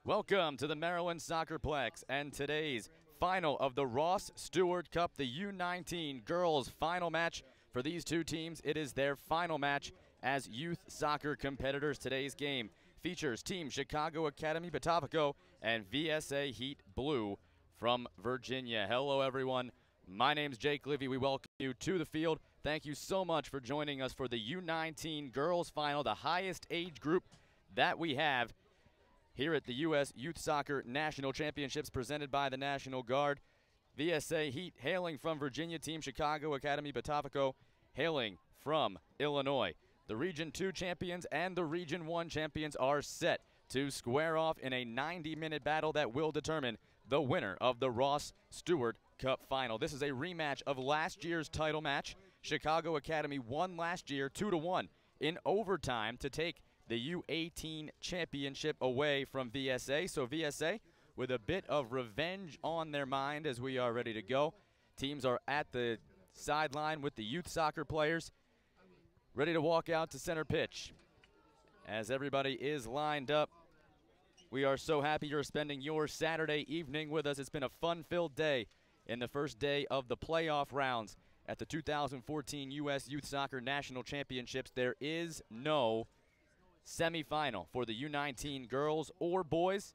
Welcome to the Maryland SoccerPlex and today's final of the Ross Stewart Cup, the U19 Girls final match. For these two teams, it is their final match as youth soccer competitors. Today's game features Team Chicago Academy Botafogo and VSA Heat Blue from Virginia. Hello, everyone. My name's Jake Livy. We welcome you to the field. Thank you so much for joining us for the U19 Girls Final, the highest age group that we have here at the U.S. Youth Soccer National Championships presented by the National Guard. VSA Heat hailing from Virginia, Team Chicago Academy Botafogo hailing from Illinois. The Region 2 champions and the Region 1 champions are set to square off in a 90-minute battle that will determine the winner of the Ross Stewart Cup final. This is a rematch of last year's title match. Chicago Academy won last year 2-1 in overtime to take the U18 championship away from VSA. So VSA with a bit of revenge on their mind as we are ready to go. Teams are at the sideline with the youth soccer players ready to walk out to center pitch. As everybody is lined up, we are so happy you're spending your Saturday evening with us. It's been a fun-filled day in the first day of the playoff rounds at the 2014 U.S. Youth Soccer National Championships. There is no semifinal for the U19 girls or boys.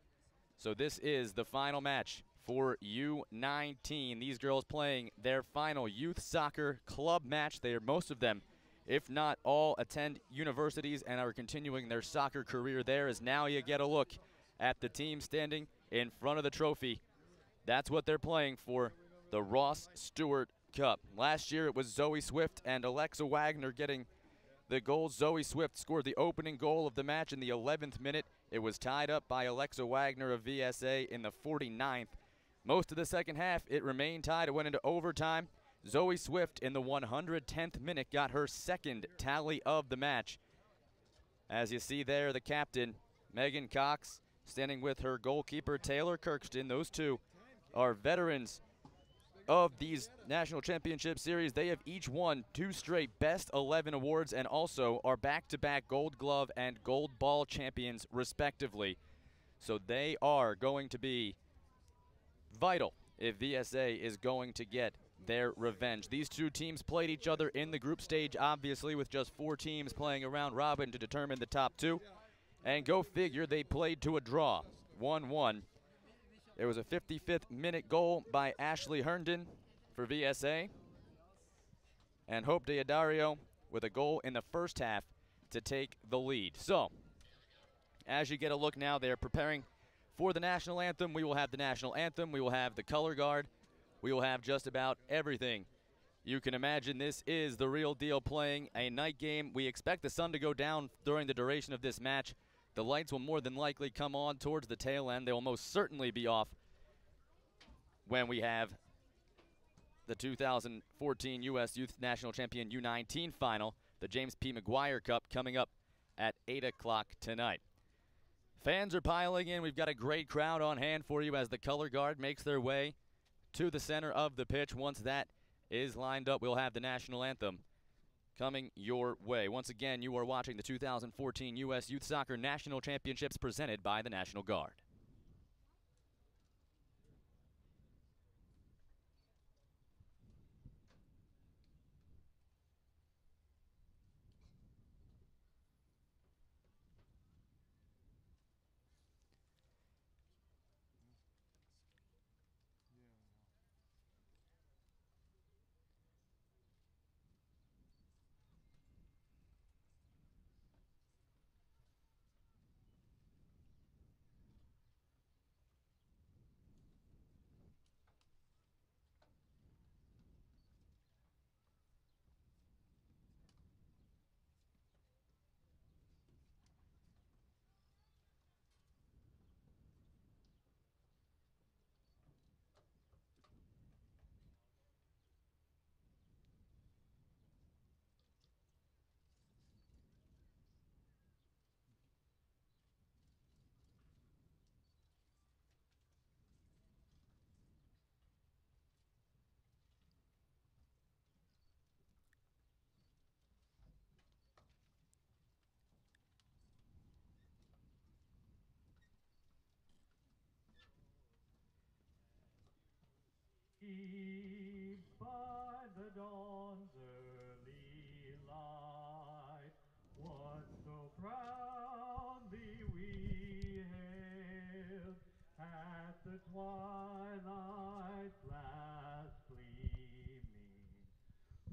So this is the final match for U19. These girls playing their final youth soccer club match. Most of them, if not all, attend universities and are continuing their soccer career there. As now you get a look at the team standing in front of the trophy. That's what they're playing for, the Ross Stewart Cup. Last year it was Zoe Swift and Alexa Wagner getting the goals. Zoe Swift scored the opening goal of the match in the 11th minute. It was tied up by Alexa Wagner of VSA in the 49th. Most of the second half, it remained tied. It went into overtime. Zoe Swift in the 110th minute got her second tally of the match. As you see there, the captain, Megan Cox, standing with her goalkeeper, Taylor Kirkston. Those two are veterans of these National Championship Series. They have each won 2 straight Best 11 awards and also are back-to-back Gold Glove and Gold Ball champions, respectively. So they are going to be vital if VSA is going to get their revenge. These two teams played each other in the group stage, obviously, with just 4 teams playing a round robin to determine the top 2. And go figure, they played to a draw, 1-1. There was a 55th minute goal by Ashley Herndon for VSA. And Hope Deodario with a goal in the first half to take the lead. So, as you get a look now, they're preparing for the national anthem. We will have the national anthem. We will have the color guard. We will have just about everything you can imagine. This is the real deal, playing a night game. We expect the sun to go down during the duration of this match. The lights will more than likely come on towards the tail end. They will most certainly be off when we have the 2014 U.S. Youth National Champion U19 final, the James P. McGuire Cup, coming up at 8 o'clock tonight. Fans are piling in. We've got a great crowd on hand for you as the color guard makes their way to the center of the pitch. Once that is lined up, we'll have the national anthem coming your way. Once again, you are watching the 2014 U.S. Youth Soccer National Championships presented by the National Guard. sleep by the dawn's early light, what so proudly we hailed at the twilight's last gleaming,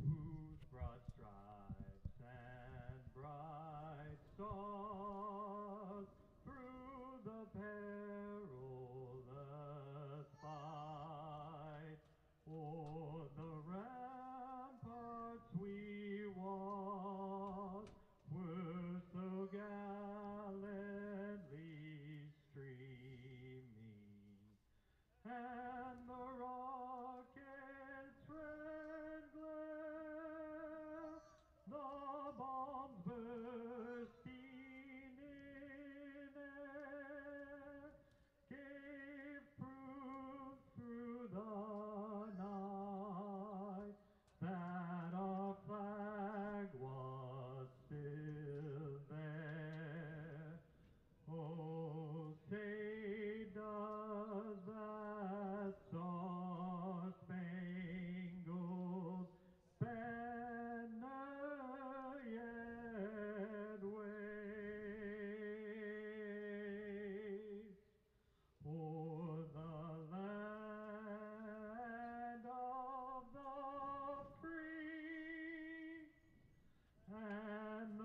whose broad stripes and bright stars through the perilous fight o'er the ramparts we walked were so gallantly streaming, and the rocket's red glare, the bombs bursting in air, gave proof through the night that our flag was still there. Oh, say does that star-spangled banner yet wave o'er the land of the free and the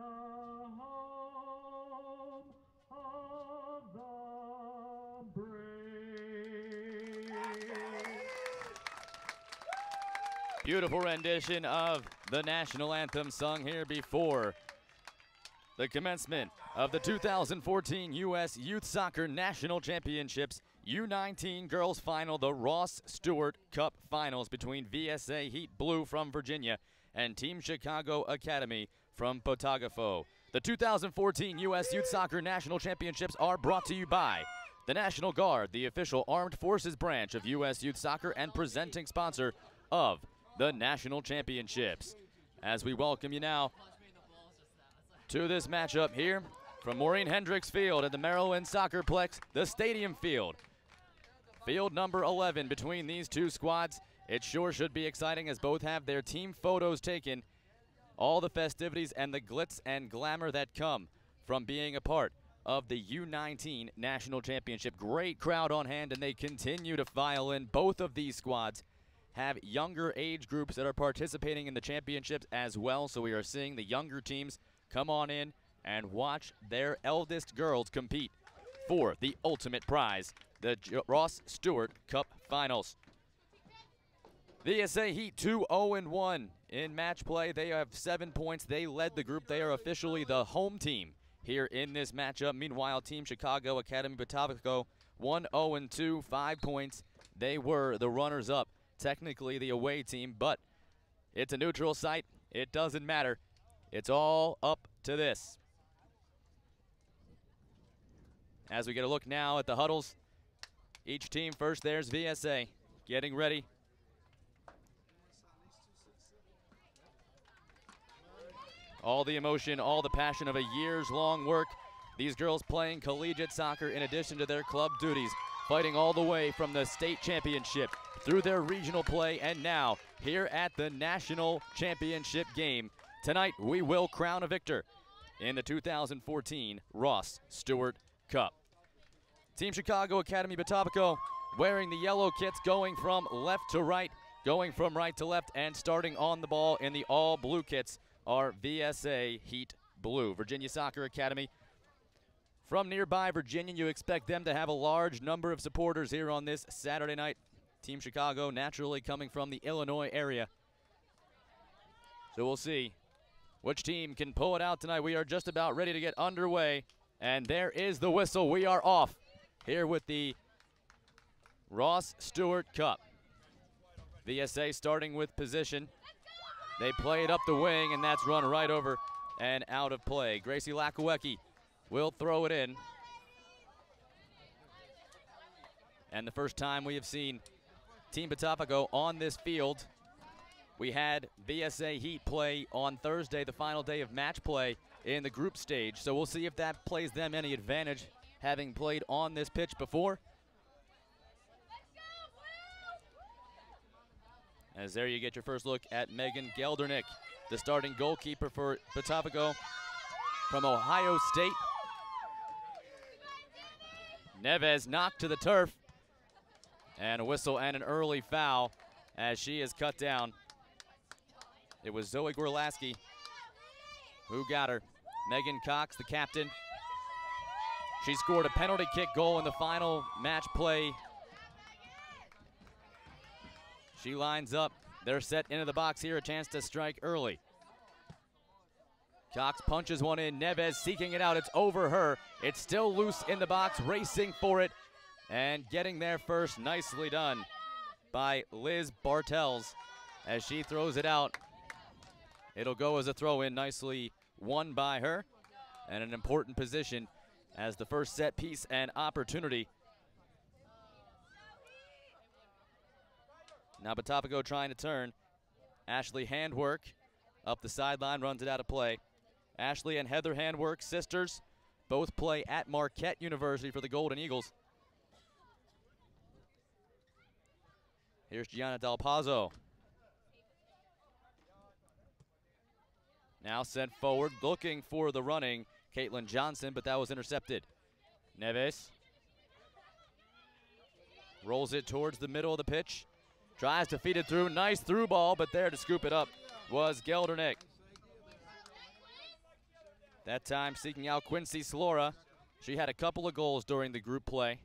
home of the brave. Beautiful rendition of the national anthem sung here before the commencement of the 2014 U.S. Youth Soccer National Championships U19 Girls Final, the Ross Stewart Cup Finals between VSA Heat Blue from Virginia and Team Chicago Academy from Botafogo. The 2014 U.S. Youth Soccer National Championships are brought to you by the National Guard, the official armed forces branch of U.S. Youth Soccer and presenting sponsor of the National Championships. As we welcome you now to this matchup here from Maureen Hendricks Field at the Maryland SoccerPlex, the Stadium Field. Field number 11 between these two squads. It sure should be exciting as both have their team photos taken. All the festivities and the glitz and glamour that come from being a part of the U19 National Championship. Great crowd on hand, and they continue to file in. Both of these squads have younger age groups that are participating in the championships as well, so we are seeing the younger teams come on in and watch their eldest girls compete for the ultimate prize, the Ross Stewart Cup Finals. VSA Heat 2-0-1 in match play. They have 7 points. They led the group. They are officially the home team here in this matchup. Meanwhile, Team Chicago Academy Botafogo 1-0-2, 5 points. They were the runners-up, technically the away team, but it's a neutral site. It doesn't matter. It's all up to this. As we get a look now at the huddles, each team first, there's VSA getting ready. All the emotion, all the passion of a years-long work. These girls playing collegiate soccer in addition to their club duties, fighting all the way from the state championship through their regional play, and now here at the national championship game. Tonight, we will crown a victor in the 2014 Ross Stewart Cup. Team Chicago Academy Botafogo wearing the yellow kits, going from left to right, going from right to left, and starting on the ball in the all blue kits are VSA Heat Blue. Virginia Soccer Academy from nearby Virginia. You expect them to have a large number of supporters here on this Saturday night. Team Chicago naturally coming from the Illinois area. So we'll see which team can pull it out tonight. We are just about ready to get underway, and there is the whistle. We are off here with the Ross Stewart Cup. VSA starting with position. They play it up the wing, and that's run right over and out of play. Gracie Lakawecki will throw it in. And the first time we have seen Team Botafogo on this field. We had VSA Heat play on Thursday, the final day of match play in the group stage. So we'll see if that plays them any advantage, having played on this pitch before. As there you get your first look at Megan Geldernick, the starting goalkeeper for Botafogo from Ohio State. Neves knocked to the turf, and a whistle and an early foul as she is cut down. It was Zoe Gorlaski who got her. Megan Cox, the captain. She scored a penalty kick goal in the final match play. She lines up. They're set into the box here, a chance to strike early. Cox punches one in. Neves seeking it out. It's over her. It's still loose in the box, racing for it and getting there first. Nicely done by Liz Bartels as she throws it out. It'll go as a throw-in, nicely won by her, and an important position as the first set piece and opportunity. Now Botafogo trying to turn. Ashley Handwork up the sideline, runs it out of play. Ashley and Heather Handwork, sisters, both play at Marquette University for the Golden Eagles. Here's Gianna Del Pazzo. Now sent forward, looking for the running Caitlin Johnson, but that was intercepted. Neves rolls it towards the middle of the pitch. Tries to feed it through. Nice through ball, but there to scoop it up was Geldernick. That time seeking out Quincy Slora. She had a couple of goals during the group play.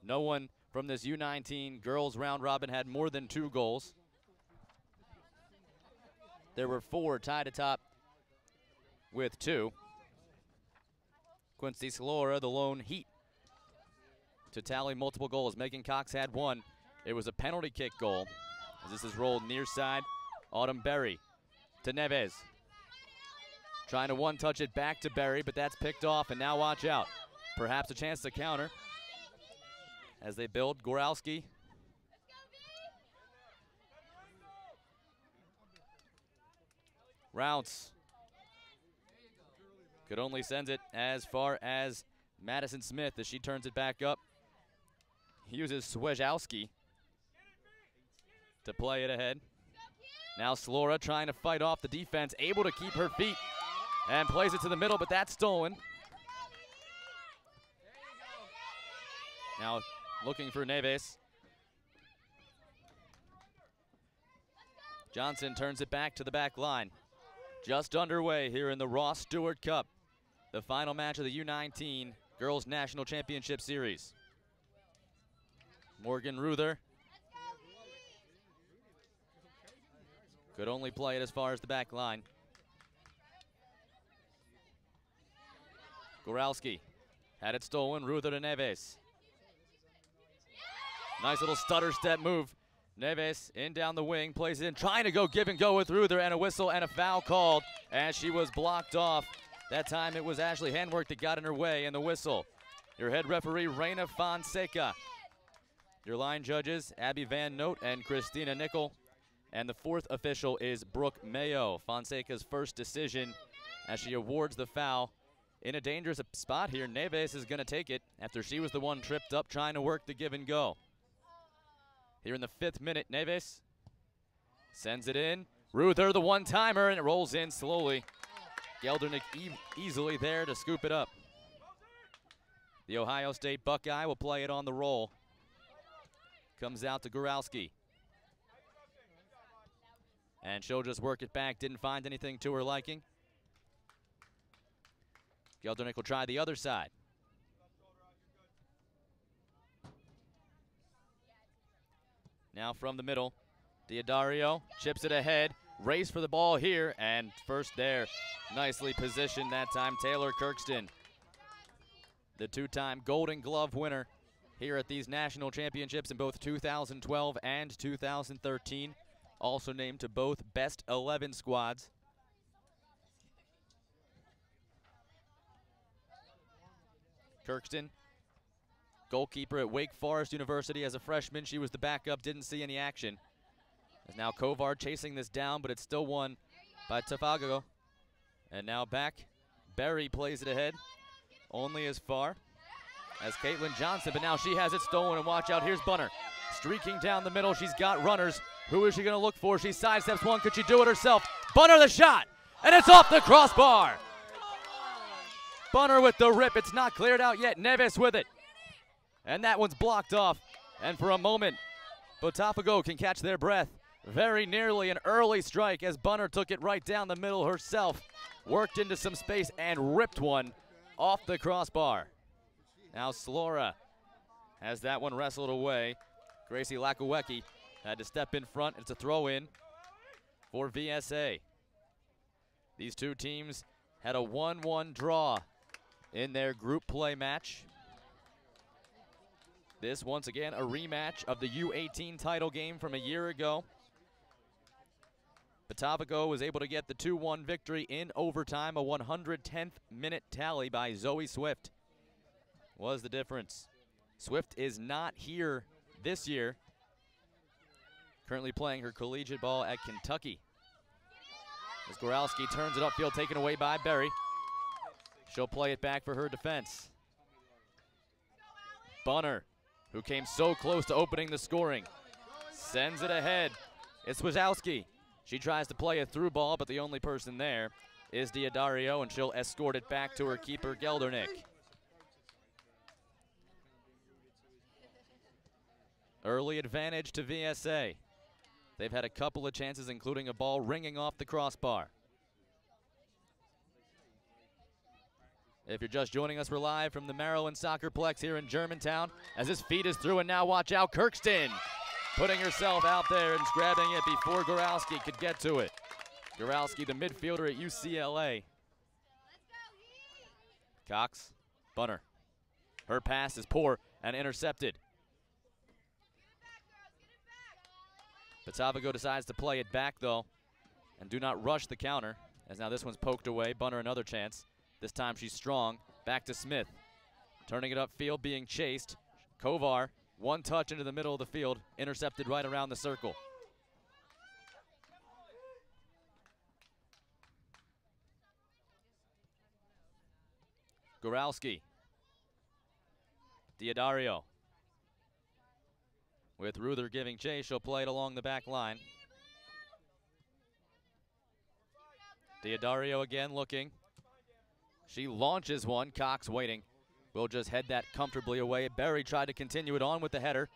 No one from this U19 girls round robin had more than 2 goals. There were 4 tied atop with 2. Quincy Slora, the lone Heat, to tally multiple goals. Megan Cox had 1. It was a penalty kick goal. As this is rolled near side, Autumn Berry to Neves. Trying to one-touch it back to Berry, but that's picked off, and now watch out. Perhaps a chance to counter as they build. Goralski. Rounce could only send it as far as Madison Smith as she turns it back up. He uses Swejowski to play it ahead. Now Slora trying to fight off the defense, able to keep her feet and plays it to the middle, but that's stolen. Now looking for Neves. Johnson turns it back to the back line. Just underway here in the Ross Stewart Cup, the final match of the U19 Girls National Championship Series. Morgan Ruther could only play it as far as the back line. Goralski had it stolen. Ruther to Neves. Nice little stutter step move. Neves in down the wing, plays it in, trying to go give and go with Ruther, and a whistle and a foul called as she was blocked off. That time it was Ashley Handwork that got in her way, and the whistle. Your head referee, Reina Fonseca. Your line judges, Abby Van Note and Christina Nickel. And the 4th official is Brooke Mayo. Fonseca's first decision as she awards the foul. In a dangerous spot here, Neves is going to take it after she was the one tripped up trying to work the give and go. Here in the 5th minute, Neves sends it in. Ruther, the one-timer, and it rolls in slowly. Geldernick easily there to scoop it up. The Ohio State Buckeye will play it on the roll. Comes out to Goralski. And she'll just work it back. Didn't find anything to her liking. Geldernick will try the other side. Now from the middle, Diodario chips it ahead. Race for the ball here, and first there. Nicely positioned that time, Taylor Kirkston. The 2-time Golden Glove winner here at these national championships in both 2012 and 2013. Also named to both Best 11 squads. Kirkston, goalkeeper at Wake Forest University as a freshman. She was the backup, didn't see any action. As now Kovar chasing this down, but it's still won by Botafogo. And now back, Berry plays it ahead, only as far as Caitlin Johnson, but now she has it stolen, and watch out, here's Bunner. streaking down the middle. She's got runners. Who is she going to look for? She sidesteps one. Could she do it herself? Bunner the shot, and it's off the crossbar. Bunner with the rip. It's not cleared out yet. Neves with it. And that one's blocked off. And for a moment, Botafogo can catch their breath. Very nearly an early strike as Bunner took it right down the middle herself. Worked into some space and ripped one off the crossbar. Now Slora has that one wrestled away. Gracie Lakowecki had to step in front. It's a throw in for VSA. These two teams had a 1-1 draw in their group play match. This, once again, a rematch of the U18 title game from a year ago. Botafogo was able to get the 2-1 victory in overtime. A 110th minute tally by Zoe Swift was the difference. Swift is not here this year. Currently playing her collegiate ball at Kentucky. As Goralski turns it upfield, taken away by Berry. She'll play it back for her defense. Bunner, who came so close to opening the scoring, sends it ahead. It's Wazowski. She tries to play a through ball, but the only person there is Diodario, and she'll escort it back to her keeper, Geldernick. Early advantage to VSA. They've had a couple of chances, including a ball ringing off the crossbar. If you're just joining us, we're live from the Maryland SoccerPlex here in Germantown. As this feed is through, and now watch out, Kirkston putting herself out there and grabbing it before Goralski could get to it. Goralski, the midfielder at UCLA. Cox, Bunner. Her pass is poor and intercepted. Botafogo decides to play it back, though, and do not rush the counter, as now this one's poked away. Bunner another chance. This time she's strong. Back to Smith. Turning it upfield, being chased. Kovar, one touch into the middle of the field, intercepted right around the circle. Goralski. Diodario. With Ruther giving chase, she'll play it along the back line. Diodario again looking. She launches one. Cox waiting. Will just head that comfortably away. Berry tried to continue it on with the header.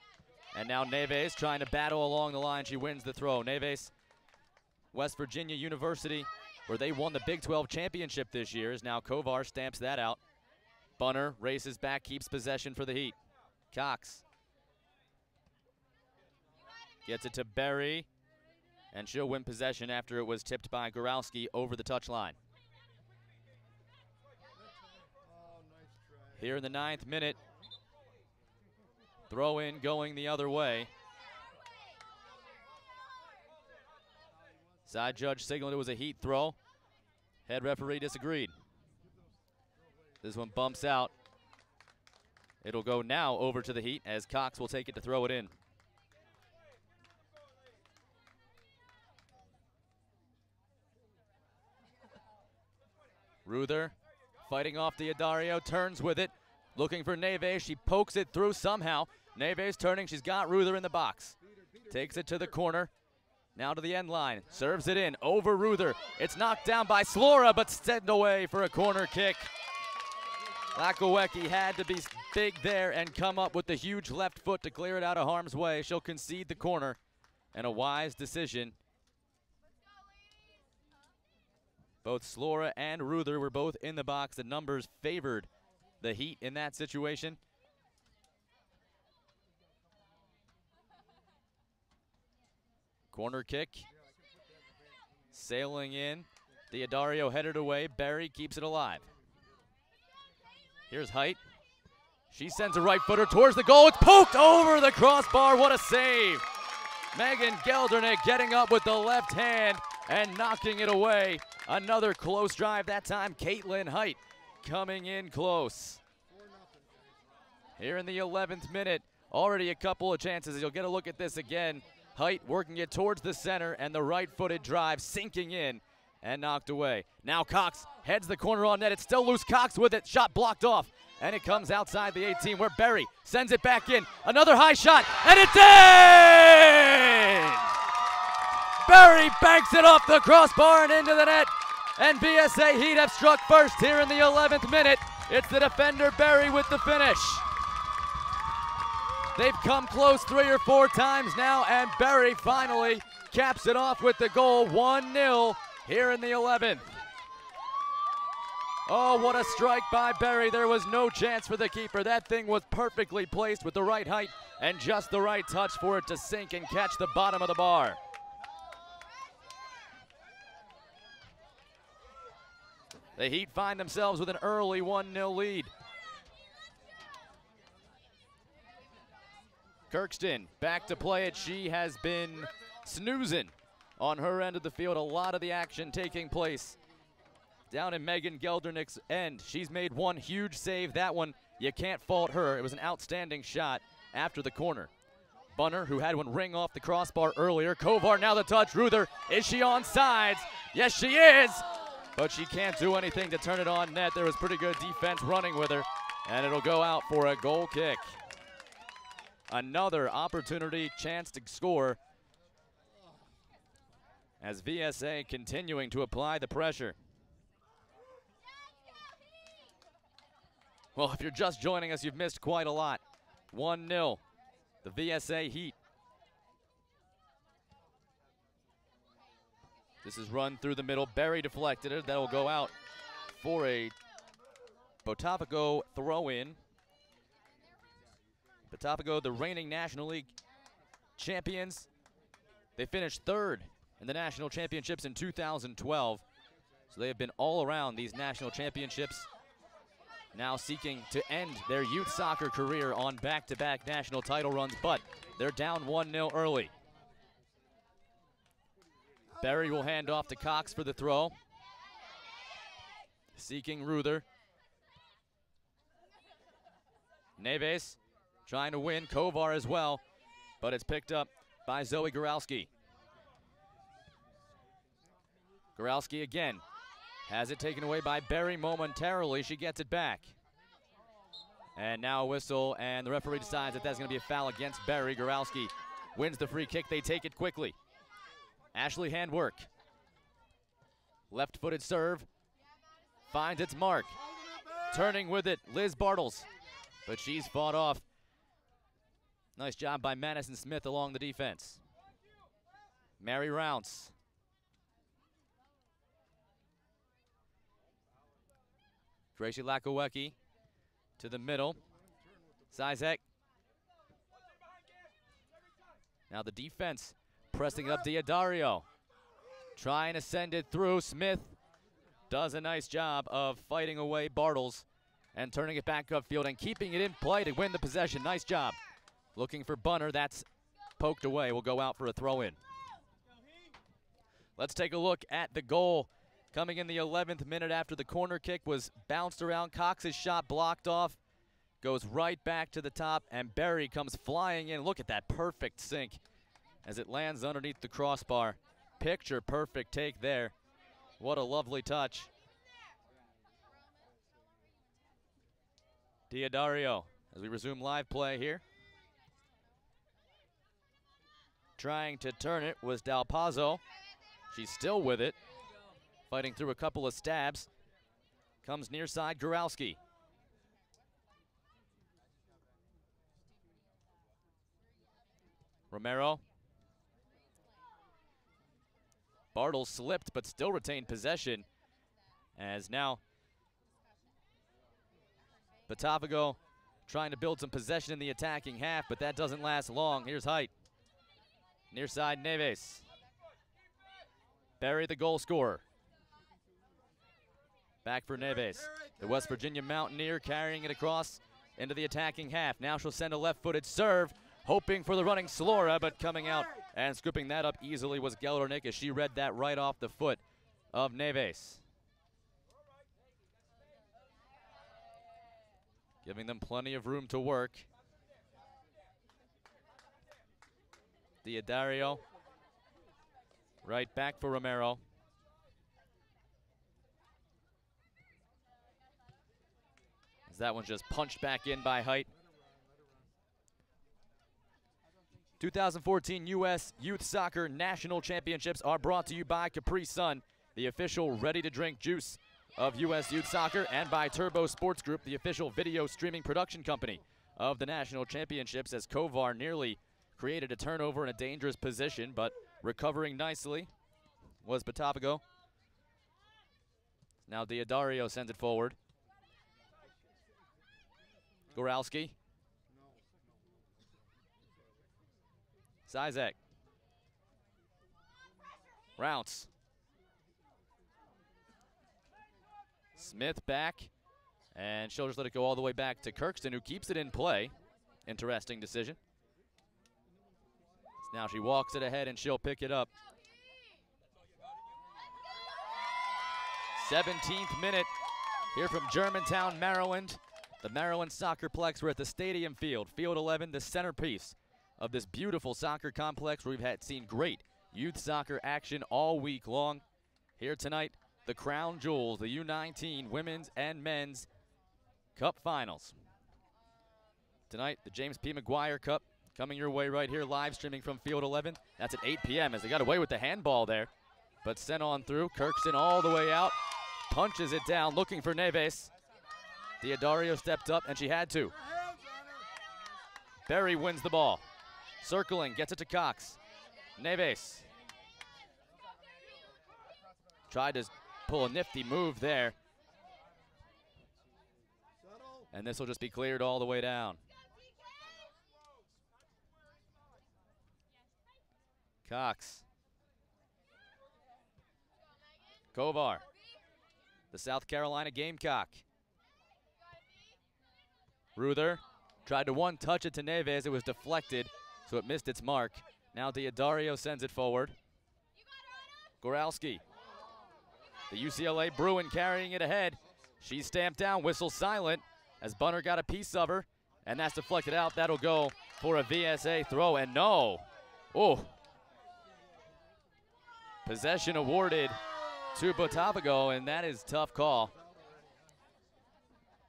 And now Neves trying to battle along the line. She wins the throw. Neves, West Virginia University, where they won the Big 12 championship this year, as now Kovar stamps that out. Bunner races back, keeps possession for the Heat. Cox gets it to Berry, and she'll win possession after it was tipped by Goralski over the touchline. Here in the 9th minute, throw in going the other way. Side judge signaled it was a Heat throw. Head referee disagreed. This one bumps out. It'll go now over to the Heat as Cox will take it to throw it in. Ruther fighting off Diodario, turns with it, looking for Neves. She pokes it through somehow. Neves turning, she's got Ruther in the box. Takes it to the corner, now to the end line. Serves it in, over Ruther. It's knocked down by Slora, but sent away for a corner kick. Lakowecki had to be big there and come up with the huge left foot to clear it out of harm's way. She'll concede the corner, and a wise decision. Both Slora and Ruther were both in the box. The numbers favored the Heat in that situation. Corner kick. Sailing in. Diodario headed away. Berry keeps it alive. Here's Height. She sends a right footer towards the goal. It's poked over the crossbar. What a save. Megan Geldernick getting up with the left hand and knocking it away. Another close drive, that time Caitlin Height coming in close. Here in the 11th minute, already a couple of chances. You'll get a look at this again. Height working it towards the center, and the right-footed drive sinking in and knocked away. Now Cox heads the corner on net. It's still loose. Cox with it. Shot blocked off and it comes outside the 18 where Berry sends it back in. Another high shot, and it's in! Berry banks it off the crossbar and into the net, and VSA Heat have struck first here in the 11th minute. It's the defender Berry with the finish. They've come close 3 or 4 times now, and Berry finally caps it off with the goal, 1-0 here in the 11th. Oh, what a strike by Berry. There was no chance for the keeper. That thing was perfectly placed with the right height and just the right touch for it to sink and catch the bottom of the bar. The Heat find themselves with an early 1-0 lead. Kirkston back to play it. She has been snoozing on her end of the field. A lot of the action taking place down in Megan Geldernick's end. She's made one huge save. That one, you can't fault her. It was an outstanding shot after the corner. Bunner, who had one ring off the crossbar earlier. Kovar now the touch. Ruther, is she on sides? Yes, she is. But she can't do anything to turn it on net. There was pretty good defense running with her, and it'll go out for a goal kick. Another opportunity, chance to score, as VSA continuing to apply the pressure. Well, if you're just joining us, you've missed quite a lot. 1-0, the VSA Heat. This is run through the middle. Berry deflected it. That'll go out for a Botafogo throw-in. Botafogo, the reigning National League champions. They finished 3rd in the national championships in 2012. So they have been all around these national championships, now seeking to end their youth soccer career on back-to-back national title runs, but they're down 1-0 early. Berry will hand off to Cox for the throw. Seeking Ruther. Neves trying to win. Kovar as well, but it's picked up by Zoe Goralski. Goralski again has it taken away by Berry momentarily. She gets it back. And now a whistle, and the referee decides that that's going to be a foul against Berry. Goralski wins the free kick. They take it quickly. Ashley handwork. Left-footed serve. Finds its mark. Turning with it, Liz Bartles. But she's fought off. Nice job by Madison Smith along the defense. Mary Rounce. Gracie Lakowecki to the middle. Zizek. Now the defense pressing up Diodario. Trying to send it through. Smith does a nice job of fighting away Bartles and turning it back upfield and keeping it in play to win the possession. Nice job. Looking for Bunner. That's poked away. Will go out for a throw-in. Let's take a look at the goal coming in the 11th minute after the corner kick was bounced around. Cox's shot blocked off. Goes right back to the top, and Berry comes flying in. Look at that perfect sink as it lands underneath the crossbar. Picture perfect take there. What a lovely touch. Diodario as we resume live play here. Trying to turn it was Dal Pazzo. She's still with it. Fighting through a couple of stabs. Comes near side Goralski. Romero. Bartles slipped but still retained possession, as now Botafogo trying to build some possession in the attacking half, but that doesn't last long. Here's Height. Near side Neves. Berry the goal scorer. Back for Neves. The West Virginia Mountaineer carrying it across into the attacking half. Now she'll send a left-footed serve, hoping for the running Slora, but coming out and scooping that up easily was Geldernick as she read that right off the foot of Neves. Giving them plenty of room to work. Diodario. Right back for Romero. that one's just punched back in by Height. 2014 U.S. Youth Soccer National Championships are brought to you by Capri Sun, the official ready-to-drink juice of U.S. Youth Soccer, and by Turbo Sports Group, the official video streaming production company of the National Championships, as Kovar nearly created a turnover in a dangerous position, but recovering nicely was Botafogo. Now Diodario sends it forward. Goralski. Zizek. Rounce. Smith back, and she'll just let it go all the way back to Kirkston, who keeps it in play. Interesting decision. Now she walks it ahead, and she'll pick it up. 17th minute here from Germantown, Maryland. The Maryland SoccerPlex. We're at the Stadium Field, Field 11, the centerpiece of this beautiful soccer complex where we've seen great youth soccer action all week long. Here tonight, the crown jewels, the U19 Women's and Men's Cup Finals. Tonight, the James P. McGuire Cup coming your way right here, live streaming from Field 11. That's at 8 p.m. as they got away with the handball there, but sent on through. Kirkston all the way out, punches it down, looking for Neves. Diodario stepped up, and she had to. Berry wins the ball. Circling, gets it to Cox. Neves. Tried to pull a nifty move there. And this will just be cleared all the way down. Cox. Kovar. The South Carolina Gamecock. Ruther tried to one-touch it to Neves. It was deflected, so it missed its mark. Now Diodario sends it forward. Goralski. The UCLA Bruin carrying it ahead. She's stamped down, whistle silent, as Bunner got a piece of her, and that's deflected out. That'll go for a VSA throw, and no. Oh. Possession awarded to Botafogo, and that is a tough call.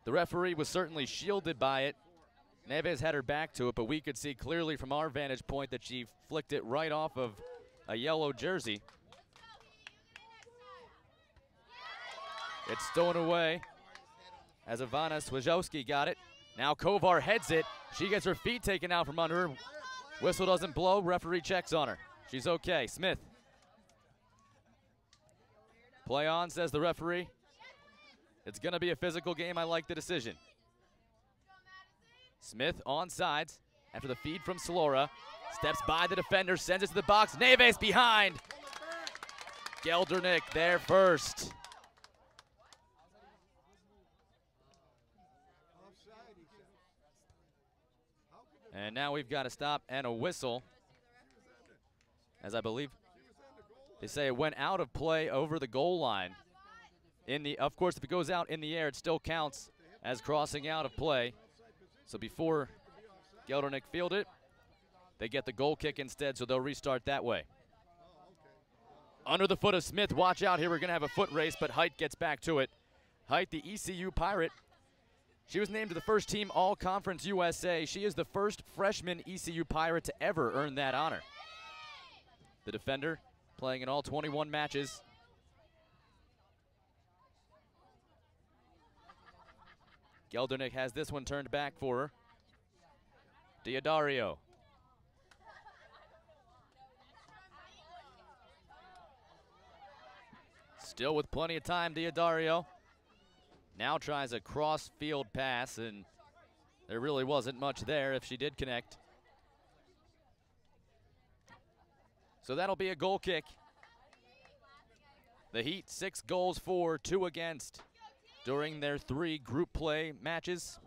The referee was certainly shielded by it. Neves had her back to it, but we could see clearly from our vantage point that she flicked it right off of a yellow jersey. It's stolen away as Ivana Swijowski got it. Now Kovar heads it. She gets her feet taken out from under her. Whistle doesn't blow. Referee checks on her. She's okay. Smith. Play on, says the referee. It's going to be a physical game. I like the decision. Smith on sides after the feed from Slora. Steps by the defender, sends it to the box. Neves behind. Geldernick there first. And now we've got a stop and a whistle, as I believe they say it went out of play over the goal line. Of course, if it goes out in the air, it still counts as crossing out of play. So before Geldernick field it, they get the goal kick instead, so they'll restart that way. Under the foot of Smith, watch out here, we're gonna have a foot race, but Height gets back to it. Height, the ECU Pirate. She was named to the first team All-Conference USA. She is the first freshman ECU Pirate to ever earn that honor. The defender playing in all 21 matches. Geldernick has this one turned back for her. Diodario. Still with plenty of time, Diodario. Now tries a cross-field pass, and there really wasn't much there if she did connect. So that'll be a goal kick. The Heat 6 goals for, 2 against during their 3 group play matches.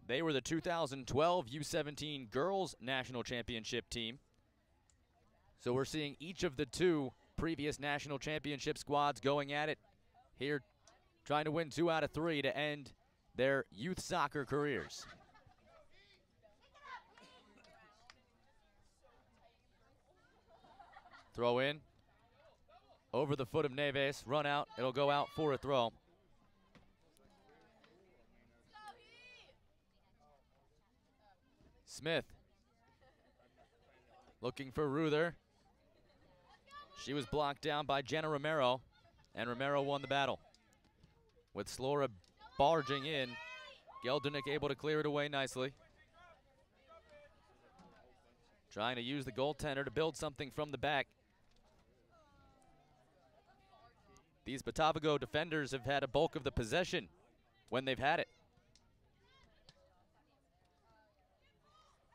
They were the 2012 U17 Girls National Championship team. So we're seeing each of the 2 previous national championship squads going at it here, trying to win 2 out of 3 to end their youth soccer careers. Throw in, over the foot of Neves, run out, it'll go out for a throw. Smith looking for Ruther. She was blocked down by Jenna Romero, and Romero won the battle. With Slora barging in, Geldernick able to clear it away nicely. Trying to use the goaltender to build something from the back. These Botafogo defenders have had a bulk of the possession when they've had it.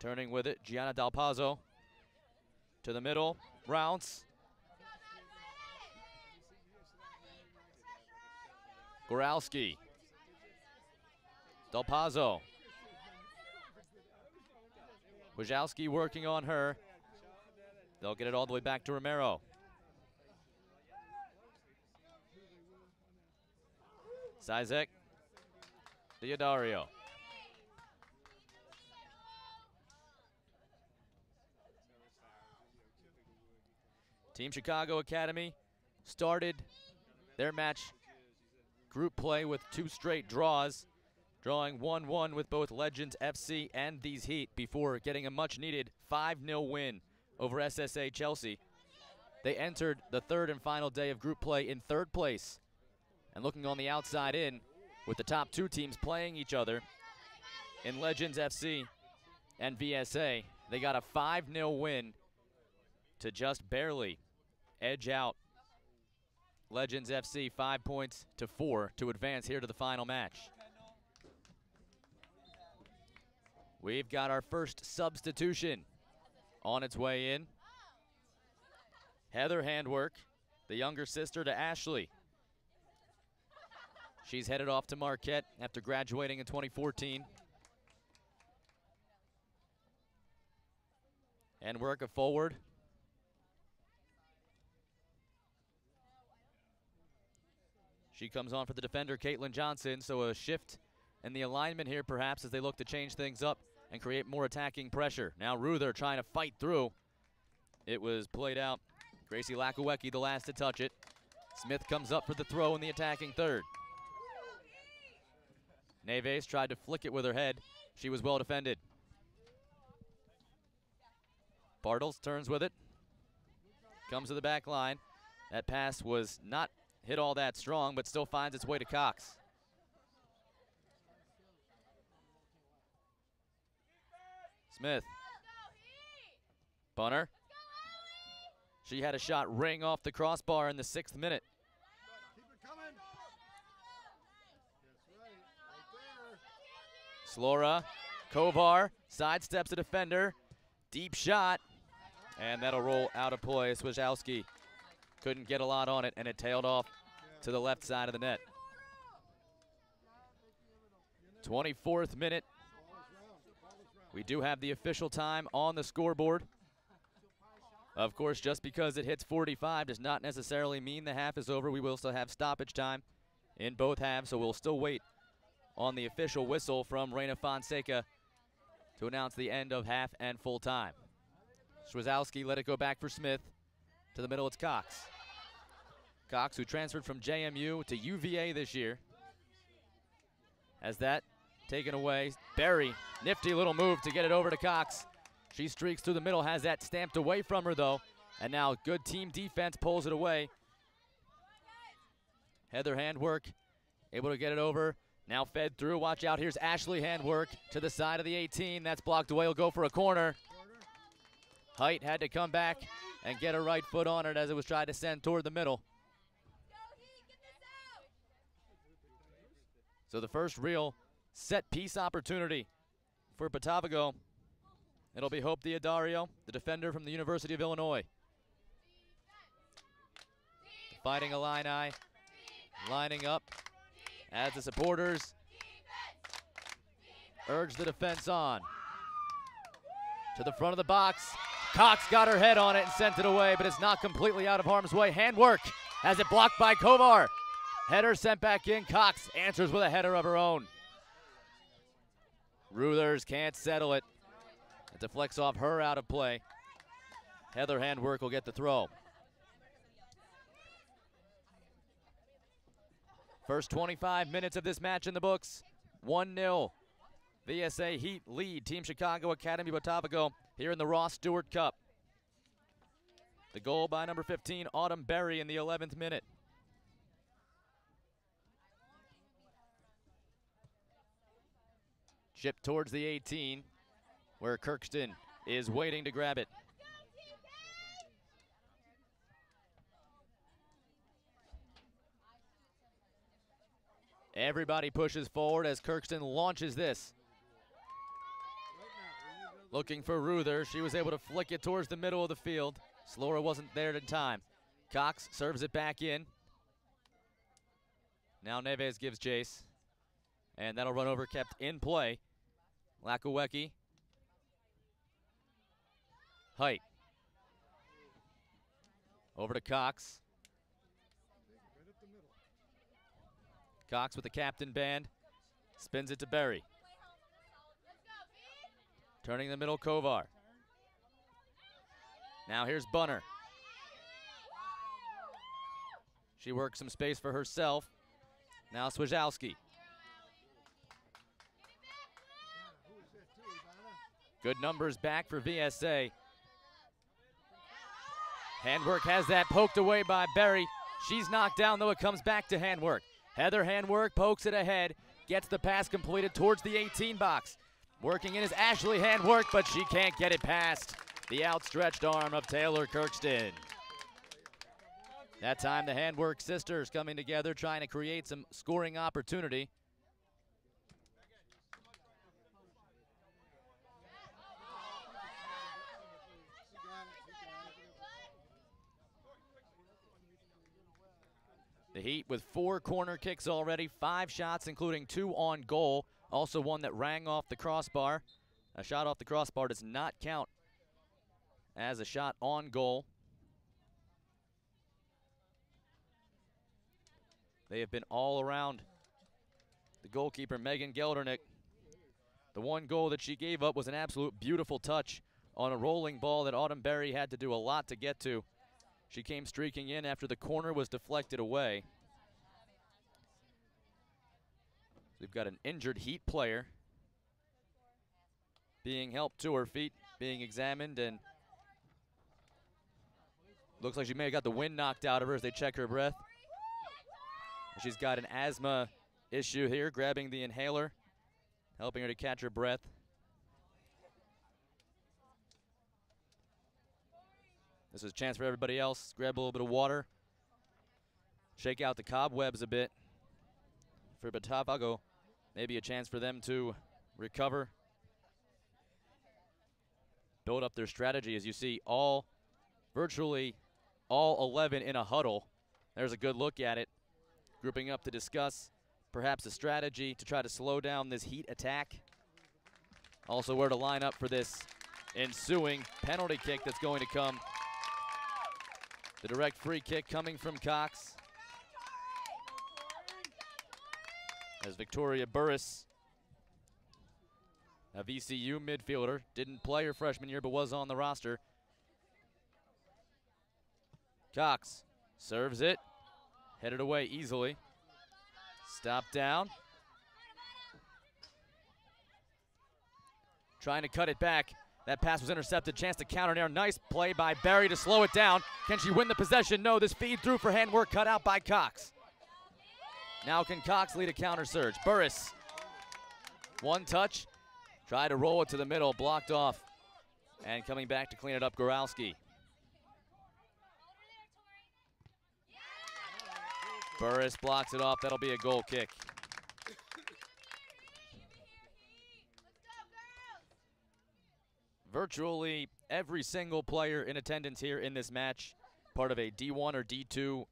Turning with it, Gianna Dal Pazzo to the middle, Rounce. Goralski. Dal Pazzo. Wojciechowski working on her. They'll get it all the way back to Romero. Sizek. Diodario. Team Chicago Academy started their match group play with 2 straight draws, drawing 1-1 with both Legends FC and these Heat before getting a much-needed 5-0 win over SSA Chelsea. They entered the 3rd and final day of group play in 3rd place. And looking on the outside in, with the top 2 teams playing each other, in Legends FC and VSA, they got a 5-0 win to just barely edge out Legends FC 5 points to 4 to advance here to the final match. We've got our first substitution on its way in. Heather Handwork, the younger sister to Ashley. She's headed off to Marquette after graduating in 2014. Handwork a forward. She comes on for the defender, Caitlin Johnson, so a shift in the alignment here perhaps as they look to change things up and create more attacking pressure. Now Ruther trying to fight through. It was played out. Gracie Lakawecki the last to touch it. Smith comes up for the throw in the attacking third. Neves tried to flick it with her head. She was well defended. Bartles turns with it. Comes to the back line. That pass was not hit all that strong, but still finds its way to Cox. Smith. Bunner. She had a shot ring off the crossbar in the 6th minute. Slora, Kovar, sidesteps a defender, deep shot, and that'll roll out of play. Wojciechowski couldn't get a lot on it, and it tailed off to the left side of the net. 24th minute. We do have the official time on the scoreboard. Of course, just because it hits 45 does not necessarily mean the half is over. We will still have stoppage time in both halves, so we'll still wait on the official whistle from Reina Fonseca to announce the end of half and full time. Wojciechowski let it go back for Smith. To the middle, it's Cox. Cox, who transferred from JMU to UVA this year, has that taken away. Barry, nifty little move to get it over to Cox. She streaks through the middle, has that stamped away from her though, and now good team defense pulls it away. Heather Handwork able to get it over. Now fed through, watch out, here's Ashley Handwork to the side of the 18. That's blocked away, will go for a corner. Height had to come back and get a right foot on it as it was tried to send toward the middle. So the first real set piece opportunity for Botafogo. It'll be Hope Diodario, the defender from the University of Illinois. The Fighting Illini lining up as the supporters urge the defense on. To the front of the box. Cox got her head on it and sent it away, but it's not completely out of harm's way. Handwork has it blocked by Kovar. Header sent back in. Cox answers with a header of her own. Ruthers can't settle it. It deflects off her out of play. Heather Handwork will get the throw. First 25 minutes of this match in the books. 1-0 VSA Heat lead Team Chicago Academy Botafogo here in the Ross Stewart Cup. The goal by number 15, Autumn Berry, in the 11th minute. Chip towards the 18, where Kirkston is waiting to grab it. Everybody pushes forward as Kirkston launches this. Looking for Ruther. She was able to flick it towards the middle of the field. Slora wasn't there in time. Cox serves it back in. Now Neves gives chase. And that'll run over, kept in play. Lakawecki. Height. Over to Cox. Cox with the captain band. Spins it to Berry. Turning the middle, Kovar. Now here's Bunner. She works some space for herself. Now Swijowski. Good numbers back for VSA. Handwork has that poked away by Berry. She's knocked down, though it comes back to Handwork. Heather Handwork pokes it ahead, gets the pass completed towards the 18 box. Working in is Ashley Handwork, but she can't get it past the outstretched arm of Taylor Kirkston. That time the Handwork sisters coming together, trying to create some scoring opportunity. The Heat with 4 corner kicks already, 5 shots, including 2 on goal. Also one that rang off the crossbar. A shot off the crossbar does not count as a shot on goal. They have been all around the goalkeeper, Megan Geldernick. The one goal that she gave up was an absolute beautiful touch on a rolling ball that Autumn Berry had to do a lot to get to. She came streaking in after the corner was deflected away. We've got an injured Heat player being helped to her feet, being examined, and looks like she may have got the wind knocked out of her as they check her breath. She's got an asthma issue here, grabbing the inhaler, helping her to catch her breath. This is a chance for everybody else. Grab a little bit of water. Shake out the cobwebs a bit. For Botafogo, maybe a chance for them to recover. Build up their strategy. As you see, virtually all 11 in a huddle. There's a good look at it. Grouping up to discuss perhaps a strategy to try to slow down this Heat attack. Also where to line up for this ensuing penalty kick that's going to come. The direct free kick coming from Cox. As Victoria Burris, a VCU midfielder, didn't play her freshman year but was on the roster. Cox serves it, headed away easily. Stop down. Trying to cut it back. That pass was intercepted. Chance to counter there. Nice play by Berry to slow it down. Can she win the possession? No. This feed through for Handwork, cut out by Cox. Now can Cox lead a counter surge? Burris. One touch. Try to roll it to the middle. Blocked off. And coming back to clean it up, Goralski. Burris blocks it off. That'll be a goal kick. Virtually every single player in attendance here in this match, part of a D1 or D2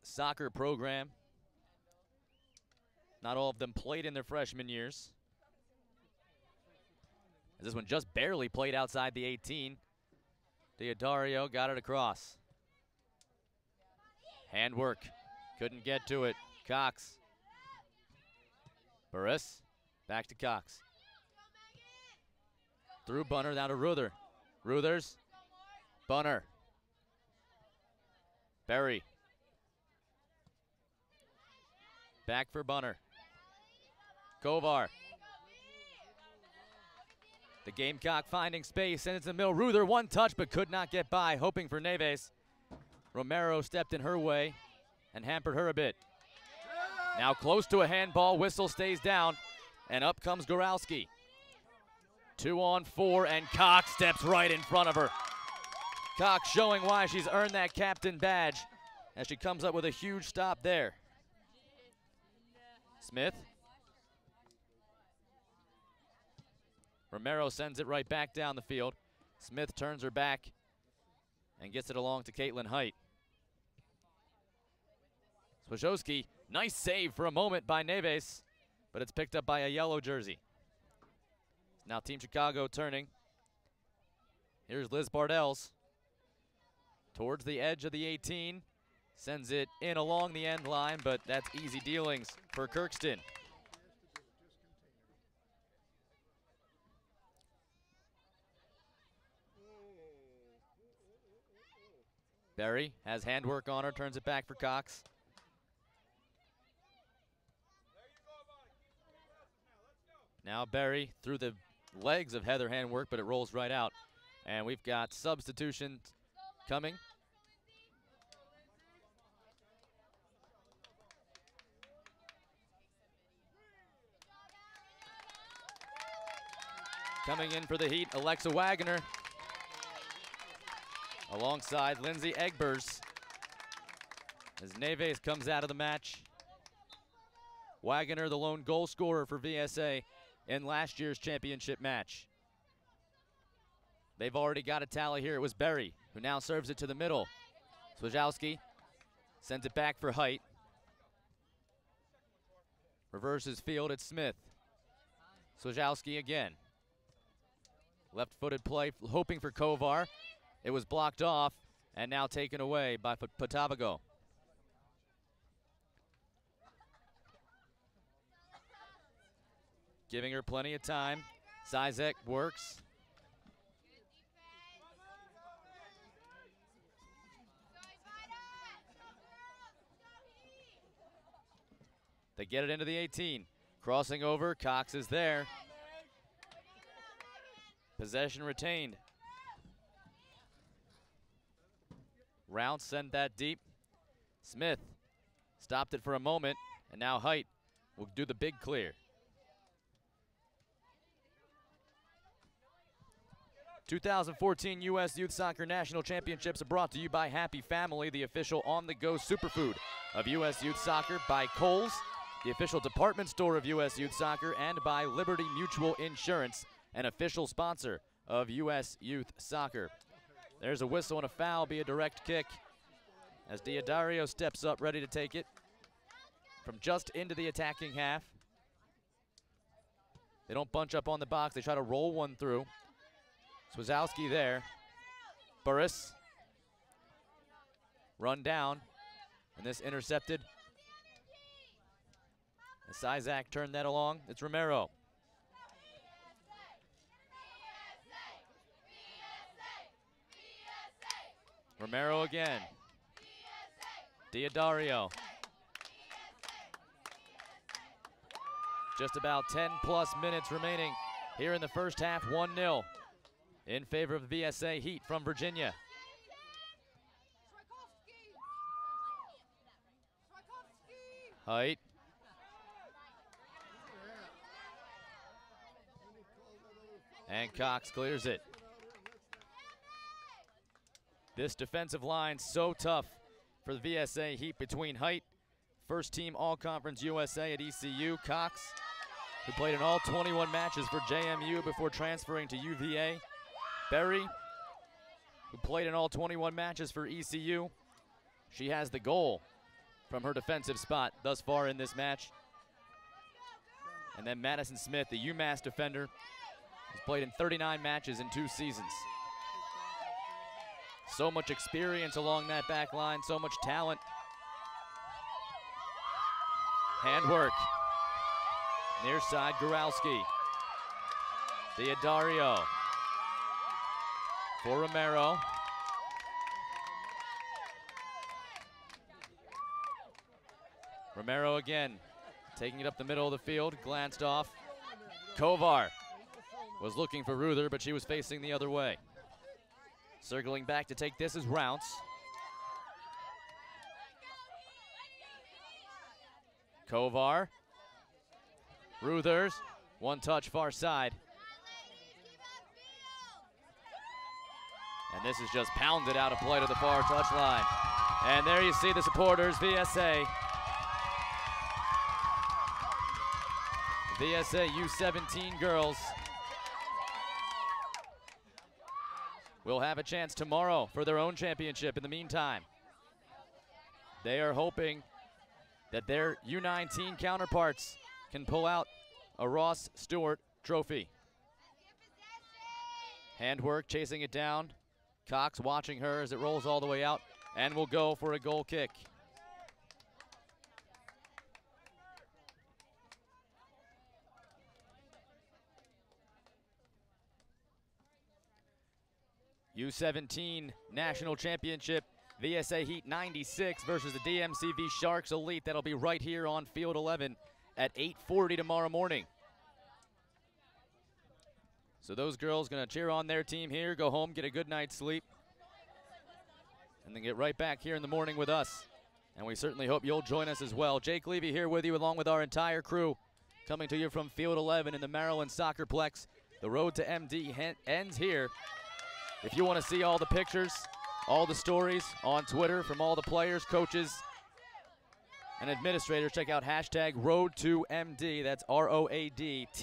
soccer program. Not all of them played in their freshman years. As this one just barely played outside the 18. Diodario got it across. Handwork, couldn't get to it. Cox. Burris, back to Cox. Through Bunner, down to Ruther. Ruthers, Bunner. Berry. Back for Bunner. Kovar. The Gamecock finding space, and it's in the middle. Ruther, one touch, but could not get by, hoping for Neves. Romero stepped in her way and hampered her a bit. Now close to a handball, whistle stays down, and up comes Goralski. 2-on-4, and Cox steps right in front of her. Cox showing why she's earned that captain badge as she comes up with a huge stop there. Smith. Romero sends it right back down the field. Smith turns her back and gets it along to Caitlin Height. Swajowski, nice save for a moment by Neves, but it's picked up by a yellow jersey. Now Team Chicago turning. Here's Liz Bardells. Towards the edge of the 18. Sends it in along the end line, but that's easy dealings for Kirkston. Berry has handwork on her, turns it back for Cox. Now Berry through the legs of Heather handwork, but it rolls right out. And we've got substitutions coming. Coming in for the Heat, Alexa Wagner, alongside Lindsay Egbers, as Neves comes out of the match. Wagner, the lone goal scorer for VSA in last year's championship match. They've already got a tally here. It was Berry, who now serves it to the middle. Swajowski sends it back for Height. Reverses field, it's Smith. Swajowski again. Left-footed play, hoping for Kovar. It was blocked off, and now taken away by Botafogo. Giving her plenty of time. Zizek works. They get it into the 18. Crossing over, Cox is there. Possession retained. Rounce sent that deep. Smith stopped it for a moment, and now Height will do the big clear. 2014 U.S. Youth Soccer National Championships are brought to you by Happy Family, the official on-the-go superfood of U.S. Youth Soccer, by Kohl's, the official department store of U.S. Youth Soccer, and by Liberty Mutual Insurance, an official sponsor of U.S. Youth Soccer. There's a whistle and a foul, be a direct kick, as Diodario steps up ready to take it from just into the attacking half. They don't bunch up on the box, they try to roll one through. Swazowski there. Burris. Run down, and this intercepted. As Sizak turned that along, it's Romero. Romero again. Diodario. Just about 10-plus minutes remaining here in the first half, 1-0 in favor of the VSA Heat from Virginia. Height. And Cox clears it. This defensive line so tough for the VSA Heat between Height, first team All-Conference USA at ECU, Cox, who played in all 21 matches for JMU before transferring to UVA, Berry, who played in all 21 matches for ECU. She has the goal from her defensive spot thus far in this match. And then Madison Smith, the UMass defender, who's played in 39 matches in 2 seasons. So much experience along that back line, so much talent. Handwork. Near side, Goralski. Diodario. For Romero. Romero again, taking it up the middle of the field, glanced off. Kovar. Was looking for Ruther, but she was facing the other way. Circling back to take this is Rounce. Kovar. Ruthers. One touch far side. And this is just pounded out of play to the far touchline. And there you see the supporters, VSA. VSA U17 girls will have a chance tomorrow for their own championship. In the meantime, they are hoping that their U19 counterparts can pull out a Ross Stewart trophy. Handwork, chasing it down. Cox watching her as it rolls all the way out and will go for a goal kick. U17 National Championship, VSA Heat 96 versus the DMCV Sharks Elite. That'll be right here on Field 11 at 8:40 tomorrow morning. So those girls gonna cheer on their team here, go home, get a good night's sleep, and then get right back here in the morning with us. And we certainly hope you'll join us as well. Jake Levy here with you along with our entire crew, coming to you from Field 11 in the Maryland SoccerPlex. The road to MD ends here. If you want to see all the pictures, all the stories on Twitter from all the players, coaches, and administrators, check out hashtag Road2MD. That's ROADTOMD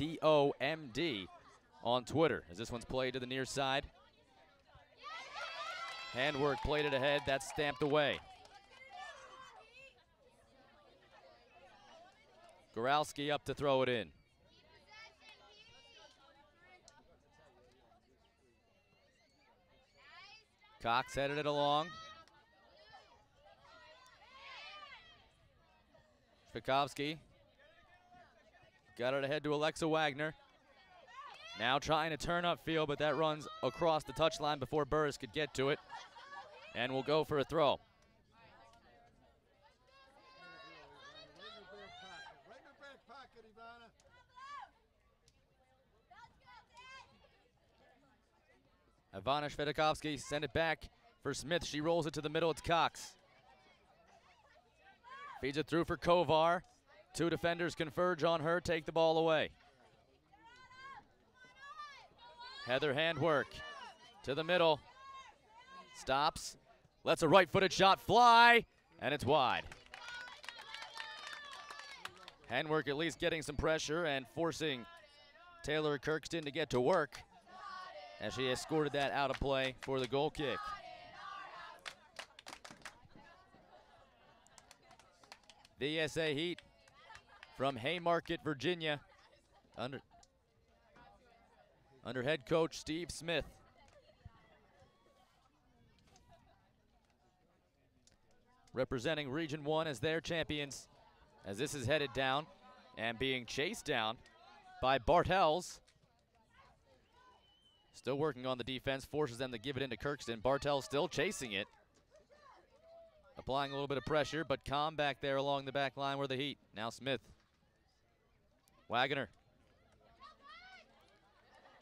on Twitter, as this one's played to the near side. Handwork played it ahead. That's stamped away. Goralski up to throw it in. Cox headed it along. Shvikovsky got it ahead to Alexa Wagner. Now trying to turn upfield, but that runs across the touchline before Burris could get to it. And will go for a throw. Ivana Shvedikovsky send it back for Smith. She rolls it to the middle. It's Cox. Feeds it through for Kovar. Two defenders converge on her, take the ball away. Heather Handwork to the middle. Stops. Lets a right-footed shot fly, and it's wide. Handwork at least getting some pressure and forcing Taylor Kirkston to get to work, as she escorted that out of play for the goal kick. VSA Heat from Haymarket, Virginia, under head coach Steve Smith. Representing Region 1 as their champions, as this is headed down and being chased down by Bartels. Still working on the defense, forces them to give it into Kirkston. Bartels still chasing it. Applying a little bit of pressure, but calm back there along the back line where the Heat. Now Smith. Wagner.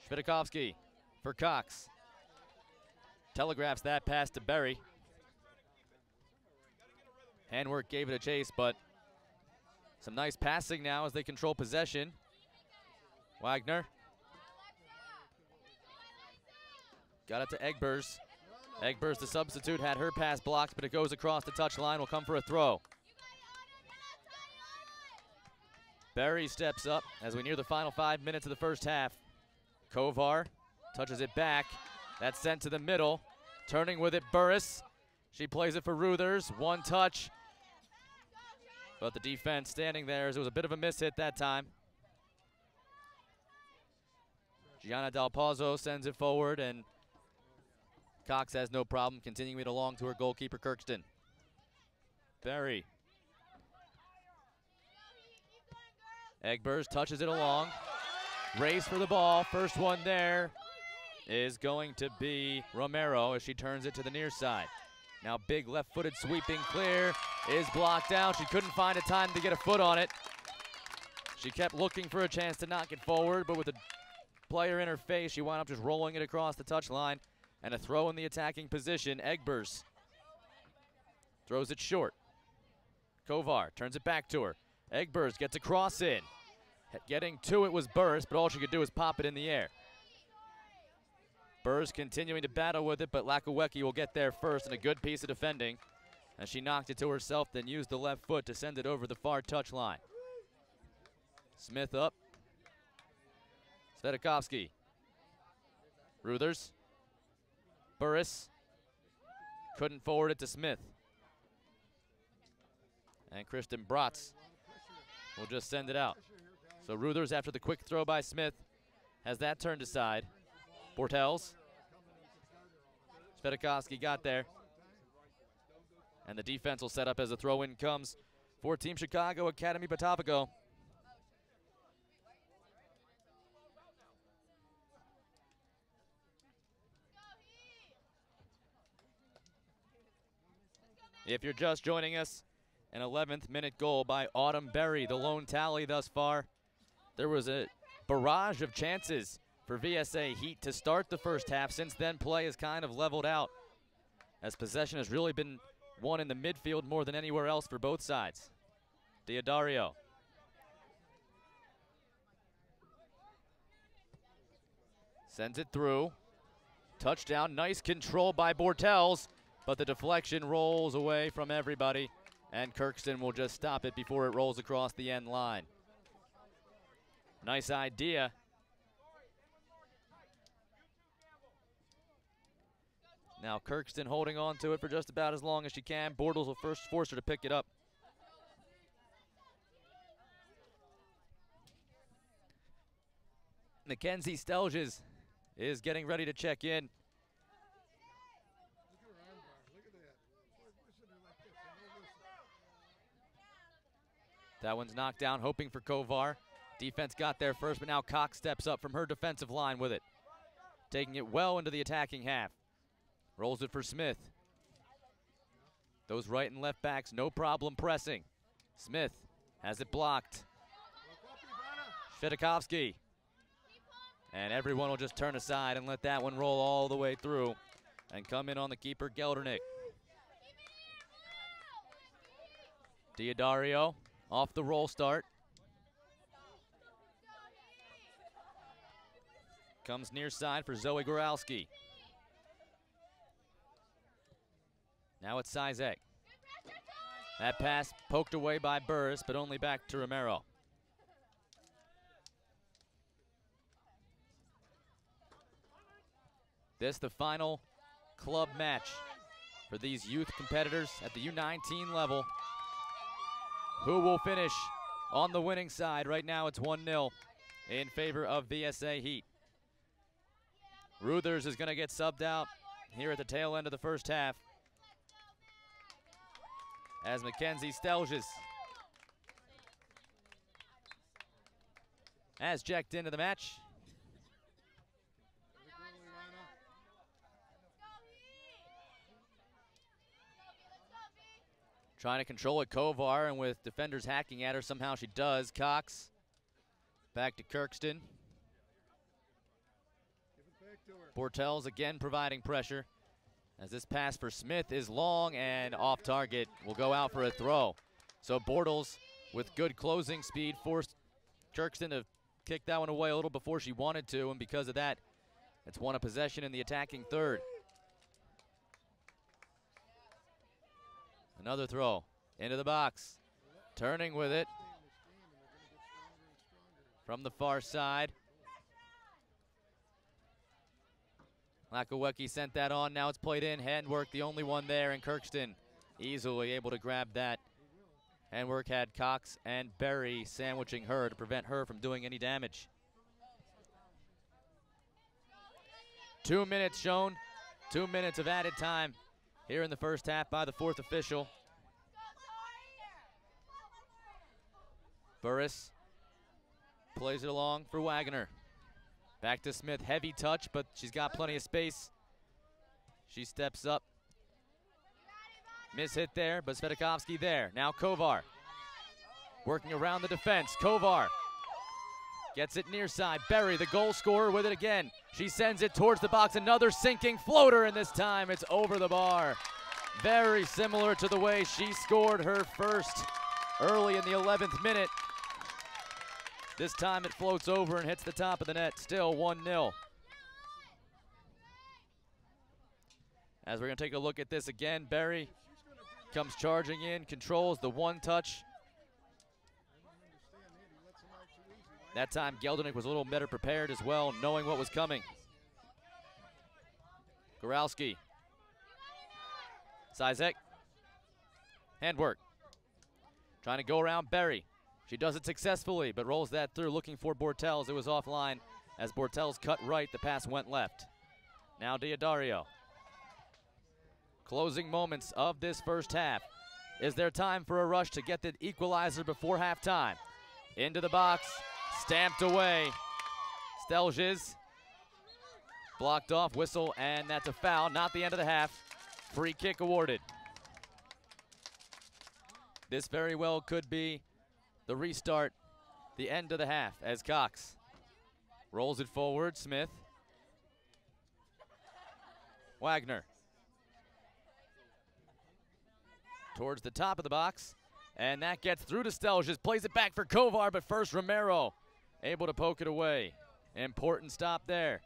Shvidikovsky for Cox. Telegraphs that pass to Berry. Handwork gave it a chase, but some nice passing now as they control possession. Wagner. Got it to Egbers. Egbers, the substitute, had her pass blocked, but it goes across the touchline. Will come for a throw. Berry steps up as we near the final 5 minutes of the first half. Kovar touches it back. That's sent to the middle. Turning with it, Burris. She plays it for Ruthers. One touch. But the defense standing there as it was a bit of a miss hit that time. Gianna Del Pozzo sends it forward, and Cox has no problem continuing it along to her goalkeeper, Kirkston. Berry. Egbers touches it along. Race for the ball. First one there is going to be Romero as she turns it to the near side. Now big left-footed sweeping clear is blocked out. She couldn't find a time to get a foot on it. She kept looking for a chance to knock it forward, but with the player in her face. She wound up just rolling it across the touchline. And a throw in the attacking position. Egbers throws it short. Kovar turns it back to her. Egbers gets a cross in. Getting to it was Burris, but all she could do was pop it in the air. Burris continuing to battle with it, but Lakawecki will get there first, and a good piece of defending as she knocked it to herself, then used the left foot to send it over the far touchline. Smith up. Svetikovsky. Ruthers. Burris couldn't forward it to Smith. And Kristen Bratz will just send it out. So Ruthers, after the quick throw by Smith, has that turned aside. Bortels. Svetikovsky got there. And the defense will set up as the throw-in comes for Team Chicago Academy Botafogo. If you're just joining us, an 11th minute goal by Autumn Berry, the lone tally thus far. There was a barrage of chances for VSA Heat to start the first half. Since then, play has kind of leveled out as possession has really been won in the midfield more than anywhere else for both sides. Diodario. Sends it through. Touchdown, nice control by Bortels, but the deflection rolls away from everybody, and Kirkston will just stop it before it rolls across the end line. Nice idea. Now Kirkston holding on to it for just about as long as she can. Bortles will first force her to pick it up. Mackenzie Stelges is getting ready to check in. That one's knocked down, hoping for Kovar. Defense got there first, but now Cox steps up from her defensive line with it. Taking it well into the attacking half. Rolls it for Smith. Those right and left backs, no problem pressing. Smith has it blocked. Svetikovsky. And everyone will just turn aside and let that one roll all the way through and come in on the keeper, Geldernick. Diodario off the roll start. Comes near side for Zoe Goralski. Now it's Sizek. That pass poked away by Burris, but only back to Romero. This the final club match for these youth competitors at the U19 level. Who will finish on the winning side? Right now it's 1-0 in favor of VSA Heat. Ruthers is going to get subbed out here at the tail end of the first half as Mackenzie Stelges has checked into the match. Trying to control it, Kovar, and with defenders hacking at her, somehow she does. Cox back to Kirkston. Bortels again providing pressure as this pass for Smith is long and off target. Will go out for a throw. So Bortles, with good closing speed, forced Kirkston to kick that one away a little before she wanted to, and because of that, it's won a possession in the attacking third. Another throw into the box. Turning with it from the far side. Lakawecki sent that on. Now it's played in. Handwork, the only one there, and Kirkston easily able to grab that. Handwork had Cox and Berry sandwiching her to prevent her from doing any damage. 2 minutes shown. 2 minutes of added time here in the first half by the fourth official. Burris plays it along for Wagner. Back to Smith, heavy touch, but she's got plenty of space. She steps up. Miss hit there, but Svetikovsky there. Now Kovar working around the defense. Kovar Gets it near side. Berry, the goal scorer, with it again. She sends it towards the box. Another sinking floater, and this time it's over the bar. Very similar to the way she scored her first early in the 11th minute. This time it floats over and hits the top of the net. Still 1-0. As we're going to take a look at this again, Berry comes charging in, controls the one touch. That time Geldenik was a little better prepared as well, knowing what was coming. Goralski. Sizek. Handwork. Trying to go around Berry. She does it successfully, but rolls that through, looking for Bortels. It was offline as Bortels cut right. The pass went left. Now Diodario. Closing moments of this first half. Is there time for a rush to get the equalizer before halftime? Into the box. Stamped away. Stelges. Blocked off, whistle, and that's a foul. Not the end of the half. Free kick awarded. This very well could be the restart, the end of the half, as Cox rolls it forward. Smith. Wagner. Towards the top of the box, and that gets through to Stelges. Plays it back for Kovar, but first Romero able to poke it away. Important stop there.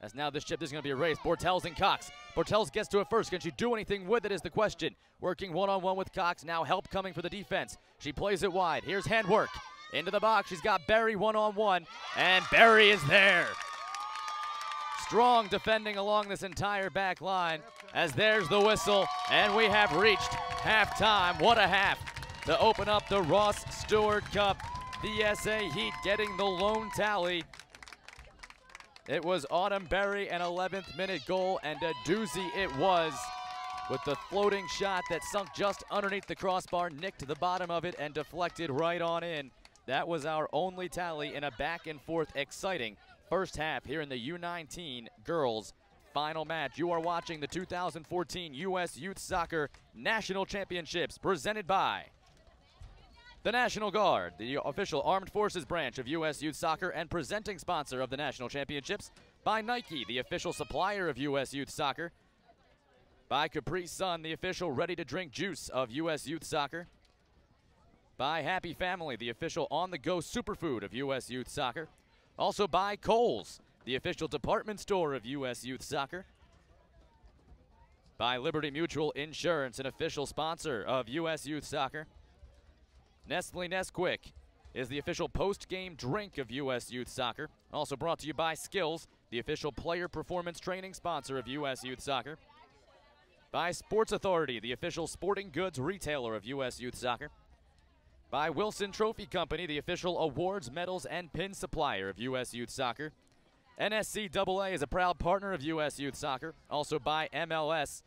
As now this chip is going to be erased. Bortels and Cox. Bortels gets to it first. Can she do anything with it is the question. Working one-on-one with Cox. Now help coming for the defense. She plays it wide. Here's handwork. Into the box. She's got Berry one-on-one. And Berry is there. Strong defending along this entire back line. As there's the whistle. And we have reached halftime. What a half to open up the Ross Stewart Cup. The SA Heat getting the lone tally. It was Autumn Berry, an 11th minute goal, and a doozy it was with the floating shot that sunk just underneath the crossbar, nicked the bottom of it, and deflected right on in. That was our only tally in a back and forth exciting first half here in the U19 Girls final match. You are watching the 2014 U.S. Youth Soccer National Championships presented by the National Guard, the official armed forces branch of U.S. Youth Soccer and presenting sponsor of the National Championships. By Nike, the official supplier of U.S. Youth Soccer. By Capri Sun, the official ready-to-drink juice of U.S. Youth Soccer. By Happy Family, the official on-the-go superfood of U.S. Youth Soccer. Also by Kohl's, the official department store of U.S. Youth Soccer. By Liberty Mutual Insurance, an official sponsor of U.S. Youth Soccer. Nestle Nesquik is the official post-game drink of U.S. Youth Soccer. Also brought to you by Skills, the official player performance training sponsor of U.S. Youth Soccer. By Sports Authority, the official sporting goods retailer of U.S. Youth Soccer. By Wilson Trophy Company, the official awards, medals, and pin supplier of U.S. Youth Soccer. NSCAA is a proud partner of U.S. Youth Soccer. Also by MLS,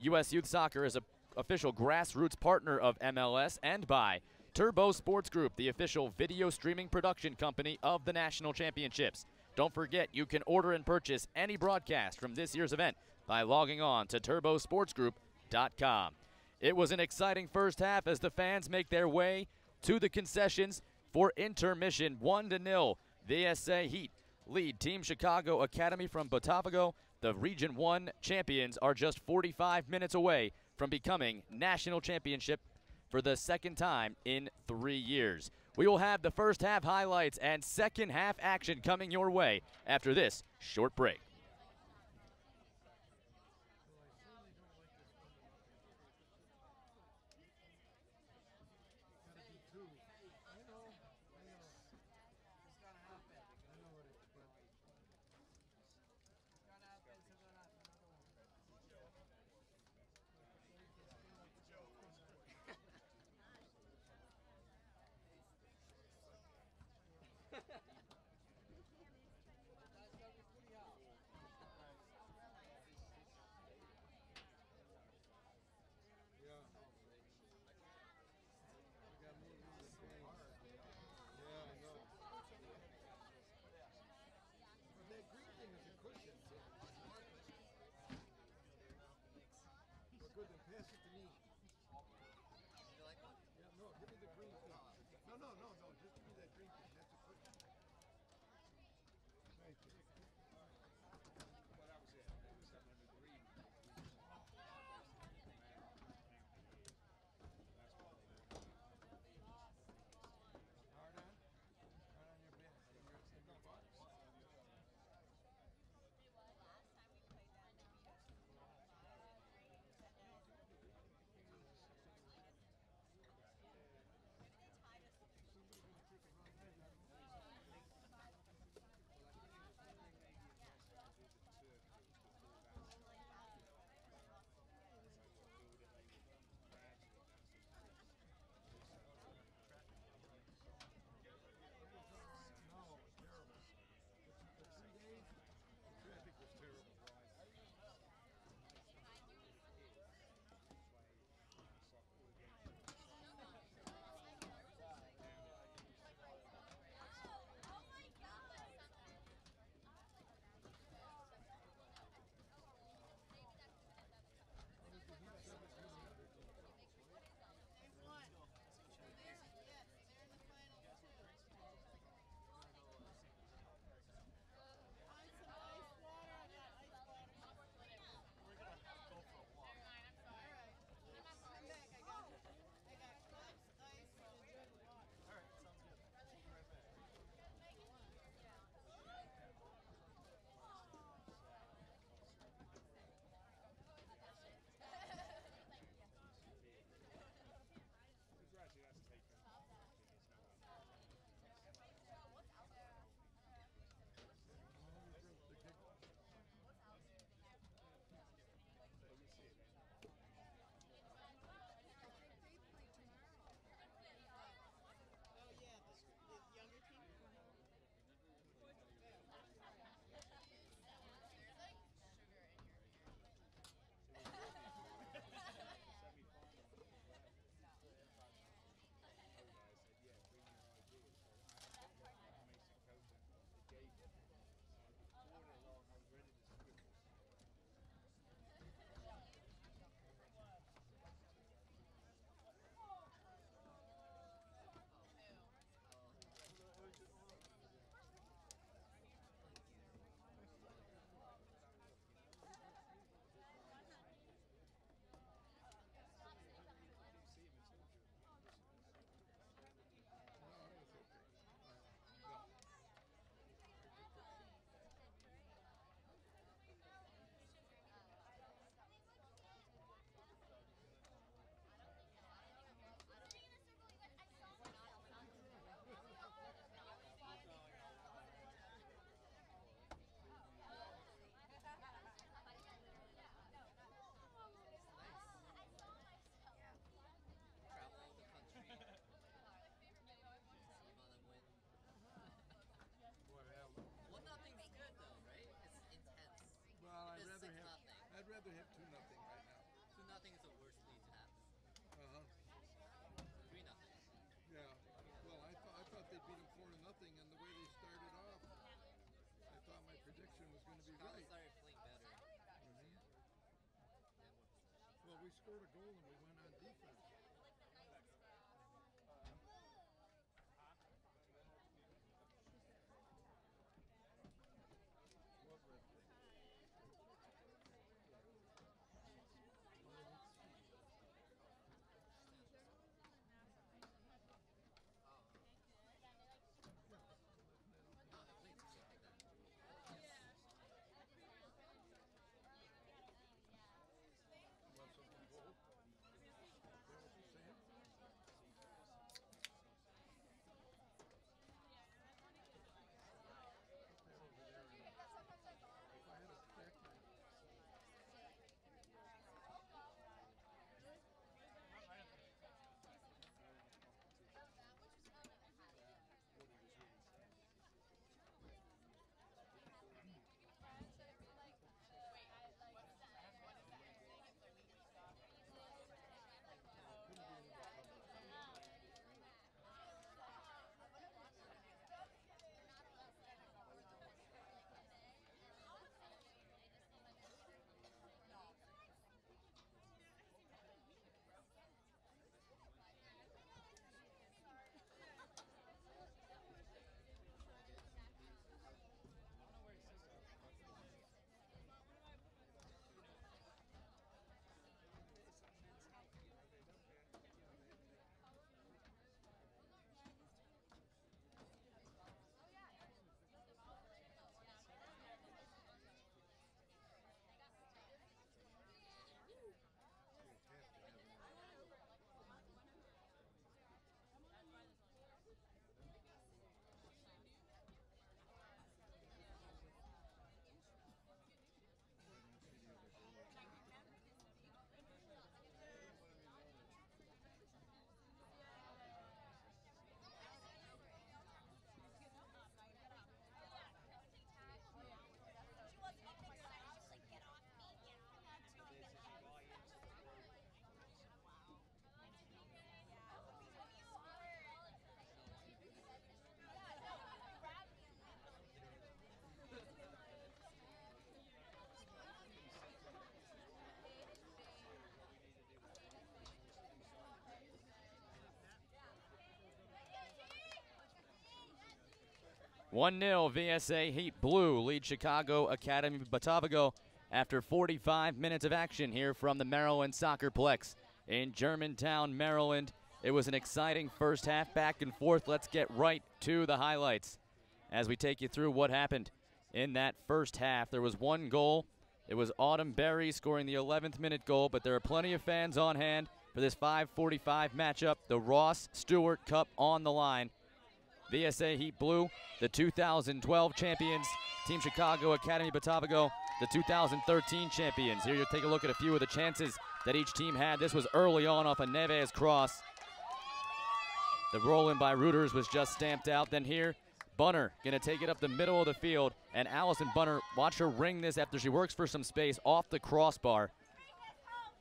U.S. Youth Soccer is an official grassroots partner of MLS. And by Turbo Sports Group, the official video streaming production company of the National Championships. Don't forget, you can order and purchase any broadcast from this year's event by logging on to turbosportsgroup.com. It was an exciting first half as the fans make their way to the concessions for intermission. 1-0. The SA Heat lead Team Chicago Academy from Botafogo. The Region 1 champions are just 45 minutes away from becoming national championship for the second time in 3 years. We will have the first half highlights and second half action coming your way after this short break. is the worst lead to happen. 3-0. Yeah. Well, I thought they'd beat them 4-0, and the way they started off, I thought my prediction was going to be Chicago right. started playing better. Well, we scored a goal and we went on defense. One 0 VSA Heat Blue lead Chicago Academy Botafogo after 45 minutes of action here from the Maryland SoccerPlex in Germantown, Maryland. It was an exciting first half, back and forth. Let's get right to the highlights as we take you through what happened in that first half. There was one goal. It was Autumn Berry scoring the 11th minute goal, but there are plenty of fans on hand for this 5:45 matchup. The Ross Stewart Cup on the line. VSA Heat Blue, the 2012 champions. Team Chicago Academy Botafogo, the 2013 champions. Here you'll take a look at a few of the chances that each team had. This was early on off a Neves cross. The roll-in by Reuters was just stamped out. Then here, Bunner gonna take it up the middle of the field, and Allison Bunner, watch her ring this after she works for some space off the crossbar.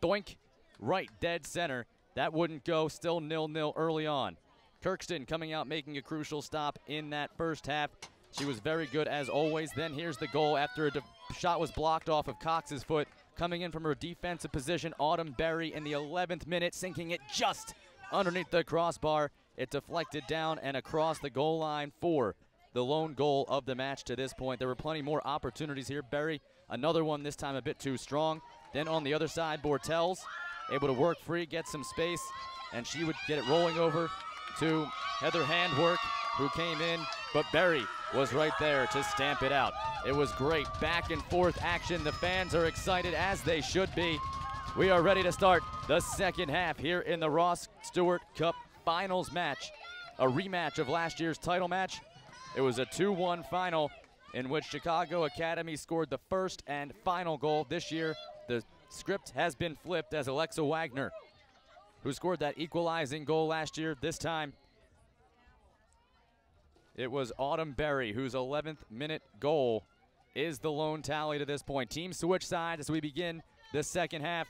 Doink, right, dead center. That wouldn't go, still 0-0 early on. Kirkston coming out, making a crucial stop in that first half. She was very good as always. Then here's the goal after a shot was blocked off of Cox's foot. Coming in from her defensive position, Autumn Berry in the 11th minute, sinking it just underneath the crossbar. It deflected down and across the goal line for the lone goal of the match to this point. There were plenty more opportunities here. Berry, another one, this time a bit too strong. Then on the other side, Bortels able to work free, get some space, and she would get it rolling over to Heather Handwork, who came in, but Berry was right there to stamp it out. It was great back and forth action. The fans are excited, as they should be. We are ready to start the second half here in the Ross Stewart Cup Finals match, a rematch of last year's title match. It was a 2-1 final in which Chicago Academy scored the first and final goal. This year, the script has been flipped as Alexa Wagner, who scored that equalizing goal last year. This time, it was Autumn Berry, whose 11th minute goal is the lone tally to this point. Teams switch sides as we begin the second half.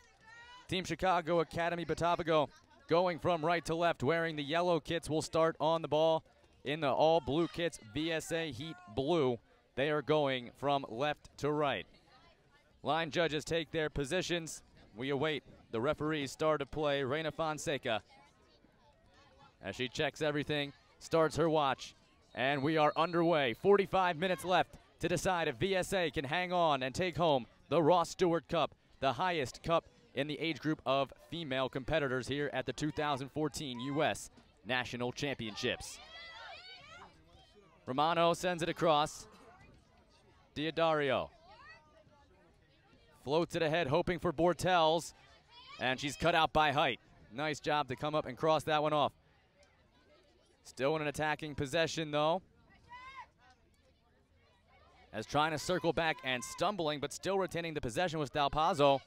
Team Chicago Academy Botafogo going from right to left, wearing the yellow kits, will start on the ball. In the all blue kits, VSA Heat Blue, they are going from left to right. Line judges take their positions. We await the referee's start of play, Reina Fonseca. As she checks everything, starts her watch, and we are underway. 45 minutes left to decide if VSA can hang on and take home the Ross Stewart Cup, the highest cup in the age group of female competitors here at the 2014 U.S. National Championships. Romano sends it across. Diodario floats it ahead, hoping for Bortels, and she's cut out by Height. Nice job to come up and cross that one off. Still in an attacking possession, though. As trying to circle back and stumbling, but still retaining the possession was Dalpazzo.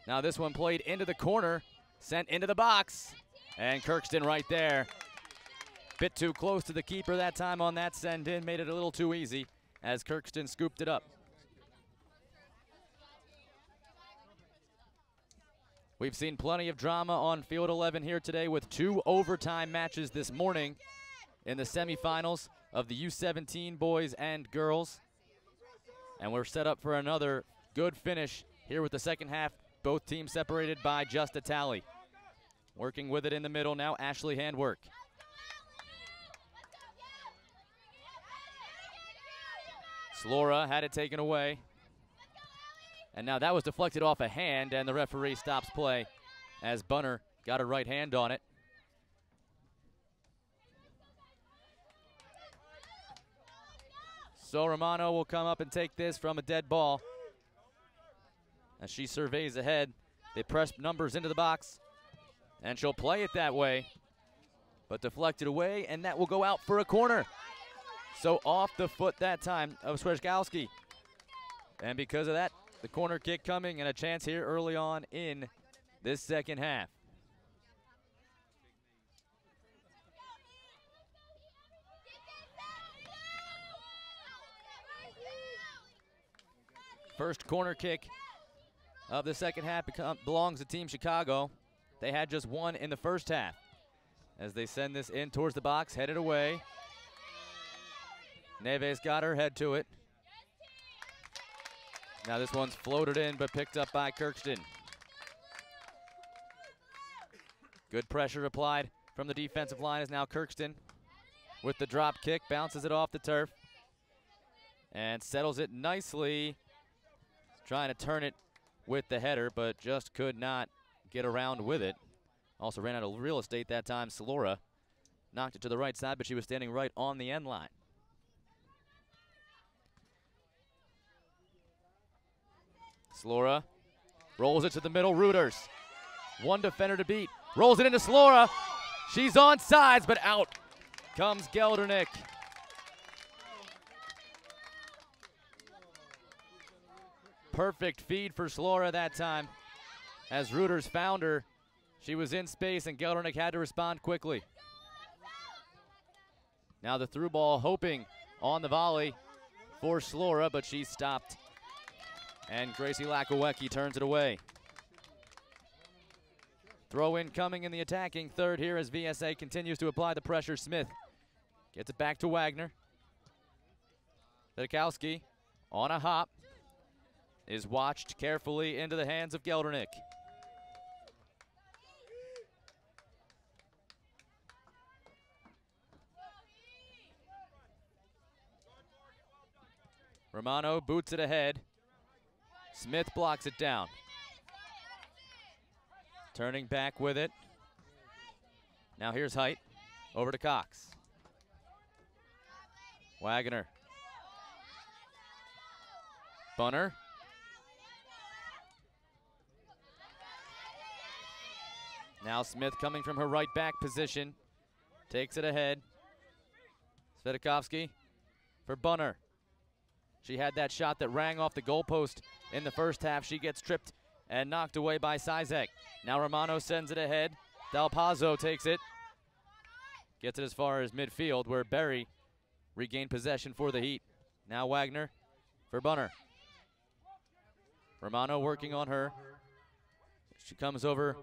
Now this one played into the corner, sent into the box, and Kirkston right there. Bit too close to the keeper that time on that send in, made it a little too easy as Kirkston scooped it up. We've seen plenty of drama on Field 11 here today with 2 overtime matches this morning in the semifinals of the U17 boys and girls. And we're set up for another good finish here with the second half. Both teams separated by just a tally. Working with it in the middle now, Ashley Handwork. Slora had it taken away. And now that was deflected off a hand, and the referee stops play as Bunner got a right hand on it. So Romano will come up and take this from a dead ball. As she surveys ahead, they press numbers into the box, and she'll play it that way, but deflected away, and that will go out for a corner. So off the foot that time of Swezgowski. And because of that, the corner kick coming and a chance here early on in this second half. First corner kick of the second half belongs to Team Chicago. They had just one in the first half. As they send this in towards the box, headed away. Neves got her head to it. Now this one's floated in but picked up by Kirkston. Good pressure applied from the defensive line is now Kirkston with the drop kick, bounces it off the turf and settles it nicely. Trying to turn it with the header, but just could not get around with it. Also ran out of real estate that time. Slora knocked it to the right side, but she was standing right on the end line. Slora rolls it to the middle. Reuters, one defender to beat. Rolls it into Slora. She's on sides, but out comes Geldernick. Perfect feed for Slora that time. As Reuters found her, she was in space and Geldernick had to respond quickly. Now the through ball, hoping on the volley for Slora, but she's stopped. And Gracie Lakowecki turns it away. Throw in coming in the attacking third here as VSA continues to apply the pressure. Smith gets it back to Wagner. Vidakowski on a hop is watched carefully into the hands of Geldernick. Romano boots it ahead. Smith blocks it down. Turning back with it. Now here's Height. Over to Cox. Wagner. Bunner. Now Smith coming from her right back position. Takes it ahead. Svidakovsky for Bunner. She had that shot that rang off the goalpost in the first half. She gets tripped and knocked away by Sizek. Now Romano sends it ahead. Dalpazzo takes it. Gets it as far as midfield where Berry regained possession for the Heat. Now Wagner for Bunner. Romano working on her. She comes over.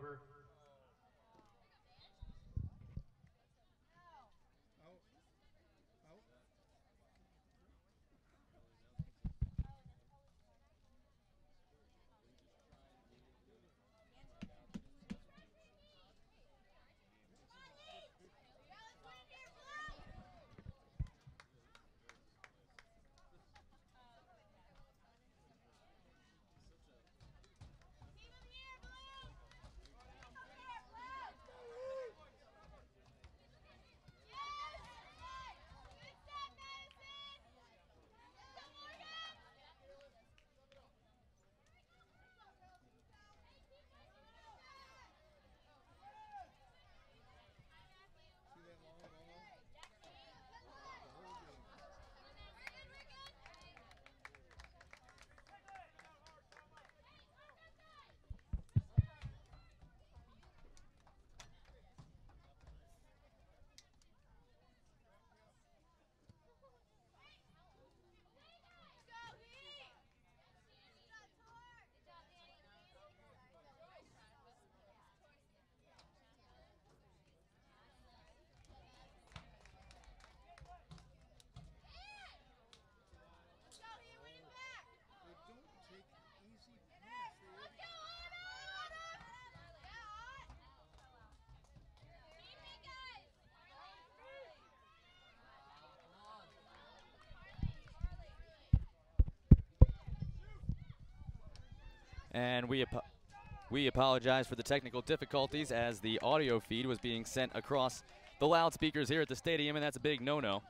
And we apologize for the technical difficulties as the audio feed was being sent across the loudspeakers here at the stadium, and that's a big no-no.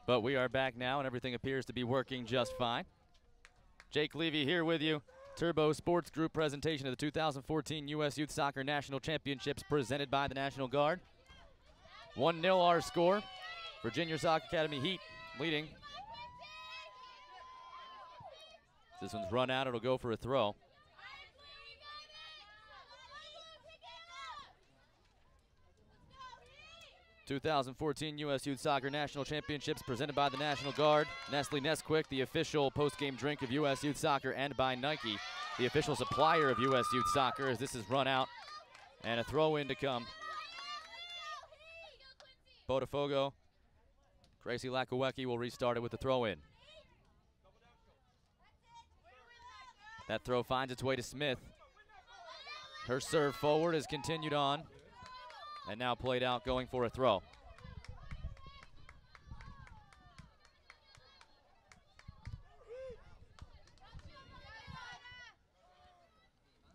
But we are back now, and everything appears to be working just fine. Jake Levy here with you. Turbo Sports Group presentation of the 2014 U.S. Youth Soccer National Championships presented by the National Guard. 1-0 our score. Virginia Soccer Academy Heat leading. This one's run out, it'll go for a throw. '14 U.S. Youth Soccer National Championships presented by the National Guard. Nestle Nesquik, the official post-game drink of U.S. Youth Soccer, and by Nike, the official supplier of U.S. Youth Soccer, as this is run out. And a throw-in to come. Botafogo. Gracie Lakowecki will restart it with the throw-in. That throw finds its way to Smith. Her serve forward is continued on. And now played out, going for a throw.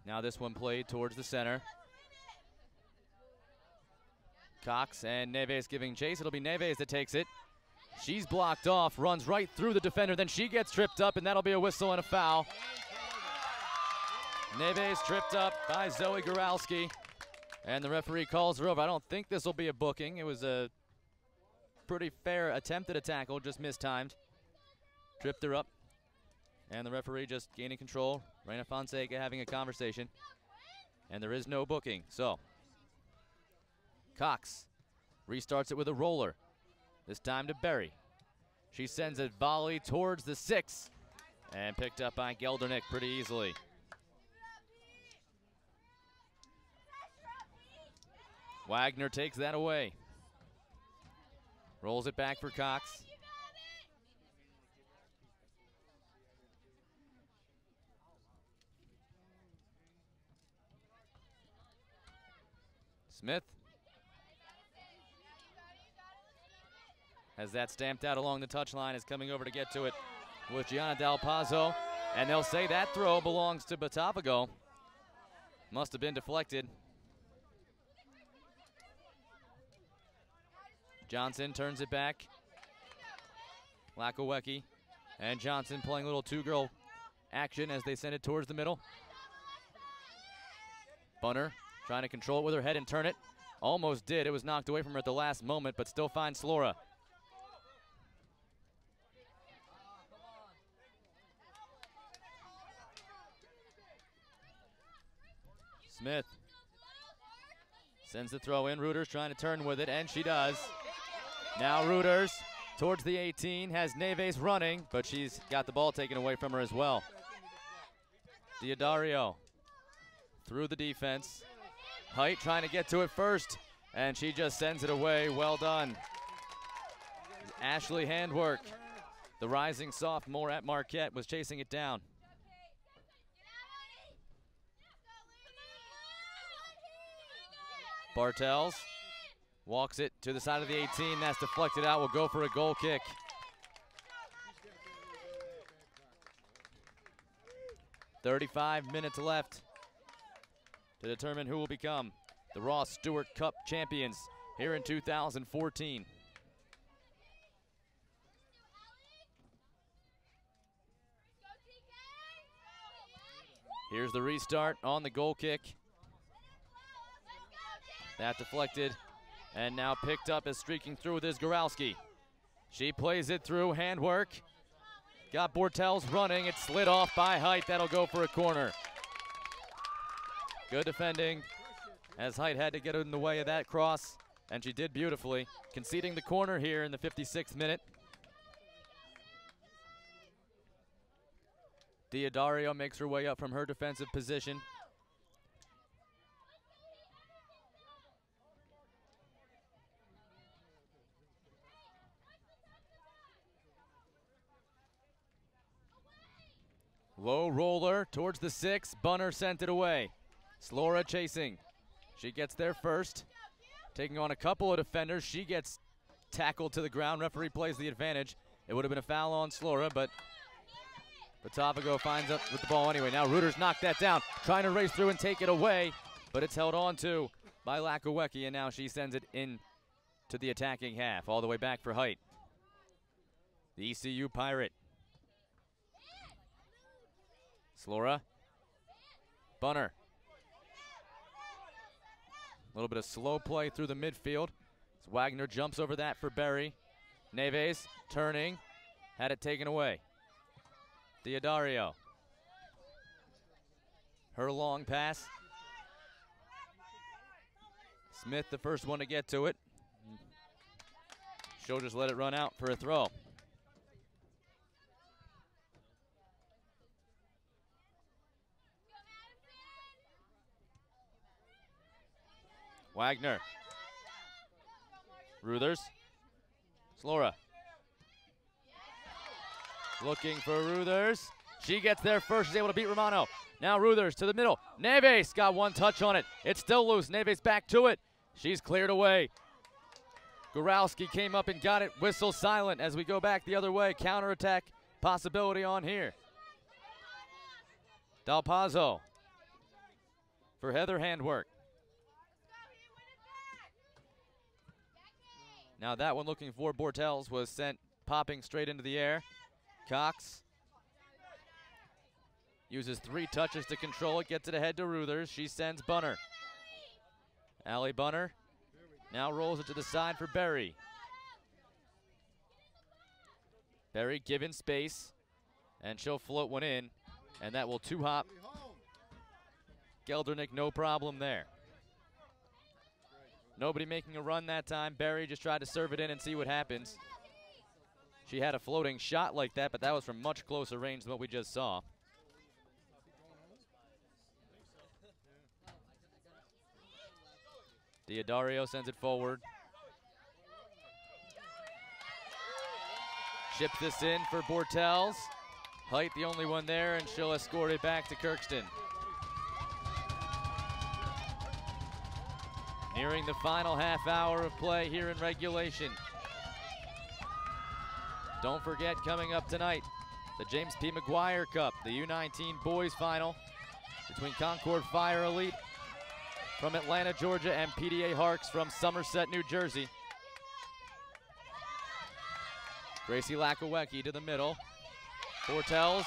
Now this one played towards the center. Cox and Neves giving chase. It'll be Neves that takes it. She's blocked off, runs right through the defender. Then she gets tripped up, and that'll be a whistle and a foul. Neves tripped up by Zoe Goralski, and the referee calls her over. I don't think this will be a booking. It was a pretty fair attempt at a tackle, just mistimed. Tripped her up, and the referee just gaining control. Reina Fonseca having a conversation, and there is no booking. So, Cox restarts it with a roller, this time to Berry. She sends a volley towards the 6, and picked up by Geldernick pretty easily. Wagner takes that away. Rolls it back for Cox. Smith has that stamped out along the touchline, is coming over to get to it with Gianna Dal Pazzo. And they'll say that throw belongs to Botafogo. Must have been deflected. Johnson turns it back. Lakowecki and Johnson playing a little two-girl action as they send it towards the middle. Bunner trying to control it with her head and turn it. Almost did. It was knocked away from her at the last moment, but still finds Slora. Smith sends the throw in. Reuters trying to turn with it, and she does. Now Reuters towards the 18, has Neves running, but she's got the ball taken away from her as well. Diodario through the defense. Height trying to get to it first, and she just sends it away. Well done. Ashley Handwork, the rising sophomore at Marquette, was chasing it down. Bartels walks it to the side of the 18. That's deflected out. Will go for a goal kick. "35 minutes left to determine who will become the Ross Stewart Cup champions here in 2014. Here's the restart on the goal kick. That deflected and now picked up as streaking through with Goralski. She plays it through, handwork. Got Bortels running, it slid off by Height. That'll go for a corner. Good defending as Height had to get in the way of that cross, and she did beautifully, conceding the corner here in the 56th minute. Diodario makes her way up from her defensive position. Low roller towards the 6. Bunner sent it away. Slora chasing. She gets there first. Taking on a couple of defenders. She gets tackled to the ground. Referee plays the advantage. It would have been a foul on Slora, but Botafogo finds up with the ball anyway. Now Reuters knocked that down, trying to race through and take it away, but it's held on to by Lakowecki, and now she sends it in to the attacking half, all the way back for Height. The ECU Pirate. Slora. Bunner. A little bit of slow play through the midfield. As Wagner jumps over that for Berry. Neves turning, had it taken away. Diodario. Her long pass. Smith, the first one to get to it. She'll just let it run out for a throw. Wagner. Ruthers. Slora. Looking for Ruthers. She gets there first. She's able to beat Romano. Now Ruthers to the middle. Neves got one touch on it. It's still loose. Neves back to it. She's cleared away. Goralski came up and got it. Whistle silent as we go back the other way. Counterattack possibility on here. Dalpazzo for Heather Handwork. Now that one looking for Bortels was sent popping straight into the air. Cox uses 3 touches to control it, gets it ahead to Ruthers. She sends Bunner. Allie Bunner now rolls it to the side for Berry. Berry given space, and she'll float one in, and that will 2-hop. Geldernick, no problem there. Nobody making a run that time. Berry just tried to serve it in and see what happens. She had a floating shot like that, but that was from much closer range than what we just saw. Diodario sends it forward. Ships this in for Bortels. Height the only one there, and she'll escort it back to Kirkston. Nearing the final half hour of play here in regulation. Don't forget, coming up tonight, the James P. McGuire Cup, the U19 Boys Final between Concorde Fire Elite from Atlanta, Georgia, and PDA Harkes from Somerset, New Jersey. Gracie Lakowecki to the middle. Bortels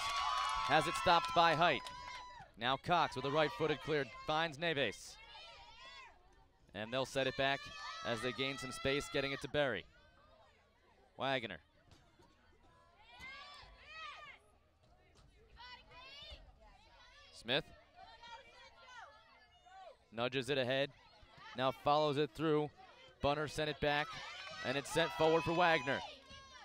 has it stopped by Height. Now Cox with a right-footed cleared, finds Neves. And they'll set it back as they gain some space, getting it to Berry. Wagner. Smith. Nudges it ahead. Now follows it through. Bunner sent it back, and it's sent forward for Wagner.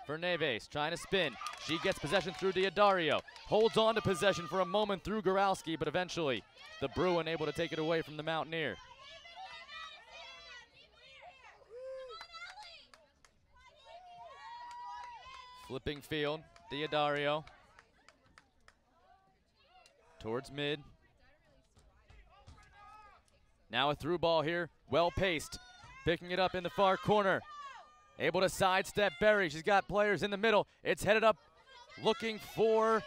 For Neves, trying to spin. She gets possession through Diodario. Holds on to possession for a moment through Goralski, but eventually the Bruin able to take it away from the Mountaineer. Flipping field, Diodario. Towards mid. Now a through ball here, well paced. Picking it up in the far corner. Able to sidestep Berry. She's got players in the middle. It's headed up, looking for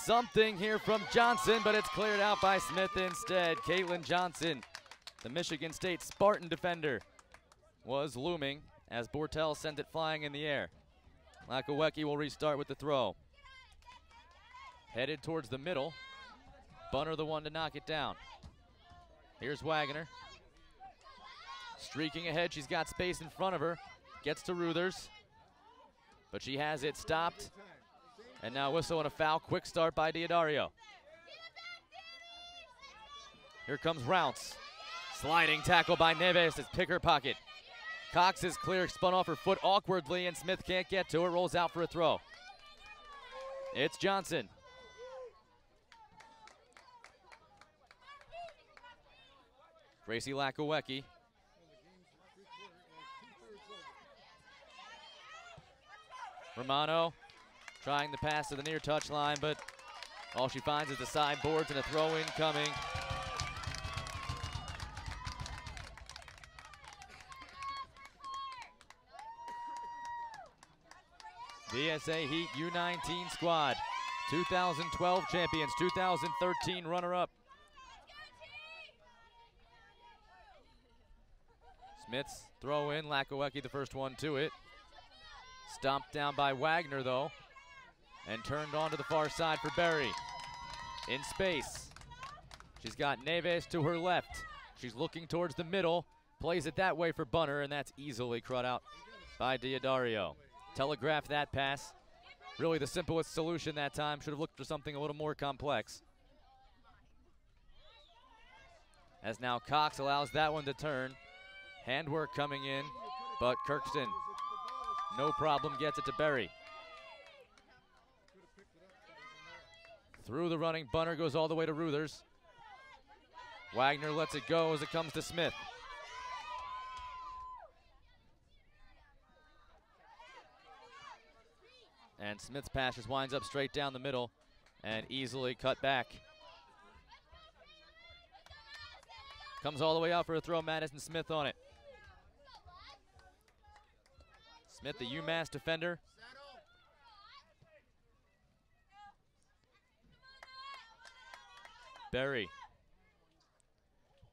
something here from Johnson, but it's cleared out by Smith instead. Caitlin Johnson, the Michigan State Spartan defender, was looming as Bortel sent it flying in the air. Lakowecki will restart with the throw. Headed towards the middle. Bunner the one to knock it down. Here's Wagner. Streaking ahead, she's got space in front of her. Gets to Ruthers, but she has it stopped. And now whistle and a foul. Quick start by Diodario. Here comes Rounce. Sliding tackle by Neves as picker pocket. Cox is clear, spun off her foot awkwardly, and Smith can't get to it. Rolls out for a throw. It's Johnson. Gracie Lakowecki. Romano trying the pass to the near touchline, but all she finds is the sideboards and a throw-in coming. VSA Heat U19 squad, 2012 champions, 2013 runner-up. Smith's throw in, Lakowecki the first one to it. Stomped down by Wagner though, and turned onto the far side for Berry. In space, she's got Neves to her left. She's looking towards the middle, plays it that way for Bunner, and that's easily cut out by Diodario. Telegraphed that pass. Really the simplest solution that time. Should have looked for something a little more complex. As now Cox allows that one to turn. Handwork coming in, but Kirkston, no problem, gets it to Berry. Through the running, Bunner goes all the way to Ruthers. Wagner lets it go as it comes to Smith. And Smith's pass just winds up straight down the middle and easily cut back. Comes all the way out for a throw, Madison Smith on it. Smith, the UMass defender. Berry.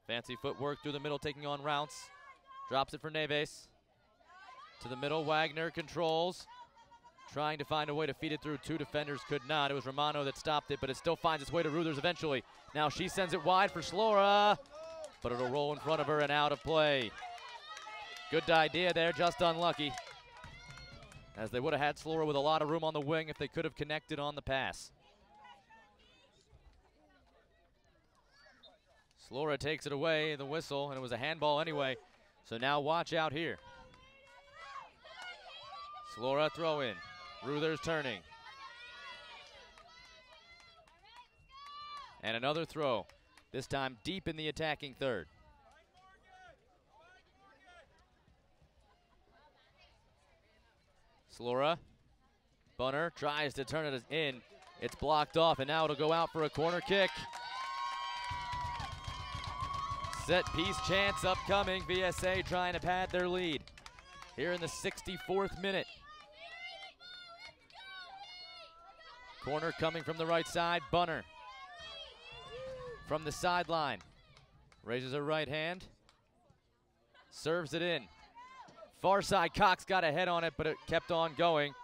Fancy footwork through the middle, taking on Rounce. Drops it for Neves. To the middle, Wagner controls. Trying to find a way to feed it through. Two defenders could not. It was Romano that stopped it, but it still finds its way to Ruthers eventually. Now she sends it wide for Slora, but it'll roll in front of her and out of play. Good idea there, just unlucky. As they would have had Slora with a lot of room on the wing if they could have connected on the pass. Slora takes it away, the whistle, and it was a handball anyway. So now watch out here. Slora throw in. Ruthers turning. And another throw, this time deep in the attacking third. Slora. Bunner tries to turn it in. It's blocked off, and now it'll go out for a corner kick. Set piece chance upcoming. VSA trying to pad their lead here in the 64th minute. Corner coming from the right side. Bunner from the sideline. Raises her right hand. Serves it in. Far side, Cox got a head on it, but it kept on going.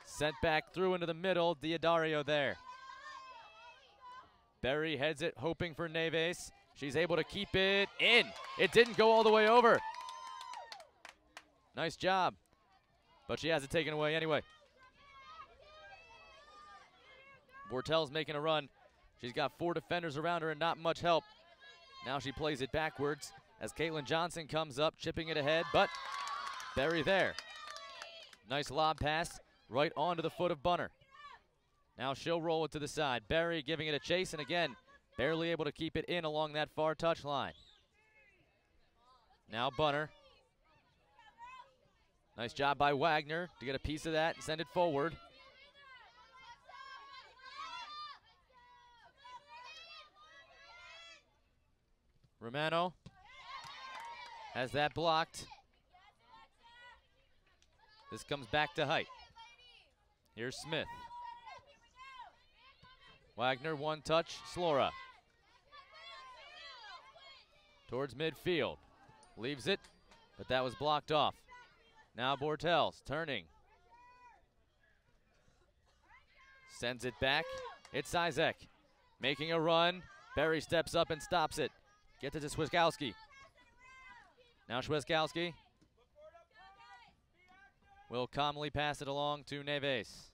Sent back through into the middle. Diodario there. Berry heads it, hoping for Neves. She's able to keep it in. It didn't go all the way over. Nice job. But she has it taken away anyway. Bortel's making a run. She's got 4 defenders around her and not much help. Now she plays it backwards as Caitlin Johnson comes up, chipping it ahead, but Berry there. Nice lob pass right onto the foot of Bunner. Now she'll roll it to the side. Berry giving it a chase, and again, barely able to keep it in along that far touchline. Now Bunner. Nice job by Wagner to get a piece of that and send it forward. Romano has that blocked. This comes back to Height. Here's Smith. Wagner, one touch, Slora. Towards midfield. Leaves it, but that was blocked off. Now Bortels turning. Sends it back. It's Izek making a run. Berry steps up and stops it. Gets it to Schwiskowski. Now Schwiskowski will calmly pass it along to Neves,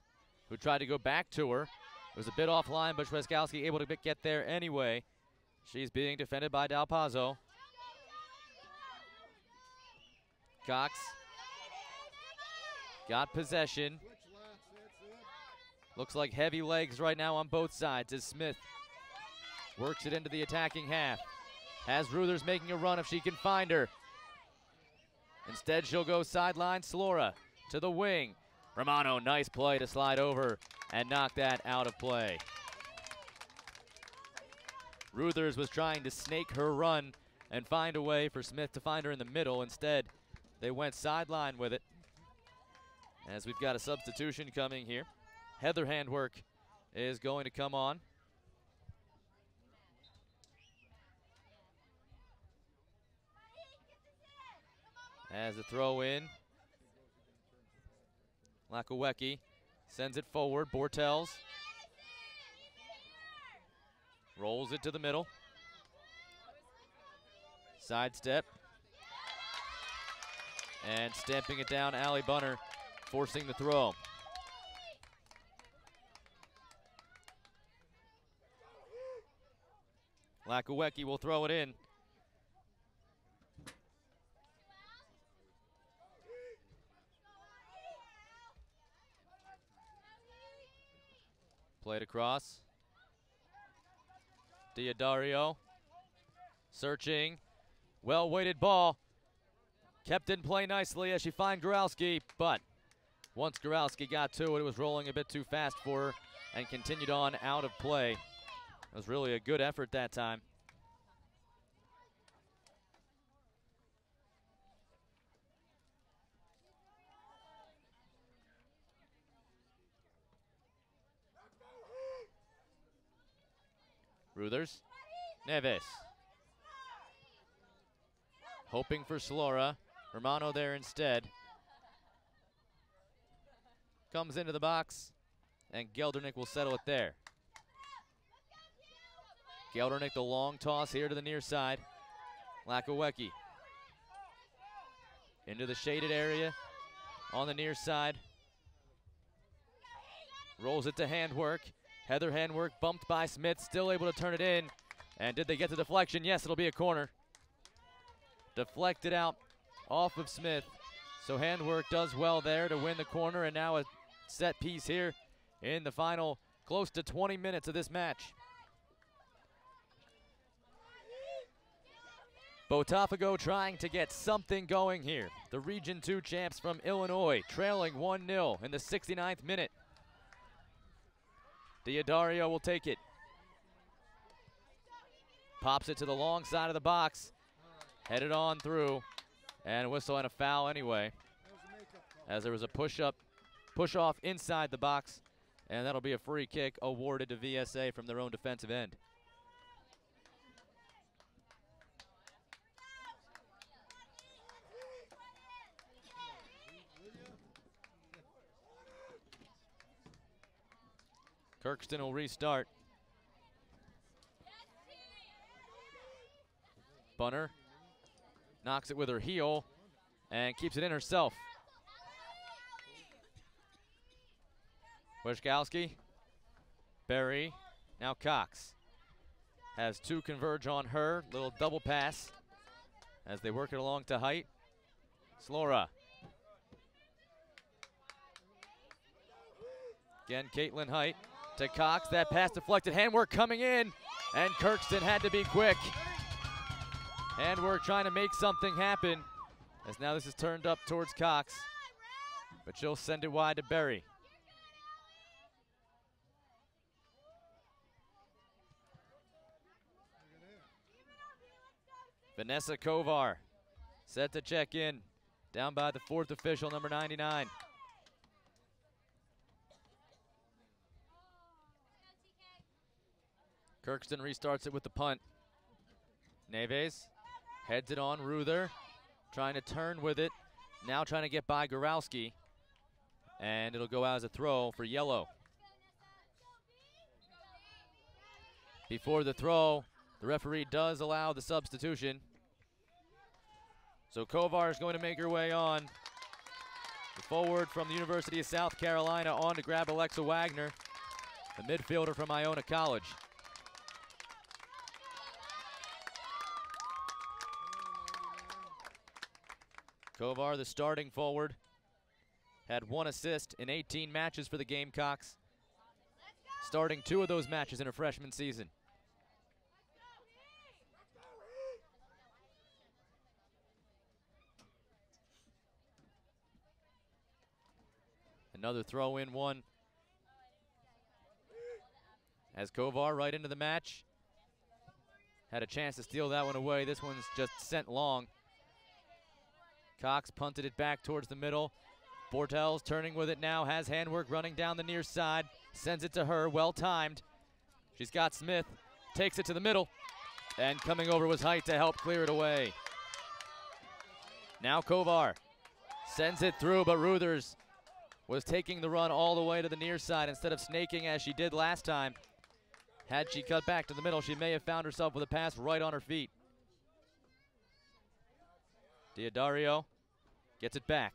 who tried to go back to her. It was a bit offline, but Schwiskowski able to get there anyway. She's being defended by Dal Pazzo. Cox got possession. Looks like heavy legs right now on both sides as Smith works it into the attacking half. Has Ruthers making a run if she can find her. Instead, she'll go sideline. Slora to the wing. Romano, nice play to slide over and knock that out of play. Ruthers was trying to snake her run and find a way for Smith to find her in the middle. Instead, they went sideline with it. As we've got a substitution coming here. Heather Handwork is going to come on. As the throw in. Lakowecki sends it forward. Bortels rolls it to the middle. Sidestep. And stamping it down, Allie Bunner forcing the throw. Lakowecki will throw it in. Played across. Diodario searching. Well-weighted ball. Kept in play nicely as she finds Goralski, but once Goralski got to it, it was rolling a bit too fast for her and continued on out of play. It was really a good effort that time. Ruthers, Neves. Hoping for Slora. Romano there instead. Comes into the box, and Geldernick will settle it there. Geldernick, the long toss here to the near side. Lakowecki. Into the shaded area on the near side. Rolls it to Handwork. Heather Handwork bumped by Smith, still able to turn it in. And did they get the deflection? Yes, it'll be a corner. Deflected out off of Smith. So Handwork does well there to win the corner, and now a set piece here in the final close to 20 minutes of this match. Botafogo trying to get something going here. The Region 2 champs from Illinois trailing 1-0 in the 69th minute. Diodario will take it. Pops it to the long side of the box. Headed on through. And a whistle and a foul anyway. As there was a push-off inside the box. And that'll be a free kick awarded to VSA from their own defensive end. Kirkston will restart. Bunner knocks it with her heel and keeps it in herself. Wyszkowski, Berry, now Cox. Has two converge on her, little double pass as they work it along to Height. Slora. Again, Caitlin Height to Cox. That pass deflected. Handwork coming in, and Kirkston had to be quick. Handwork trying to make something happen, as now this is turned up towards Cox, but she'll send it wide to Berry. Vanessa Kovar set to check in, down by the fourth official, number 99. Kirkston restarts it with the punt. Neves heads it on. Ruther trying to turn with it. Now trying to get by Gorowski. And it'll go out as a throw for yellow. Before the throw, the referee does allow the substitution. So Kovar is going to make her way on. The forward from the University of South Carolina on to grab Alexa Wagner, the midfielder from Iona College. Kovar, the starting forward, had 1 assist in 18 matches for the Gamecocks, starting 2 of those matches in her freshman season. Another throw-in one. As Kovar right into the match. Had a chance to steal that one away. This one's just sent long. Cox punted it back towards the middle. Bortels turning with it now, has Handwork running down the near side. Sends it to her, well timed. She's got Smith, takes it to the middle. And coming over was Height to help clear it away. Now Kovar sends it through, but Ruthers was taking the run all the way to the near side instead of snaking as she did last time. Had she cut back to the middle, she may have found herself with a pass right on her feet. Diodario gets it back.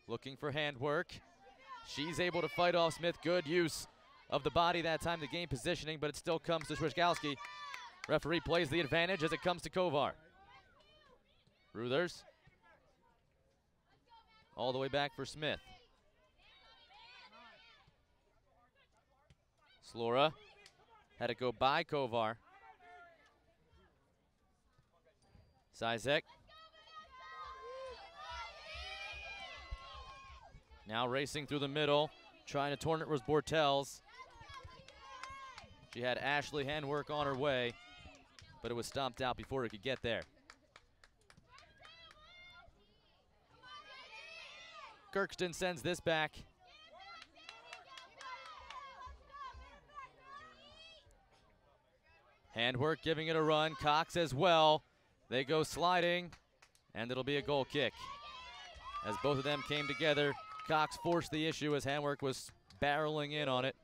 Looking for Handwork. She's able to fight off Smith. Good use of the body that time to gain positioning, but it still comes to Swiskowski. Referee plays the advantage as it comes to Kovar. Ruthers. All the way back for Smith. Slora had to go by Kovar. Sizek. Now racing through the middle, trying to turn it was Bortels. She had Ashley Handwork on her way, but it was stomped out before it could get there. Kirkston sends this back. Handwork giving it a run. Cox as well. They go sliding, and it'll be a goal kick. As both of them came together, Cox forced the issue as Handwork was barreling in on it.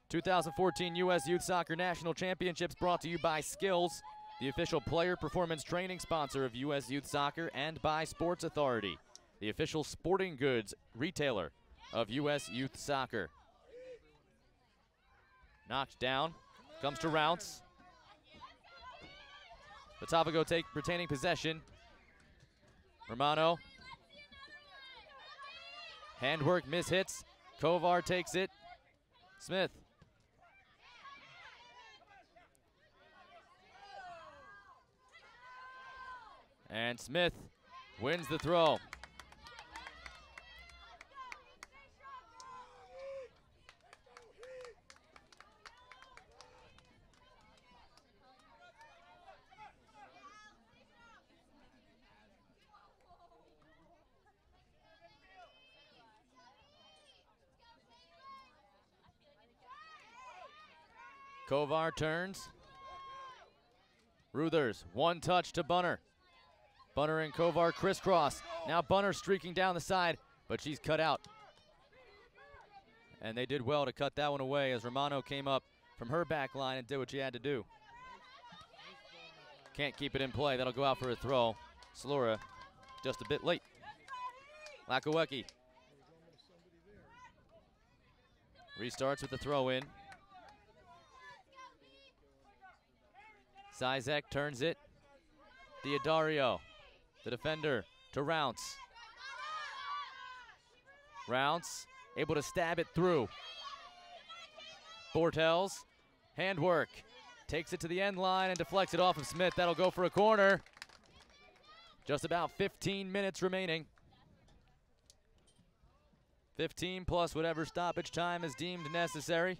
2014 U.S. Youth Soccer National Championships brought to you by Skills, the official player performance training sponsor of U.S. Youth Soccer, and by Sports Authority, the official sporting goods retailer of U.S. Youth Soccer. Knocked down, comes to Rounce. Botafogo retaining possession. Romano. Handwork mishits. Kovar takes it. Smith. And Smith wins the throw. Kovar turns. Ruthers, one touch to Bunner. Bunner and Kovar crisscross. Now Bunner streaking down the side, but she's cut out. And they did well to cut that one away as Romano came up from her back line and did what she had to do. Can't keep it in play. That'll go out for a throw. Slora just a bit late. Lakawecki restarts with the throw in. Sizek turns it. Diodario, the defender, to Rounce. Rounce able to stab it through. Bortels, handwork, takes it to the end line and deflects it off of Smith. That'll go for a corner. Just about 15 minutes remaining. 15 plus whatever stoppage time is deemed necessary.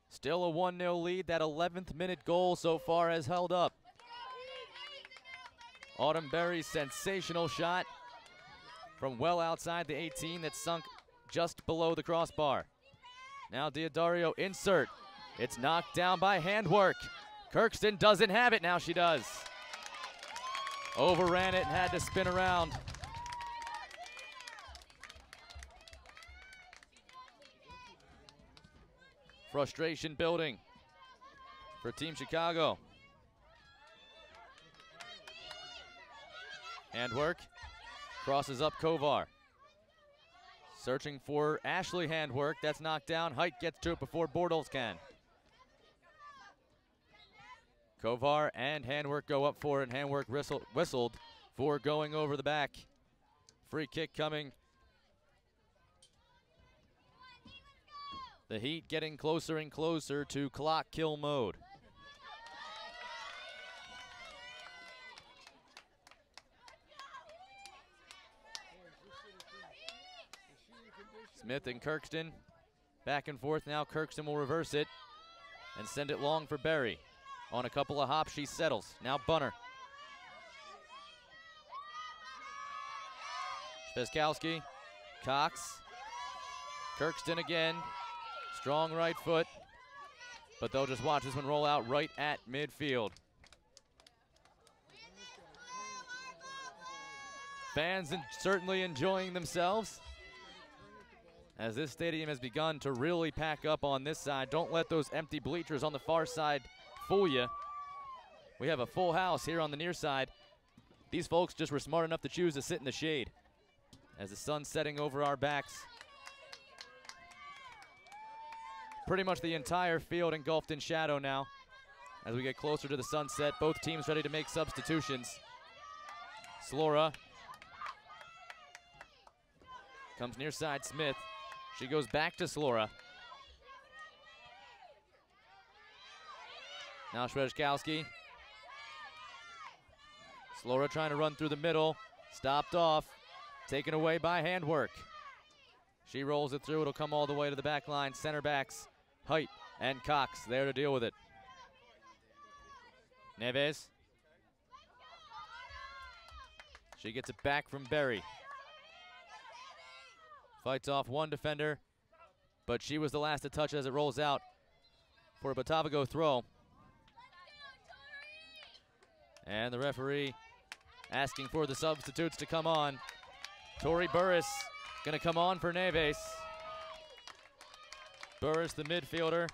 Still a 1-0 lead. That 11th minute goal so far has held up. Autumn Berry's sensational shot from well outside the 18 that sunk just below the crossbar. Now Diodario insert. It's knocked down by handwork. Kirkston doesn't have it. Now she does. Overran it and had to spin around. Frustration building for Team Chicago. Handwork crosses up Kovar. Searching for Ashley Handwork. That's knocked down. Height gets to it before Bortles can. Kovar and Handwork go up for it, and Handwork whistled for going over the back. Free kick coming. The Heat getting closer and closer to clock kill mode. Smith and Kirkston back and forth. Now Kirkston will reverse it and send it long for Berry. On a couple of hops, she settles. Now Bunner. Speskowski, Cox, Kirkston again. Strong right foot, but they'll just watch this one roll out right at midfield. Fans certainly enjoying themselves as this stadium has begun to really pack up on this side. Don't let those empty bleachers on the far side fool you. We have a full house here on the near side. These folks just were smart enough to choose to sit in the shade as the sun's setting over our backs. Pretty much the entire field engulfed in shadow now as we get closer to the sunset. Both teams ready to make substitutions. Slora comes near side Smith. She goes back to Slora. Now Shwezkowski. Slora trying to run through the middle. Stopped off. Taken away by Handwork. She rolls it through. It'll come all the way to the back line. Center backs Height and Cox there to deal with it. Neves. She gets it back from Berry. Fights off one defender, but she was the last to touch as it rolls out for a Botafogo throw. And the referee asking for the substitutes to come on. Tori Burris gonna come on for Neves. Burris, the midfielder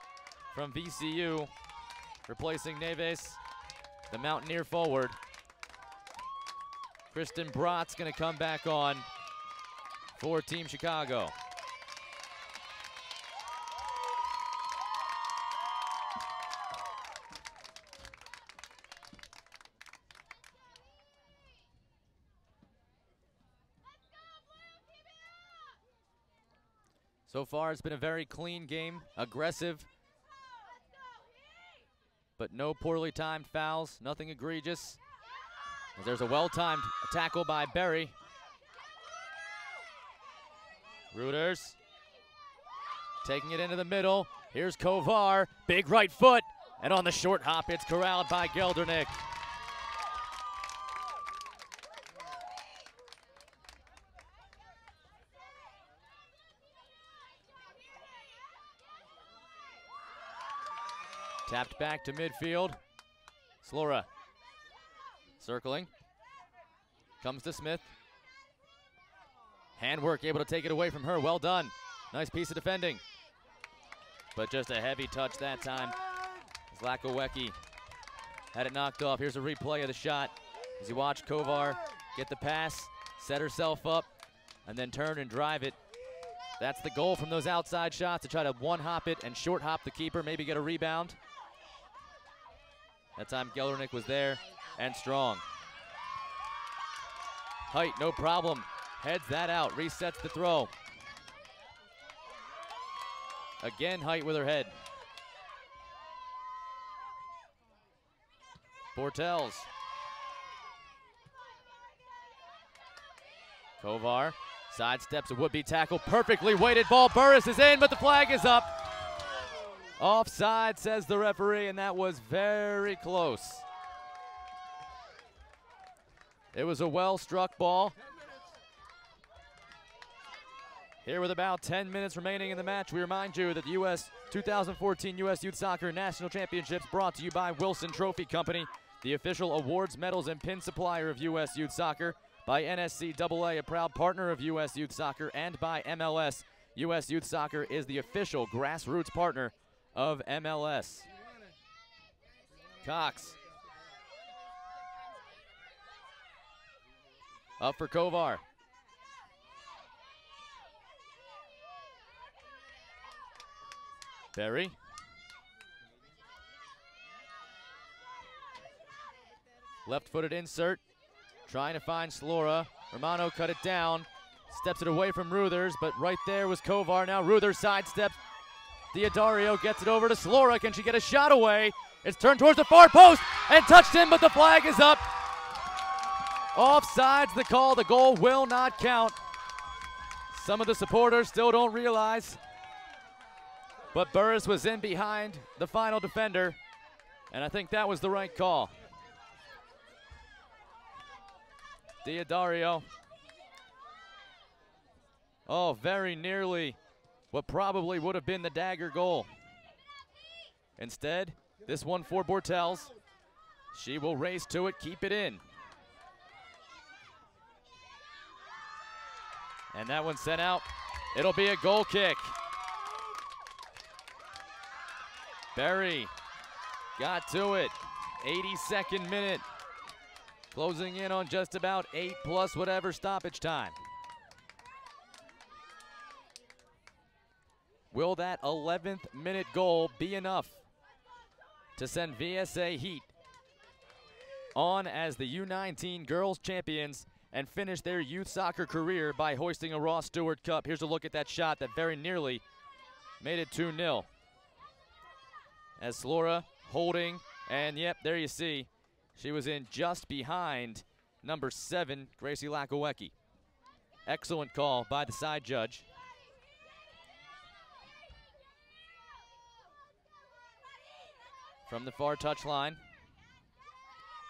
from VCU, replacing Neves, the Mountaineer forward. Kristen Brott's gonna come back on for Team Chicago. So far, it's been a very clean game, aggressive, but no poorly timed fouls, nothing egregious. As there's a well-timed tackle by Berry. Reuters taking it into the middle. Here's Kovar, big right foot, and on the short hop, it's corralled by Geldernick. Tapped back to midfield. Slora circling. Comes to Smith. Handwork able to take it away from her. Well done. Nice piece of defending. But just a heavy touch that time. Zlakowecki had it knocked off. Here's a replay of the shot. As you watch Kovar get the pass, set herself up, and then turn and drive it. That's the goal from those outside shots, to try to one-hop it and short-hop the keeper, maybe get a rebound. That time Geldernick was there and strong. Height, no problem. Heads that out, resets the throw. Again, Height with her head. Bortels. Kovar sidesteps a would-be tackle. Perfectly weighted ball. Burris is in, but the flag is up. Offside, says the referee, and that was very close. It was a well-struck ball. Here with about 10 minutes remaining in the match, we remind you that the 2014 U.S. Youth Soccer National Championships brought to you by Wilson Trophy Company, the official awards, medals, and pin supplier of U.S. Youth Soccer, by NSCAA, a proud partner of U.S. Youth Soccer, and by MLS. U.S. Youth Soccer is the official grassroots partner of MLS. Cox. Up for Kovar. Berry. Left-footed insert. Trying to find Slora. Romano cut it down. Steps it away from Ruthers, but right there was Kovar. Now Ruthers sidesteps. Diodario gets it over to Slora. Can she get a shot away? It's turned towards the far post and touched him, but the flag is up. Offside's the call. The goal will not count. Some of the supporters still don't realize. But Burris was in behind the final defender, and I think that was the right call. Diodario. Oh, very nearly what probably would have been the dagger goal. Instead, this one for Bortels. She will race to it, keep it in. And that one sent out. It'll be a goal kick. Berry got to it. 82nd minute. Closing in on just about 8 plus whatever stoppage time. Will that 11th minute goal be enough to send VSA Heat on as the U19 Girls Champions and finish their youth soccer career by hoisting a Ross Stewart Cup? Here's a look at that shot that very nearly made it 2-0. As Slora holding, and yep, there you see, she was in just behind number 7, Gracie Lakowecki. Excellent call by the side judge. From the far touchline,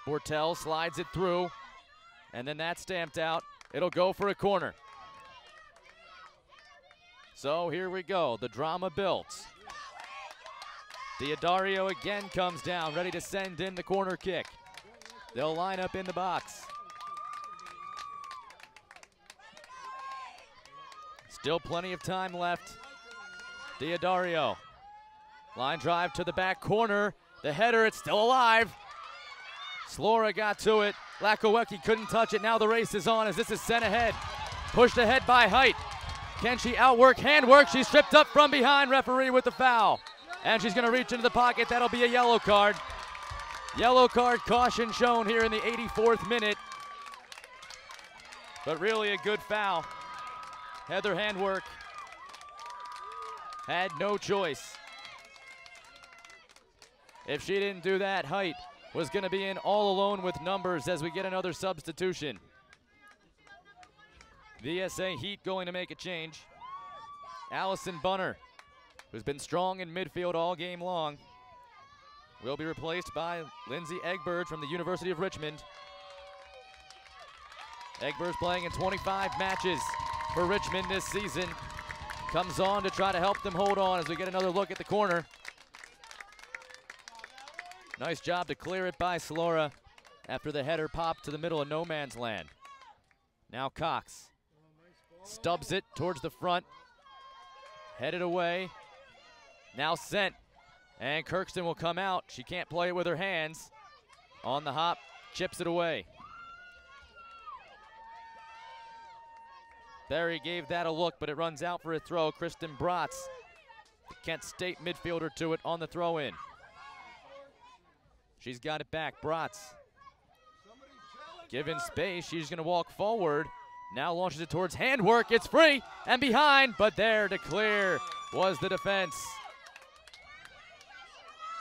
Bortel slides it through, and then that's stamped out. It'll go for a corner. So here we go, the drama builds. Diodario again comes down, ready to send in the corner kick. They'll line up in the box. Still plenty of time left. Diodario. Line drive to the back corner. The header, it's still alive. Slora got to it. Lakowecki couldn't touch it. Now the race is on as this is sent ahead. Pushed ahead by Height. Can she outwork, handwork? She's stripped up from behind. Referee with the foul. And she's going to reach into the pocket. That'll be a yellow card. Yellow card caution shown here in the 84th minute. But really a good foul. Heather handwork had no choice. If she didn't do that, Height was going to be in all alone with numbers as we get another substitution. VSA Heat going to make a change. Allison Bunner, who's been strong in midfield all game long, will be replaced by Lindsay Egbert from the University of Richmond. Egbert's playing in 25 matches for Richmond this season. Comes on to try to help them hold on as we get another look at the corner. Nice job to clear it by Slora after the header popped to the middle of no man's land. Now Cox stubs it towards the front. Headed away. Now sent. And Kirkston will come out. She can't play it with her hands. On the hop, chips it away. Barry gave that a look, but it runs out for a throw. Kristen Bratz, the Kent State midfielder, to it on the throw in. She's got it back. Bratz Given space, she's going to walk forward. Now launches it towards handwork. It's free and behind, but there to clear was the defense.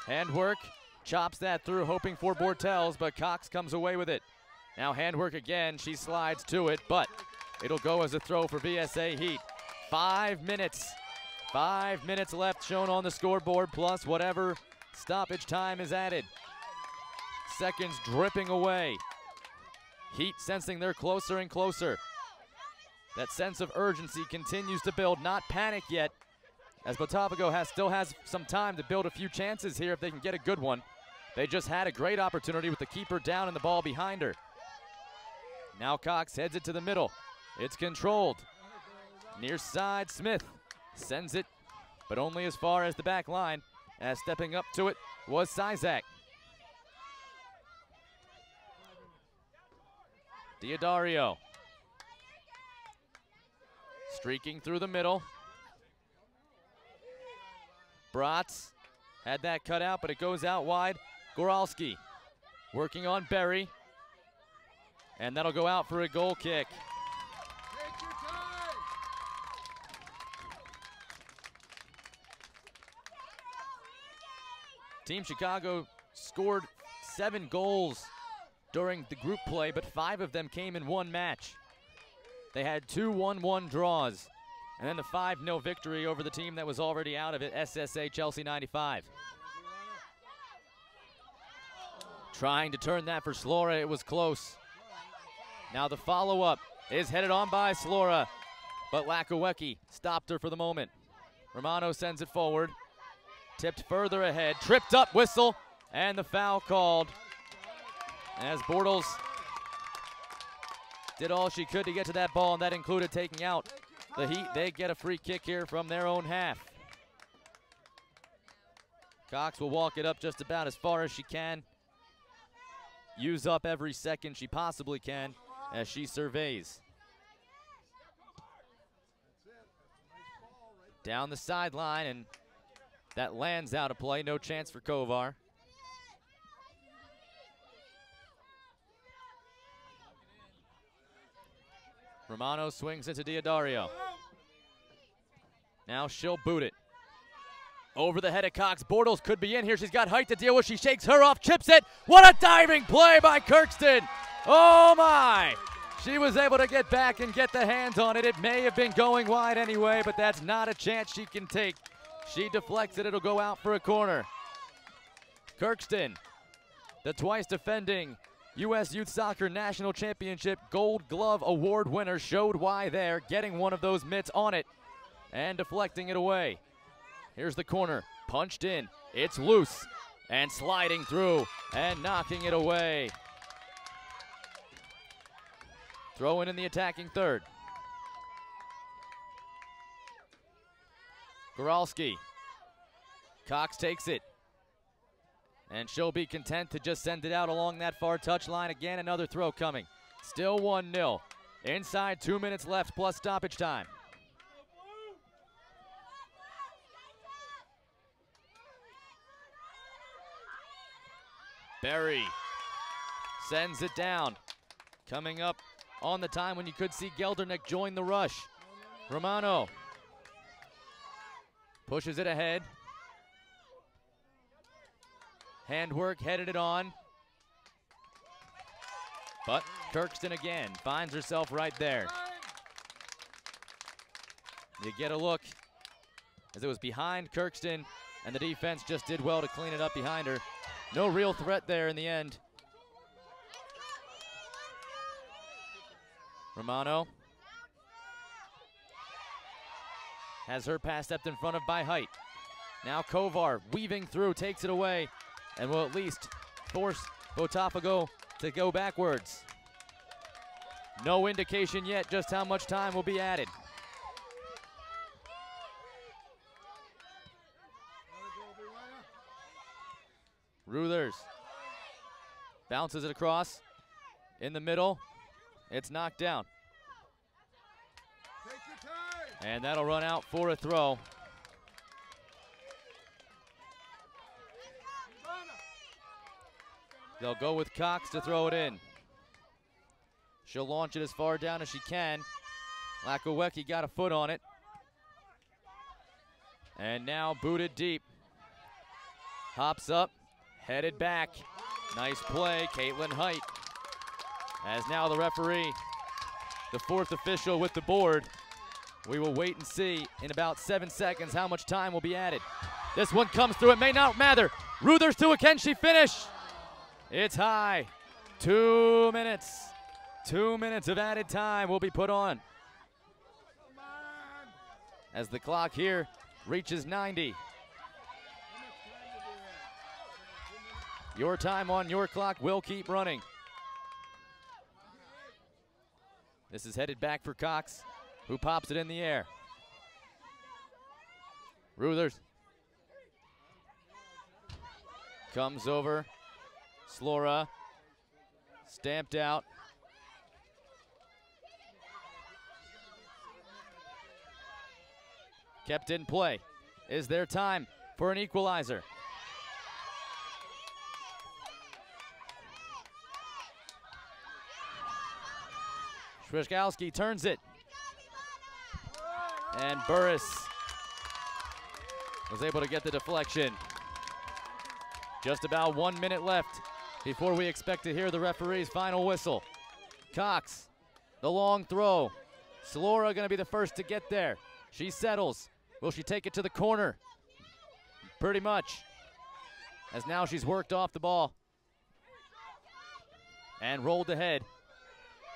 Handwork chops that through, hoping for Bortels, but Cox comes away with it. Now handwork again. She slides to it, but it'll go as a throw for VSA Heat. 5 minutes. 5 minutes left shown on the scoreboard, plus whatever stoppage time is added. Seconds dripping away. Heat sensing they're closer and closer. That sense of urgency continues to build, not panic yet, as Botafogo still has some time to build a few chances here if they can get a good one. They just had a great opportunity with the keeper down and the ball behind her. Now Cox heads it to the middle. It's controlled. Near side, Smith sends it, but only as far as the back line, as stepping up to it was Sizak. Diodario. Streaking through the middle. Bratz had that cut out, but it goes out wide. Goralski working on Berry. And that'll go out for a goal kick. Take your time. Team Chicago scored 7 goals during the group play, but 5 of them came in one match. They had 2 1-1 draws, and then the 5-0 victory over the team that was already out of it, SSA Chelsea 95. Trying to turn that for Slora, it was close. Now the follow-up is headed on by Slora, but Lakawecki stopped her for the moment. Romano sends it forward, tipped further ahead, tripped up, whistle, and the foul called as Bortles did all she could to get to that ball, and that included taking out the Heat. They get a free kick here from their own half. Cox will walk it up just about as far as she can. Use up every second she possibly can as she surveys. Down the sideline, and that lands out of play. No chance for Kovar. Romano swings into Diodario. Now she'll boot it. Over the head of Cox. Bortles could be in here. She's got height to deal with. She shakes her off, chips it. What a diving play by Kirkston. Oh my. She was able to get back and get the hands on it. It may have been going wide anyway, but that's not a chance she can take. She deflects it. It'll go out for a corner. Kirkston, the twice defending U.S. Youth Soccer National Championship Gold Glove Award winner, showed why there, getting one of those mitts on it and deflecting it away. Here's the corner, punched in, it's loose, and sliding through and knocking it away. Throw in the attacking third. Goralski. Cox takes it. And she'll be content to just send it out along that far touchline. Again, another throw coming. Still 1-0. Inside 2 minutes left plus stoppage time. Berry sends it down. Coming up on the time when you could see Geldernick join the rush. Romano pushes it ahead. Handwork headed it on. But Kirkston again finds herself right there. You get a look as it was behind Kirkston, and the defense just did well to clean it up behind her. No real threat there in the end. Romano has her pass stepped in front of by Height. Now Kovar weaving through, takes it away, and will at least force Botafogo to go backwards. No indication yet just how much time will be added. Ruthers bounces it across in the middle. It's knocked down. Take your time. And that'll run out for a throw. They'll go with Cox to throw it in. She'll launch it as far down as she can. Lakowecki got a foot on it. And now booted deep. Hops up, headed back. Nice play, Caitlin Height. As now the referee, the fourth official with the board. We will wait and see in about 7 seconds how much time will be added. This one comes through, it may not matter. Ruthers to it, can she finish? It's high, 2 minutes. 2 minutes of added time will be put on. As the clock here reaches 90. Your time on your clock will keep running. This is headed back for Cox, who pops it in the air. Ruthers comes over. Slora stamped out. Kept in play. Is there time for an equalizer? Szwiskowski turns it. And Burris was able to get the deflection. Just about 1 minute left before we expect to hear the referee's final whistle. Cox, the long throw. Slora gonna be the first to get there. She settles. Will she take it to the corner? Pretty much. As now she's worked off the ball. And rolled ahead.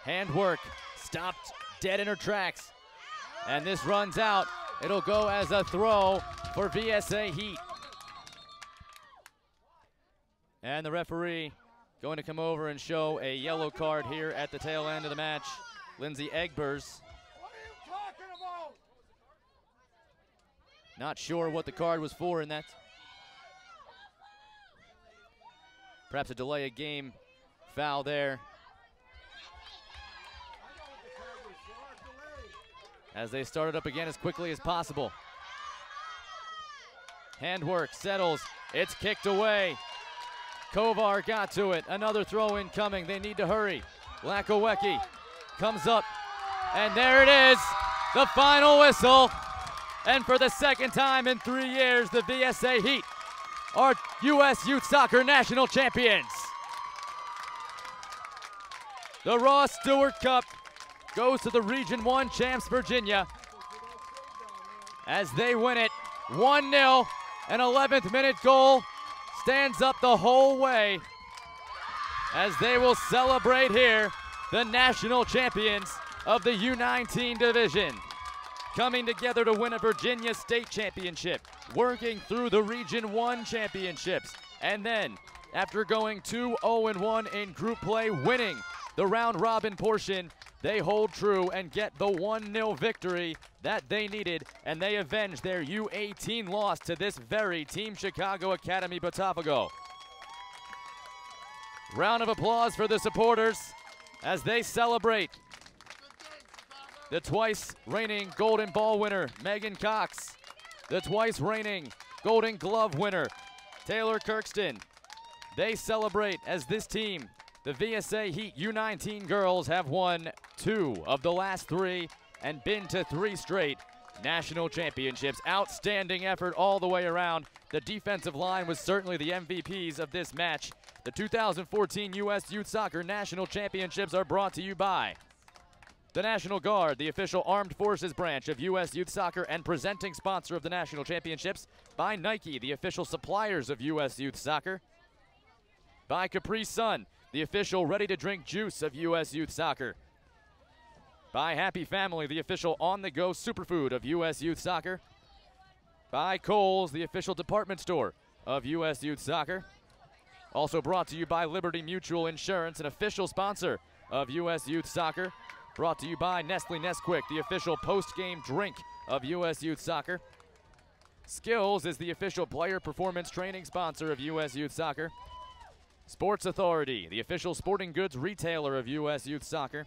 Handwork, stopped dead in her tracks. And this runs out. It'll go as a throw for VSA Heat. And the referee going to come over and show a yellow card here at the tail end of the match. Lindsay Egbers. What are you talking about? Not sure what the card was for in that. Perhaps a delay of game foul there. As they started up again as quickly as possible. Handwork settles, it's kicked away. Kovar got to it, another throw in coming, they need to hurry. Lakowecki comes up, and there it is, the final whistle. And for the second time in 3 years, the VSA Heat are U.S. Youth Soccer National Champions. The Ross Stewart Cup goes to the Region 1 champs, Virginia, as they win it 1-0. An 11th minute goal stands up the whole way as they will celebrate here, the national champions of the U19 division, coming together to win a Virginia State Championship, working through the Region 1 championships, and then after going 2-0-1 in group play, winning the round robin portion, they hold true and get the 1-0 victory that they needed, and they avenge their U18 loss to this very Team Chicago Academy Botafogo. Round of applause for the supporters as they celebrate the twice reigning Golden Ball winner, Megan Cox, the twice reigning Golden Glove winner, Taylor Kirkston. They celebrate as this team, the VSA Heat U19 girls, have won 2 of the last 3 and been to 3 straight national championships. Outstanding effort all the way around. The defensive line was certainly the MVPs of this match. The 2014 U.S. Youth Soccer National Championships are brought to you by the National Guard, the official armed forces branch of U.S. Youth Soccer and presenting sponsor of the national championships. By Nike, the official suppliers of U.S. Youth Soccer. By Capri Sun, the official ready-to-drink juice of U.S. Youth Soccer. By Happy Family, the official on-the-go superfood of U.S. Youth Soccer. By Kohl's, the official department store of U.S. Youth Soccer. Also brought to you by Liberty Mutual Insurance, an official sponsor of U.S. Youth Soccer. Brought to you by Nestle Nesquik, the official post-game drink of U.S. Youth Soccer. Skills is the official player performance training sponsor of U.S. Youth Soccer. Sports Authority, the official sporting goods retailer of U.S. Youth Soccer.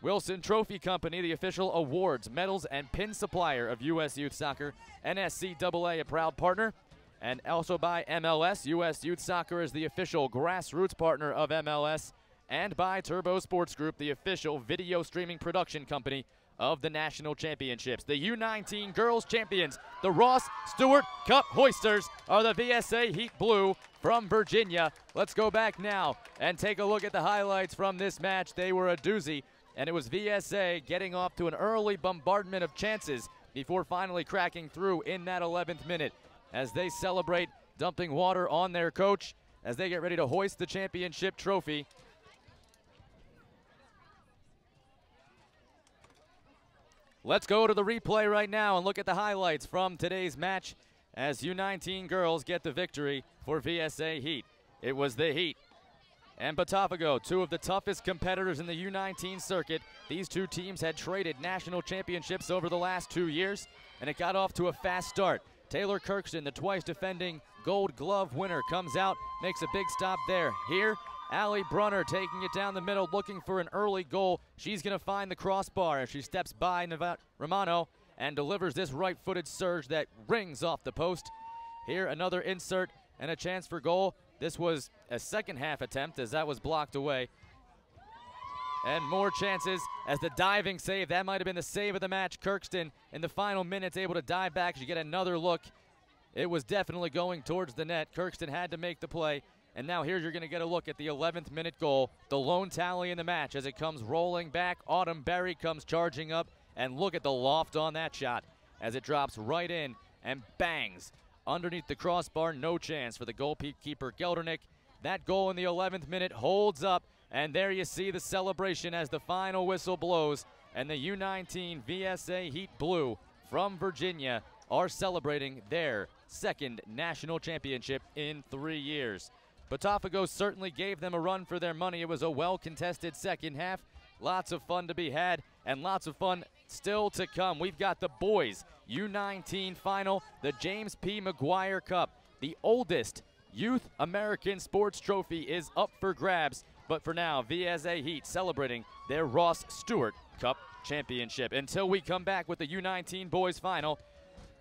Wilson Trophy Company, the official awards, medals, and pin supplier of U.S. Youth Soccer. NSCAA, a proud partner. And also by MLS, U.S. Youth Soccer is the official grassroots partner of MLS. and by Turbo Sports Group, the official video streaming production company of the national championships. The U19 Girls champions, the Ross Stewart Cup hoisters, are the VSA Heat Blue from Virginia. Let's go back now and take a look at the highlights from this match. They were a doozy, and it was VSA getting off to an early bombardment of chances before finally cracking through in that 11th minute as they celebrate dumping water on their coach as they get ready to hoist the championship trophy. Let's go to the replay right now and look at the highlights from today's match as U19 girls get the victory for VSA Heat. It was the Heat and Botafogo, two of the toughest competitors in the U19 circuit. These two teams had traded national championships over the last 2 years, and it got off to a fast start. Taylor Kirkston, the twice defending Gold Glove winner, comes out, makes a big stop there. Here, Allie Brunner taking it down the middle, looking for an early goal. She's going to find the crossbar as she steps by Romano and delivers this right-footed surge that rings off the post. Here, another insert and a chance for goal. This was a second-half attempt as that was blocked away. And more chances as the diving save. That might have been the save of the match. Kirkston in the final minutes able to dive back. She get another look. It was definitely going towards the net. Kirkston had to make the play. And now here you're going to get a look at the 11th minute goal, the lone tally in the match as it comes rolling back. Autumn Berry comes charging up, and look at the loft on that shot as it drops right in and bangs underneath the crossbar. No chance for the goalkeeper Geldernick. That goal in the 11th minute holds up, and there you see the celebration as the final whistle blows, and the U19 VSA Heat Blue from Virginia are celebrating their second national championship in 3 years. Botafogo certainly gave them a run for their money. It was a well-contested second half. Lots of fun to be had, and lots of fun still to come. We've got the boys U19 final, the James P. McGuire Cup. The oldest youth American sports trophy is up for grabs, but for now, VSA Heat celebrating their Ross Stewart Cup championship. Until we come back with the U19 boys final,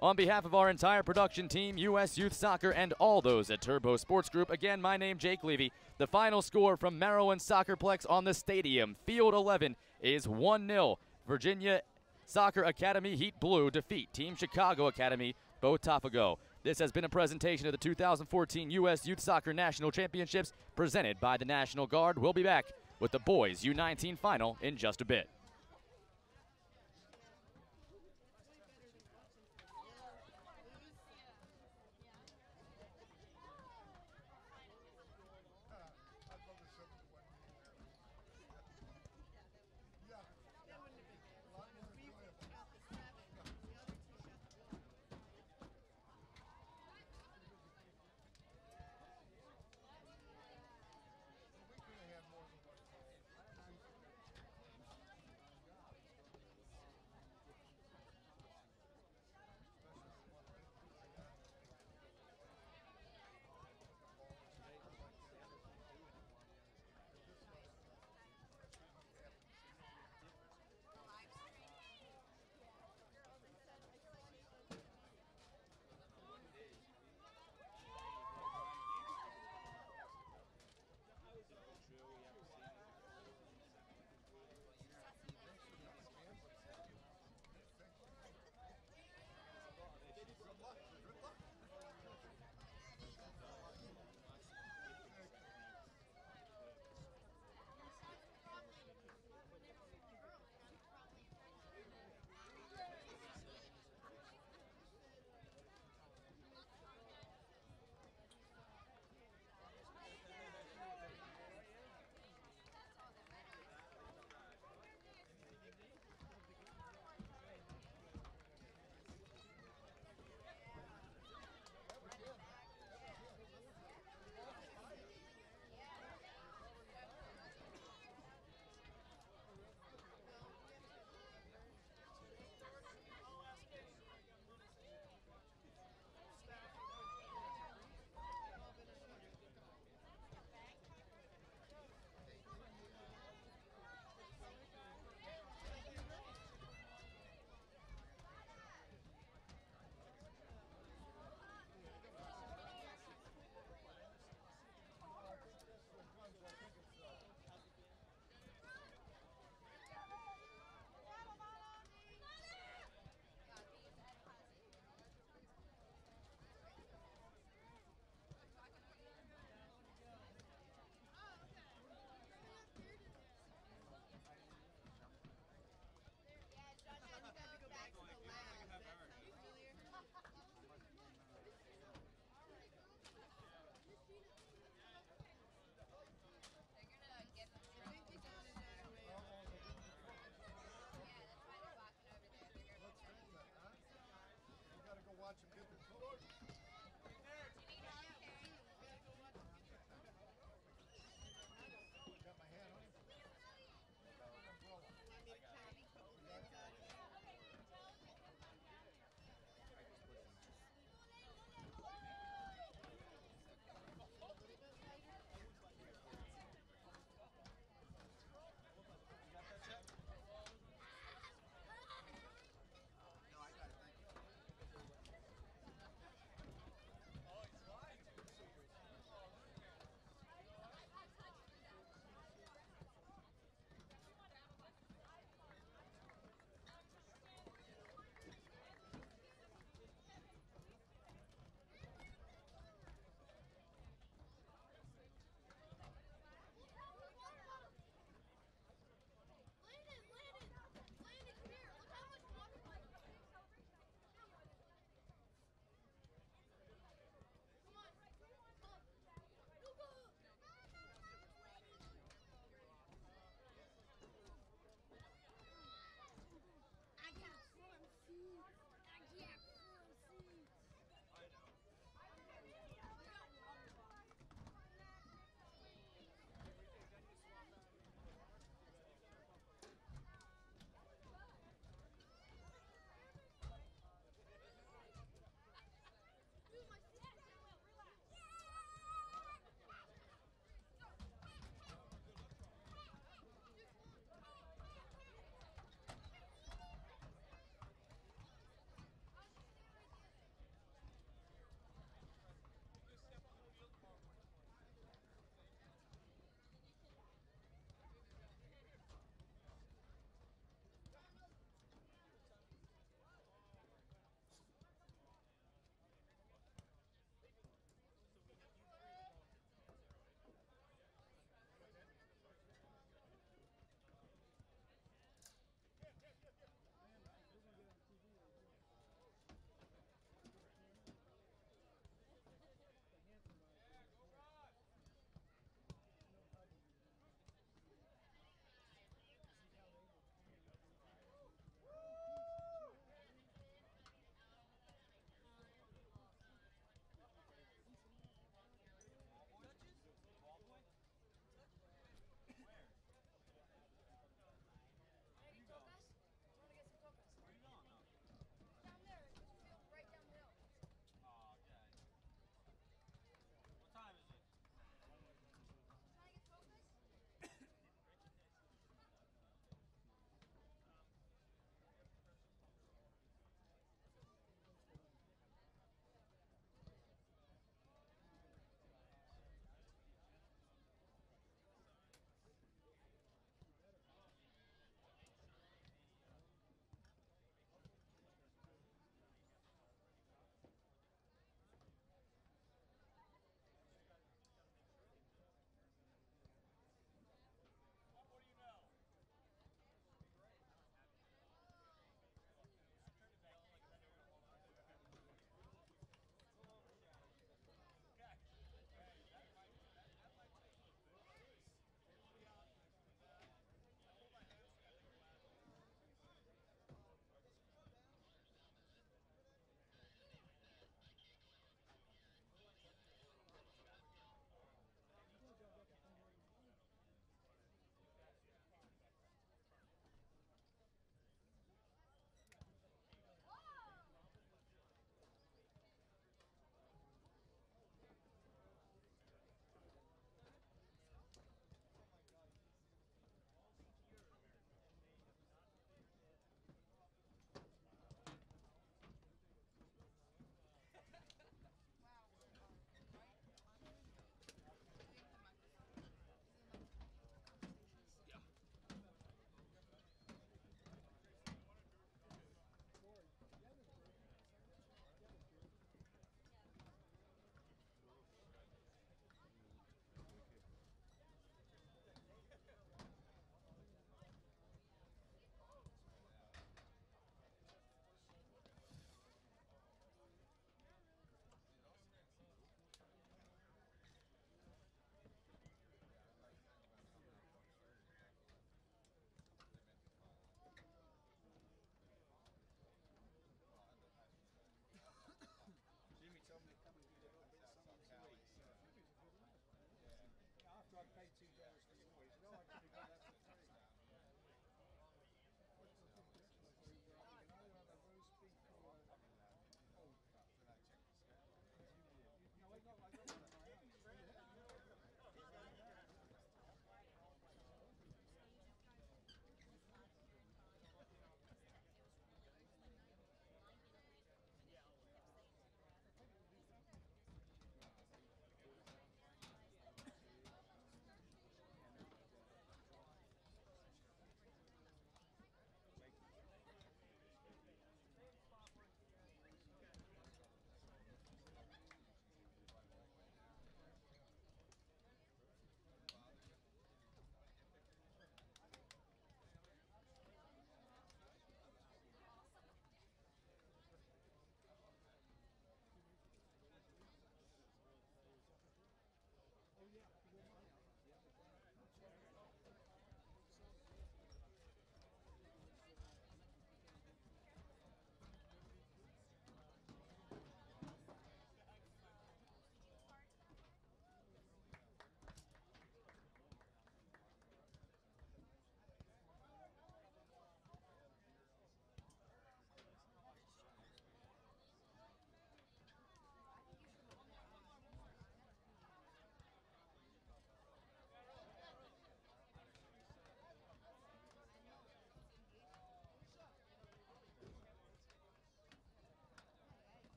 on behalf of our entire production team, U.S. Youth Soccer, and all those at Turbo Sports Group, again, my name Jake Levy. The final score from Maryland SoccerPlex on the stadium, Field 11, is 1-0. Virginia Soccer Academy Heat Blue defeat Team Chicago Academy Botafogo. This has been a presentation of the 2014 U.S. Youth Soccer National Championships presented by the National Guard. We'll be back with the boys U19 final in just a bit.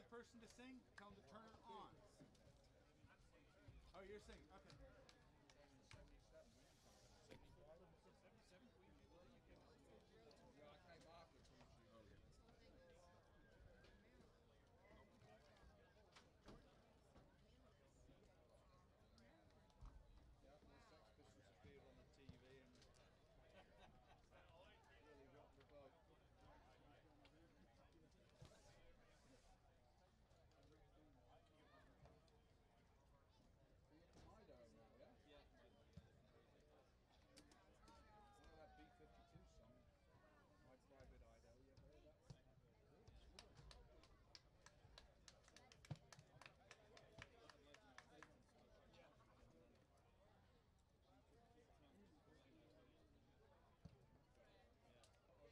next person to sing, tell them to turn it on. Oh, you're singing. Okay.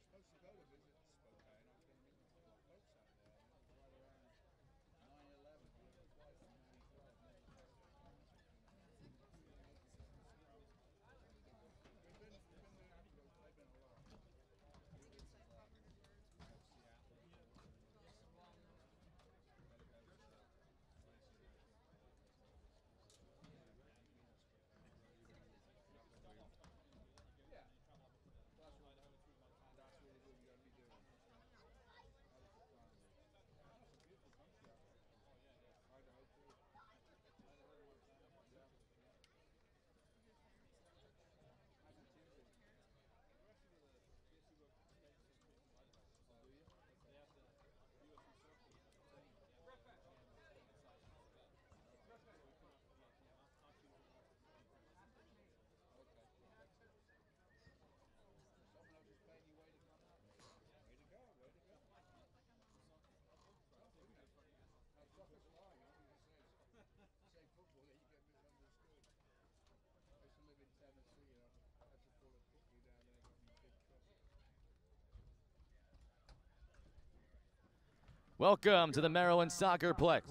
Supposed to go to visit Spokane. I was going to meet my folks out there. And it was right around 9/11. We were twice in 9/12. Never saw it. We've been to Africa. They've been a lot. We've been to Seattle. That's really good. You got to be doing. That was the plan. That's a beautiful country out there. Idaho too. Yeah. How's your team doing? Oh, do you? Okay. Someone else is paying you way to come out. Way to go. Way to go. Now, soccer's flying. I mean, you say football, then you get misunderstood. I used to live in Tennessee, and I had to pull a football down there, got me big trouble. Welcome to the Maryland SoccerPlex.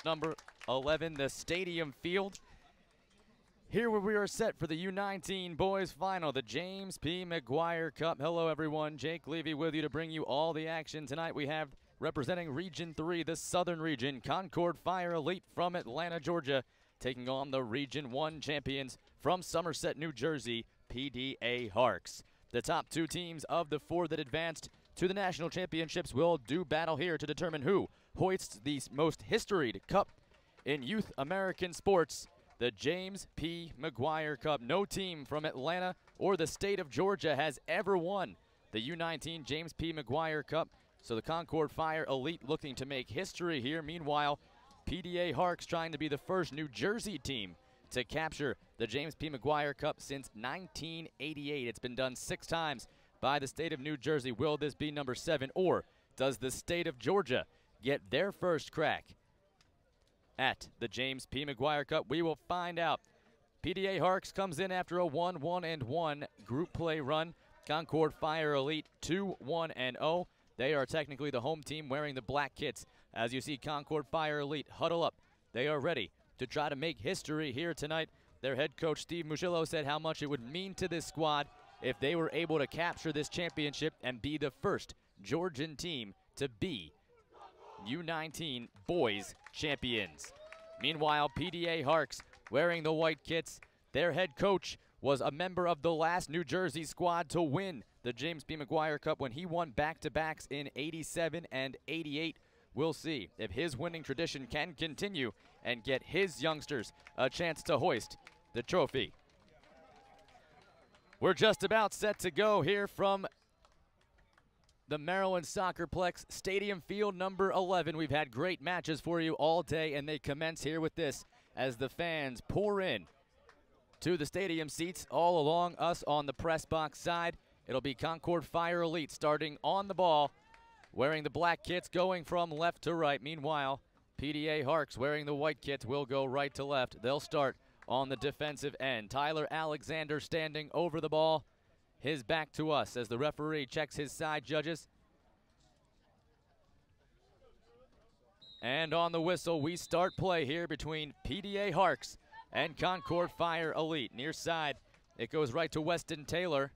number 11, the Stadium Field. Here where we are set for the U19 Boys Final, the James P. McGuire Cup. Hello, everyone. Jake Levy with you to bring you all the action. Tonight we have, representing Region 3, the Southern Region, Concorde Fire Elite from Atlanta, Georgia, taking on the Region 1 champions from Somerset, New Jersey, PDA Harkes. The top two teams of the four that advanced to the national championships will do battle here to determine who hoists the most historied cup in youth American sports, the James P. McGuire Cup. No team from Atlanta or the state of Georgia has ever won the U19 James P. McGuire Cup, so the Concorde Fire Elite looking to make history here. Meanwhile, PDA Harkes trying to be the first New Jersey team to capture the James P. McGuire Cup since 1988. It's been done 6 times by the state of New Jersey. Will this be number 7, or does the state of Georgia get their first crack at the James P. McGuire Cup? We will find out. PDA Harkes comes in after a 1-1-1 group play run. Concorde Fire Elite 2-1-0. They are technically the home team wearing the black kits. As you see, Concorde Fire Elite huddle up. They are ready to try to make history here tonight. Their head coach, Steve Muschillo, said how much it would mean to this squad if they were able to capture this championship and be the first Georgian team to be U19 Boys champions. Meanwhile, PDA Harkes wearing the white kits. Their head coach was a member of the last New Jersey squad to win the James P. McGuire Cup when he won back-to-backs in '87 and '88. We'll see if his winning tradition can continue and get his youngsters a chance to hoist the trophy. We're just about set to go here from the Maryland SoccerPlex Stadium Field number 11. We've had great matches for you all day, and they commence here with this as the fans pour in to the stadium seats all along us on the press box side. It'll be Concorde Fire Elite starting on the ball, wearing the black kits, going from left to right. Meanwhile, PDA Harkes wearing the white kits will go right to left. They'll start on the defensive end. Tyler Alexander standing over the ball, his back to us as the referee checks his side judges. And on the whistle, we start play here between PDA Harkes and Concorde Fire Elite. Near side, it goes right to Weston Taylor.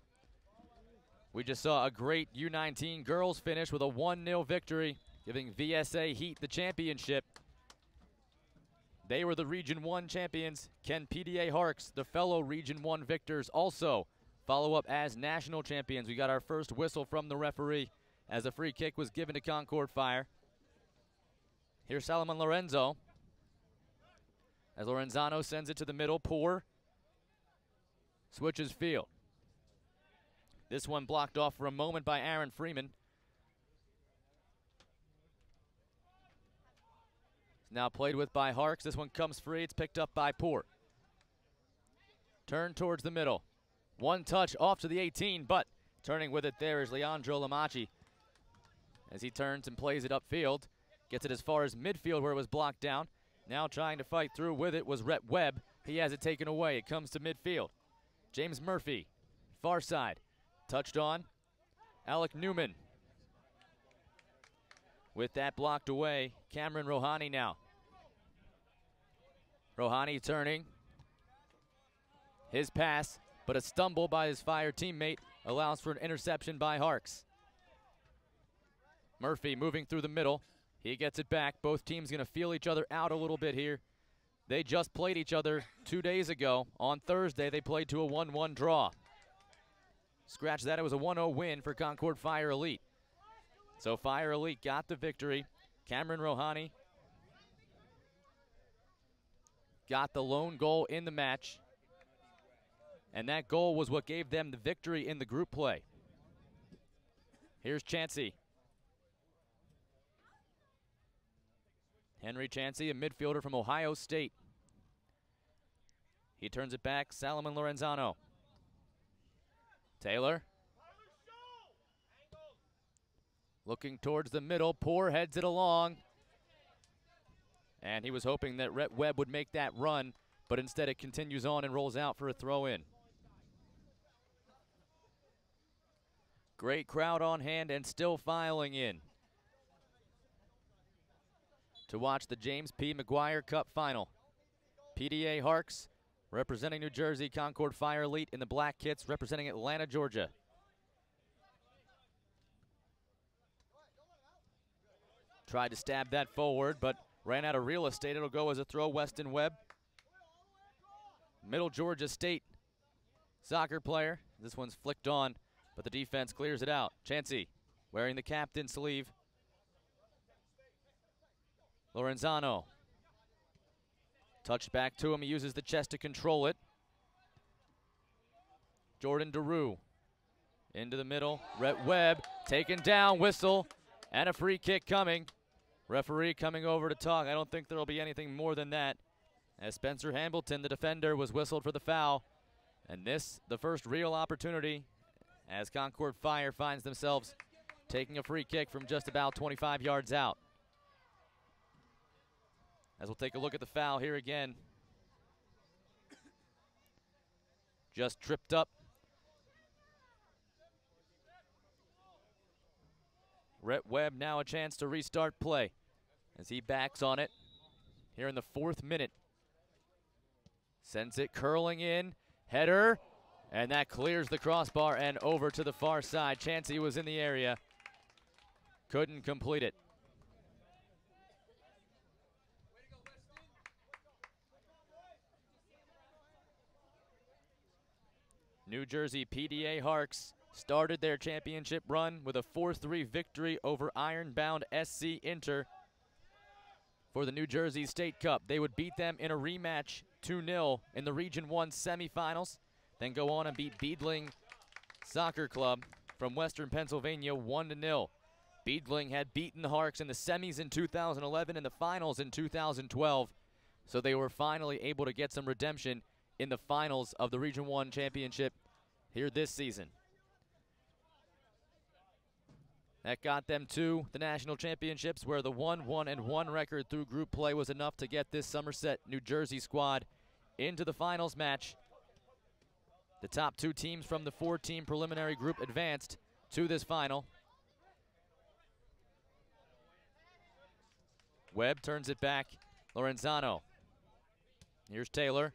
We just saw a great U19 girls finish with a 1-0 victory, giving VSA Heat the championship. They were the Region 1 champions. Can PDA Harkes, the fellow Region 1 victors, also follow up as national champions? We got our first whistle from the referee as a free kick was given to Concorde Fire. Here's Salomon Lorenzo as Lorenzano sends it to the middle. Poor switches field. This one blocked off for a moment by Aaron Freeman. Now played with by Harkes. This one comes free. It's picked up by Poor. Turn towards the middle. One touch off to the 18, but turning with it there is Leandro Lamachi as he turns and plays it upfield. Gets it as far as midfield where it was blocked down. Now trying to fight through with it was Rhett Webb. He has it taken away. It comes to midfield. James Murphy, far side. Touched on. Alec Newman. With that blocked away, Cameron Rohani now. Rohani turning. His pass, but a stumble by his Fire teammate allows for an interception by Harkes. Murphy moving through the middle. He gets it back. Both teams going to feel each other out a little bit here. They just played each other 2 days ago. On Thursday, they played to a 1-1 draw. Scratch that, it was a 1-0 win for Concorde Fire Elite. So Fire Elite got the victory. Cameron Rohani got the lone goal in the match. And that goal was what gave them the victory in the group play. Here's Chansey. Henry Chansey, a midfielder from Ohio State. He turns it back, Salomon Lorenzano. Taylor. Looking towards the middle, Poor heads it along. And he was hoping that Rhett Webb would make that run, but instead it continues on and rolls out for a throw-in. Great crowd on hand and still filing in. to watch the James P. McGuire Cup Final. PDA Harkes representing New Jersey, Concorde Fire Elite in the black kits representing Atlanta, Georgia. Tried to stab that forward, but ran out of real estate. It'll go as a throw, Weston Webb. Middle Georgia State soccer player. This one's flicked on, but the defense clears it out. Chansey wearing the captain sleeve. Lorenzano. Touched back to him. He uses the chest to control it. Jordan DeRue into the middle. Rhett Webb taken down. Whistle and a free kick coming. Referee coming over to talk. I don't think there will be anything more than that, as Spencer Hambleton, the defender, was whistled for the foul. And this, the first real opportunity, as Concorde Fire finds themselves taking a free kick from just about 25 yards out. As we'll take a look at the foul here again. Just tripped up. Rhett Webb now a chance to restart play as he backs on it here in the 4th minute. Sends it curling in, header, and that clears the crossbar and over to the far side. Chansey was in the area, couldn't complete it. New Jersey PDA Harkes started their championship run with a 4-3 victory over ironbound SC Inter for the New Jersey State Cup. They would beat them in a rematch 2-0 in the Region 1 semifinals, then go on and beat Beadling Soccer Club from Western Pennsylvania 1-0. Beadling had beaten the Harkes in the semis in 2011 and the finals in 2012, so they were finally able to get some redemption in the finals of the Region 1 championship here this season. That got them to the national championships, where the 1-1-1 record through group play was enough to get this Somerset, New Jersey squad into the finals match. The top 2 teams from the 4-team preliminary group advanced to this final. Webb turns it back. Lorenzano. Here's Taylor.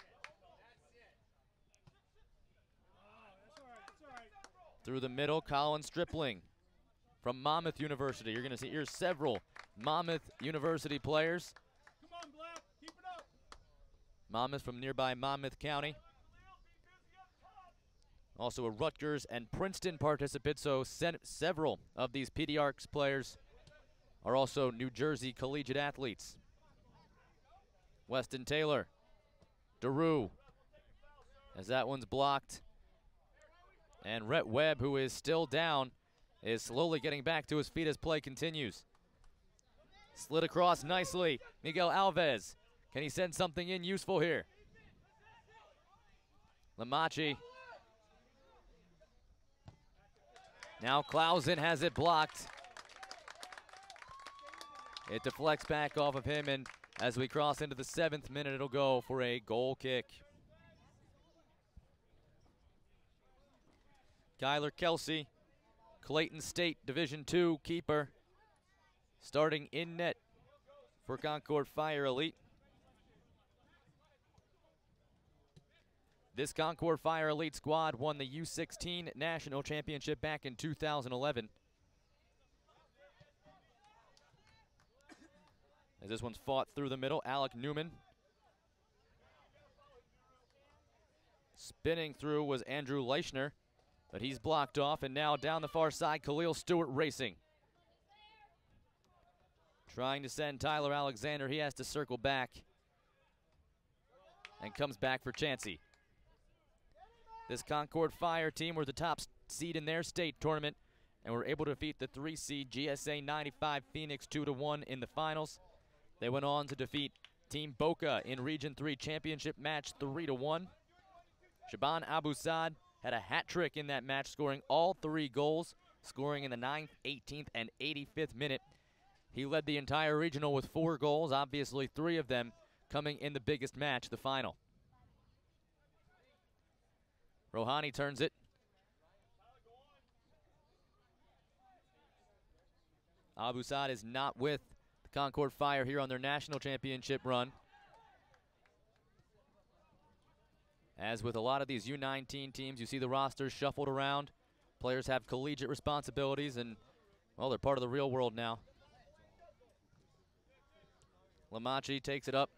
Through the middle, Colin Stripling from Monmouth University. You're going to see here several Monmouth University players. Come on, Black. Keep it up. Monmouth from nearby Monmouth County. Also a Rutgers and Princeton participant, so several of these PD Harkes players are also New Jersey collegiate athletes. Weston Taylor. DeRue. As that one's blocked. And Rhett Webb, who is still down, is slowly getting back to his feet as play continues. Slid across nicely. Miguel Alves. Can he send something in useful here? Lamachi. Now Clausen has it blocked. It deflects back off of him, and as we cross into the 7th minute, it'll go for a goal kick. Kyler Kelsey, Clayton State Division II keeper, starting in net for Concorde Fire Elite. This Concorde Fire Elite squad won the U16 National Championship back in 2011. As this one's fought through the middle, Alec Newman. Spinning through was Andrew Leichner, but he's blocked off, and now down the far side, Khalil Stewart racing. Trying to send Tyler Alexander. He has to circle back and comes back for Chansey. This Concorde Fire team were the top seed in their state tournament and were able to defeat the 3-seed GSA 95 Phoenix 2-1 in the finals. They went on to defeat Team Boca in Region 3 championship match 3-1. Shaban Abu Saad had a hat trick in that match, scoring all 3 goals, scoring in the 9th, 18th, and 85th minute. He led the entire regional with 4 goals, obviously 3 of them coming in the biggest match, the final. Rohani turns it. Abu Saad is not with the Concorde Fire here on their national championship run. As with a lot of these U19 teams, you see the rosters shuffled around. Players have collegiate responsibilities, and, well, they're part of the real world now. Lamachi takes it up.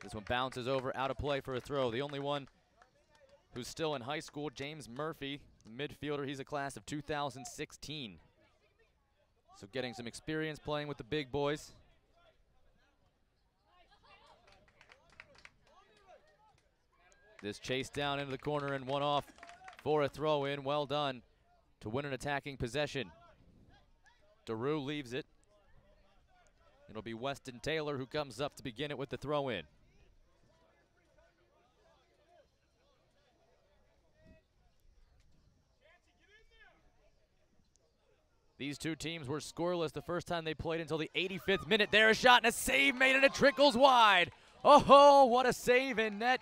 This one bounces over, out of play for a throw. The only one who's still in high school, James Murphy, midfielder. He's a class of 2016. So getting some experience playing with the big boys. This chase down into the corner and one off for a throw in. Well done to win an attacking possession. Daru leaves it. It'll be Weston Taylor who comes up to begin it with the throw in. These two teams were scoreless the first time they played until the 85th minute. There, a shot and a save made, and it trickles wide. Oh, what a save in net.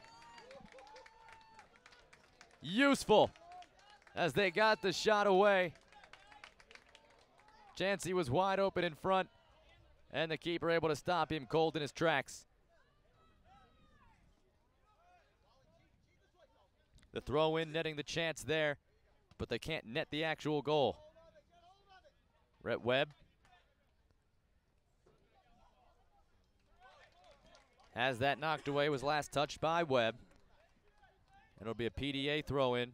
Useful as they got the shot away. Chansey was wide open in front, and the keeper able to stop him cold in his tracks. The throw in netting the chance there, but they can't net the actual goal. Rhett Webb has that knocked away, was last touched by Webb. It'll be a PDA throw in.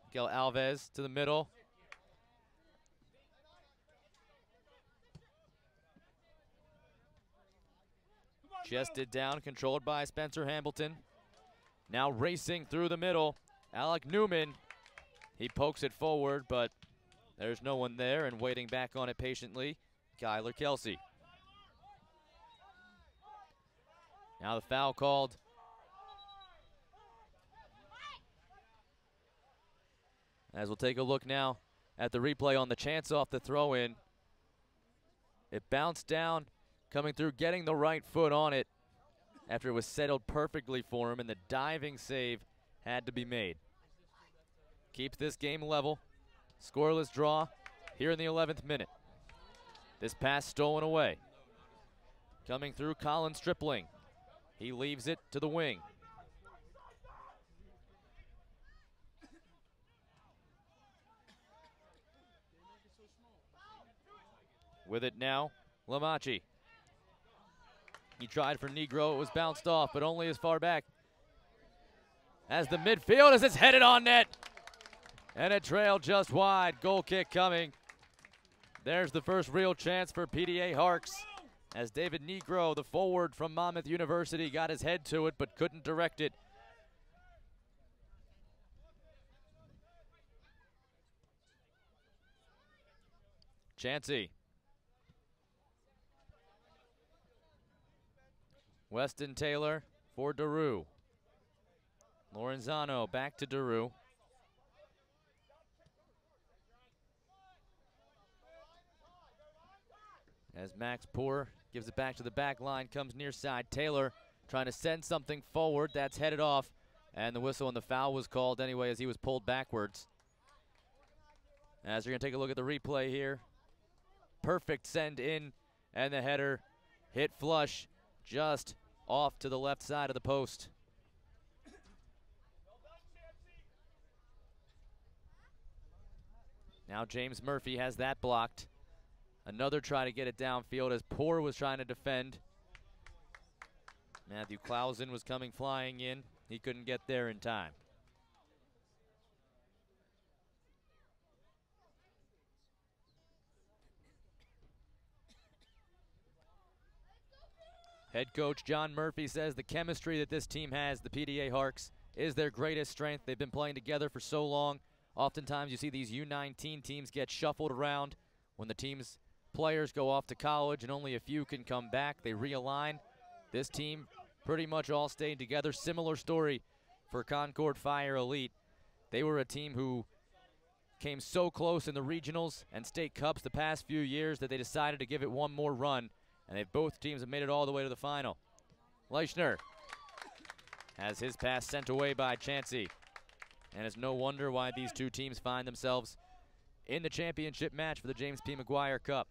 Miguel Alves to the middle. Chested down, controlled by Spencer Hambleton. Now racing through the middle, Alec Newman. He pokes it forward, but there's no one there, and waiting back on it patiently, Kyler Kelsey. Now the foul called. As we'll take a look now at the replay on the chance off the throw in. It bounced down, coming through, getting the right foot on it after it was settled perfectly for him, and the diving save had to be made. Keeps this game level. Scoreless draw here in the 11th minute. This pass stolen away. Coming through, Colin Stripling. He leaves it to the wing. With it now, Lamachi. He tried for Negro, it was bounced off, but only as far back as the midfield as it's headed on net. And it trailed just wide. Goal kick coming. There's the first real chance for PDA Harkes, as David Negro, the forward from Monmouth University, got his head to it but couldn't direct it. Chansey. Weston Taylor for Daru. Lorenzano back to Daru. As Max Poor gives it back to the back line, comes near side. Taylor trying to send something forward. That's headed off, and the whistle and the foul was called anyway as he was pulled backwards. As you're going to take a look at the replay here. Perfect send in, and the header hit flush just off to the left side of the post. Now James Murphy has that blocked. Another try to get it downfield as Poor was trying to defend. Matthew Clausen was coming flying in. He couldn't get there in time. Head coach John Murphy says the chemistry that this team has, the PDA Harkes, is their greatest strength. They've been playing together for so long. Oftentimes you see these U19 teams get shuffled around when the team's players go off to college and only a few can come back. They realign. This team pretty much all stayed together. Similar story for Concorde Fire Elite. They were a team who came so close in the regionals and state cups the past few years that they decided to give it one more run, and both teams have made it all the way to the final. Leichner has his pass sent away by Chansey. And it's no wonder why these two teams find themselves in the championship match for the James P. McGuire Cup.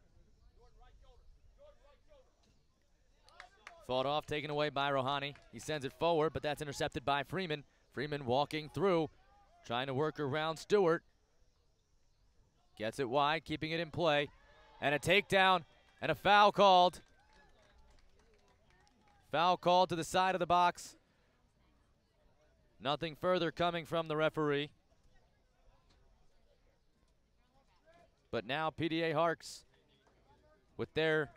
Fought off, taken away by Rohani. He sends it forward, but that's intercepted by Freeman. Freeman walking through, trying to work around Stewart. Gets it wide, keeping it in play. And a takedown and a foul called. Foul called to the side of the box. Nothing further coming from the referee. But now PDA Harkes with their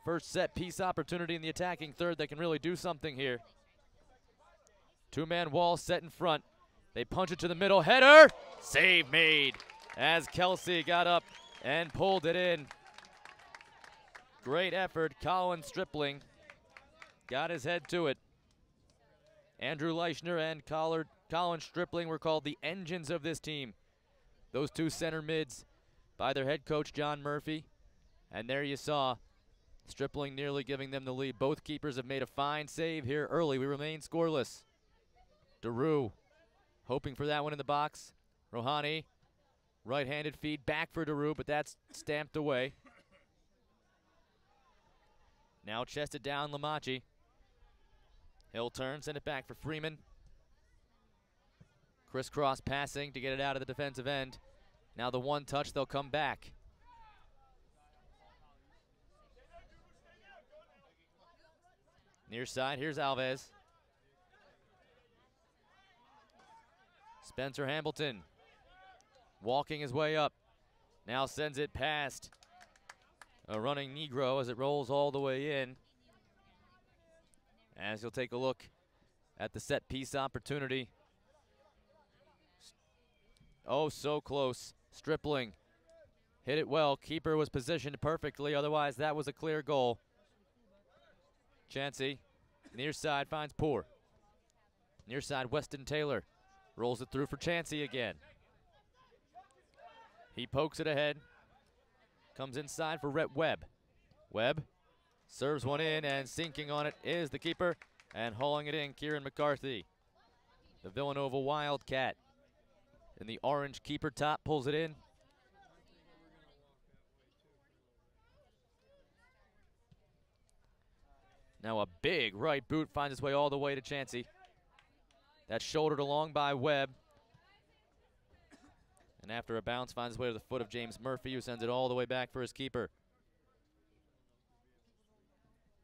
first set piece opportunity in the attacking third that can really do something here. Two-man wall set in front. They punch it to the middle. Header! Save made as Kelsey got up and pulled it in. Great effort. Colin Stripling got his head to it. Andrew Leichner and Colin Stripling were called the engines of this team. Those two center mids by their head coach, John Murphy. And there you saw Stripling nearly giving them the lead. Both keepers have made a fine save here early. We remain scoreless. Daru hoping for that one in the box. Rohani, right-handed feed back for Daru, but that's stamped away. Now chested down Lamachi. Hill turns, send it back for Freeman. Crisscross passing to get it out of the defensive end. Now the one touch, they'll come back. Near side, here's Alves. Spencer Hambleton walking his way up. Now sends it past a running Negro as it rolls all the way in. As you'll take a look at the set piece opportunity. Oh, so close. Stripling hit it well. Keeper was positioned perfectly. Otherwise, that was a clear goal. Chansey, near side, finds Poor. Near side, Weston Taylor rolls it through for Chansey again. He pokes it ahead. Comes inside for Rhett Webb. Webb serves one in, and sinking on it is the keeper, and hauling it in, Kieran McCarthy. The Villanova Wildcat in the orange keeper top pulls it in. Now a big right boot finds its way all the way to Chansey. That's shouldered along by Webb. And after a bounce, finds its way to the foot of James Murphy, who sends it all the way back for his keeper.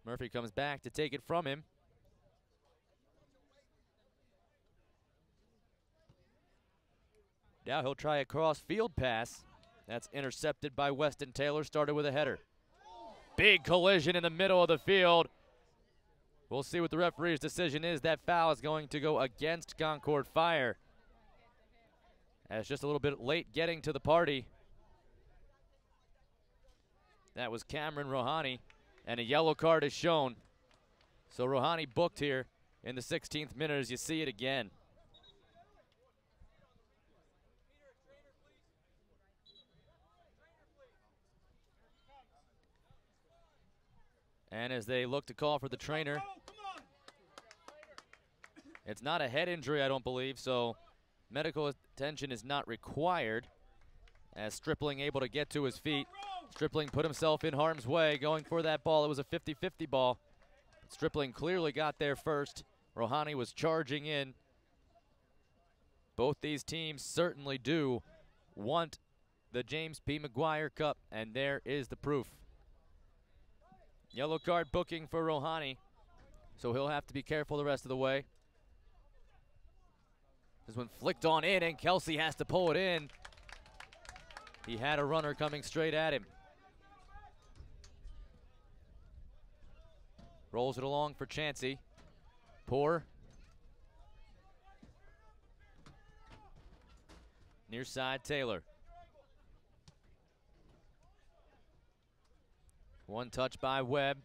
Murphy comes back to take it from him. Now he'll try a cross-field pass. That's intercepted by Weston Taylor, started with a header. Big collision in the middle of the field. We'll see what the referee's decision is. That foul is going to go against Concorde Fire. As just a little bit late getting to the party. That was Cameron Rohani, and a yellow card is shown. So Rohani booked here in the 16th minute as you see it again. And as they look to call for the trainer, it's not a head injury, I don't believe, so medical attention is not required. As Stripling able to get to his feet. Stripling put himself in harm's way going for that ball. It was a 50-50 ball. Stripling clearly got there first. Rohani was charging in. Both these teams certainly do want the James P. McGuire Cup, and there is the proof. Yellow card booking for Rohani, so he'll have to be careful the rest of the way. This one flicked on in, and Kelsey has to pull it in. He had a runner coming straight at him. Rolls it along for Chansey. Poor. Near side, Taylor. One touch by Webb.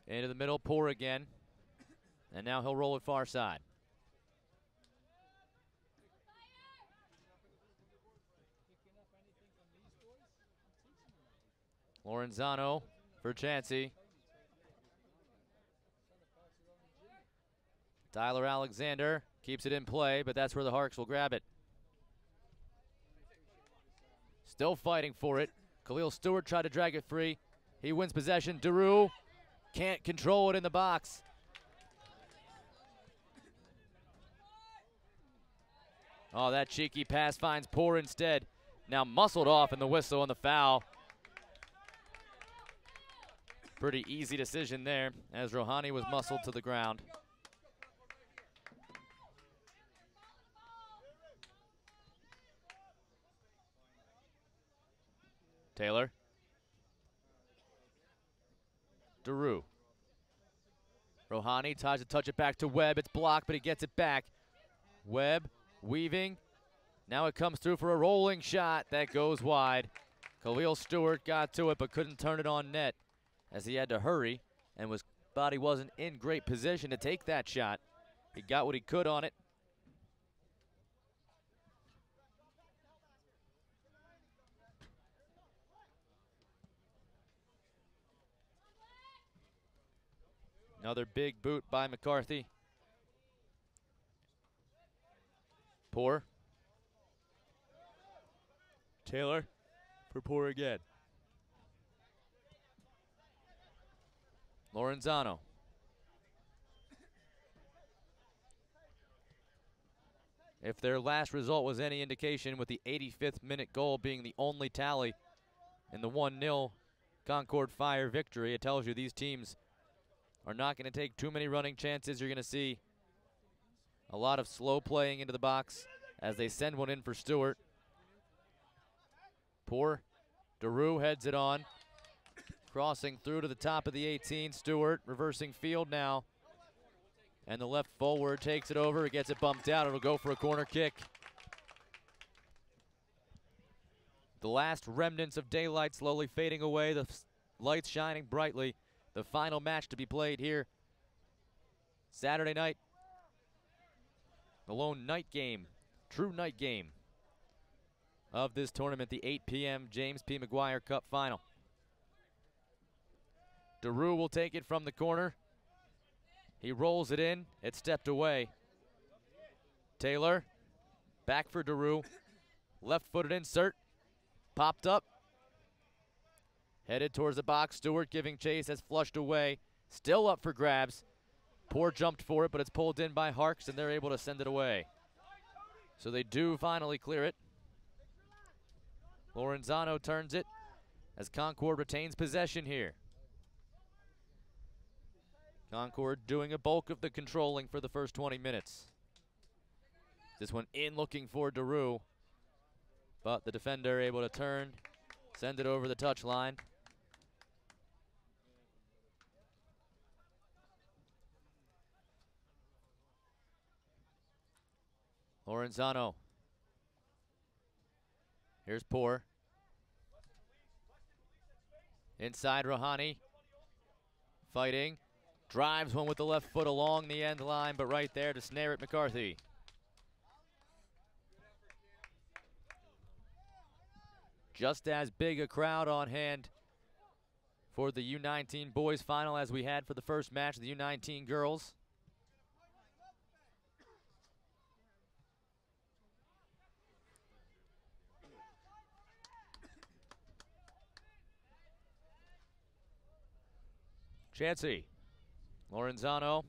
Into the middle, Poor again. And now he'll roll it far side. Lorenzano for Chansey. Tyler Alexander keeps it in play, but that's where the Harkes will grab it. Still fighting for it. Khalil Stewart tried to drag it free. He wins possession. Daru can't control it in the box. Oh, that cheeky pass finds Poor instead. Now muscled off in the whistle and the foul. Pretty easy decision there as Rohani was muscled to the ground. Taylor. Daru. Rohani tries to touch it back to Webb. It's blocked, but he gets it back. Webb weaving. Now it comes through for a rolling shot that goes wide. Khalil Stewart got to it but couldn't turn it on net as he had to hurry and thought he wasn't in great position to take that shot. He got what he could on it. Another big boot by McCarthy. Poor. Taylor for Poor again. Lorenzano. If their last result was any indication, with the 85th minute goal being the only tally in the 1-0 Concorde Fire victory, it tells you these teams are not going to take too many running chances. You're going to see a lot of slow playing into the box as they send one in for Stewart. Poor. Daru heads it on. Crossing through to the top of the 18. Stewart reversing field now. And the left forward takes it over. It gets it bumped out. It'll go for a corner kick. The last remnants of daylight slowly fading away. The lights shining brightly. The final match to be played here Saturday night. The lone night game, true night game of this tournament, the 8 p.m. James P. McGuire Cup Final. Daru will take it from the corner. He rolls it in. It stepped away. Taylor, back for Daru. Left-footed insert. Popped up. Headed towards the box. Stewart giving chase as flushed away. Still up for grabs. Poor jumped for it, but it's pulled in by Harkes, and they're able to send it away. So they do finally clear it. Lorenzano turns it as Concorde retains possession here. Concorde doing a bulk of the controlling for the first 20 minutes. This one in looking for Daru, but the defender able to turn, send it over the touchline. Lorenzano. Here's Poor. Inside Rohani. Fighting. Drives one with the left foot along the end line, but right there to snare it, McCarthy. Just as big a crowd on hand for the U19 Boys Final as we had for the first match of the U19 Girls. Chansey. Lorenzano.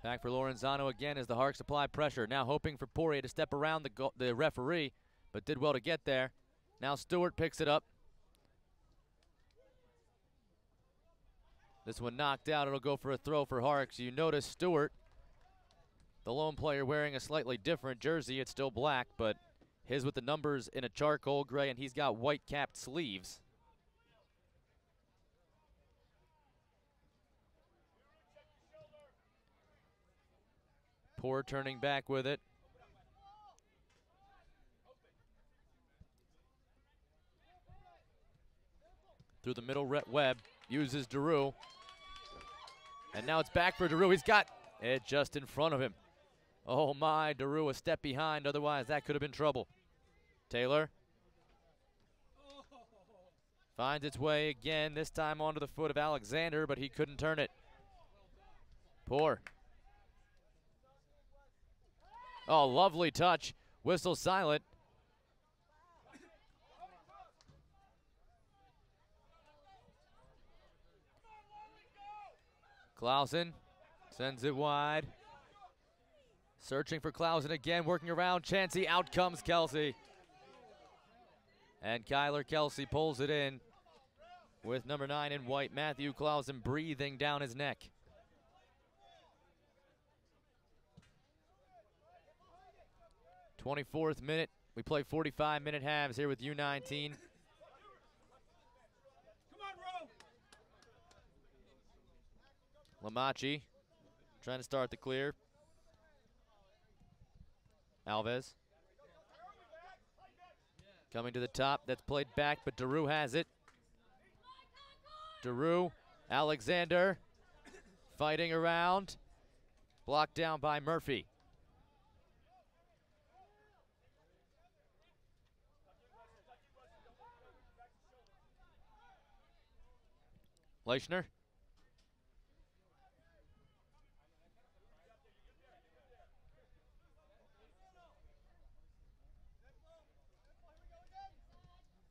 Back for Lorenzano again as the Harkes apply pressure. Now hoping for Poirier to step around the referee, but did well to get there. Now Stewart picks it up. This one knocked out. It'll go for a throw for Harkes. You notice Stewart, the lone player, wearing a slightly different jersey. It's still black, but his with the numbers in a charcoal gray, and he's got white capped sleeves. Poor turning back with it. Through the middle, Webb uses Daru. And now it's back for Daru. He's got it just in front of him. Oh my, Daru a step behind, otherwise that could have been trouble. Taylor finds its way again, this time onto the foot of Alexander, but he couldn't turn it. Poor. Oh, lovely touch. Whistle silent. Clausen sends it wide. Searching for Clausen again, working around Chansey. Out comes Kelsey. And Kyler Kelsey pulls it in with number 9 in white, Matthew Clausen, breathing down his neck. '24th minute. We play 45-minute halves here with U19. Lamachi trying to start the clear. Alves coming to the top. That's played back, but Daru has it. Daru, Alexander fighting around. Blocked down by Murphy. Leichner.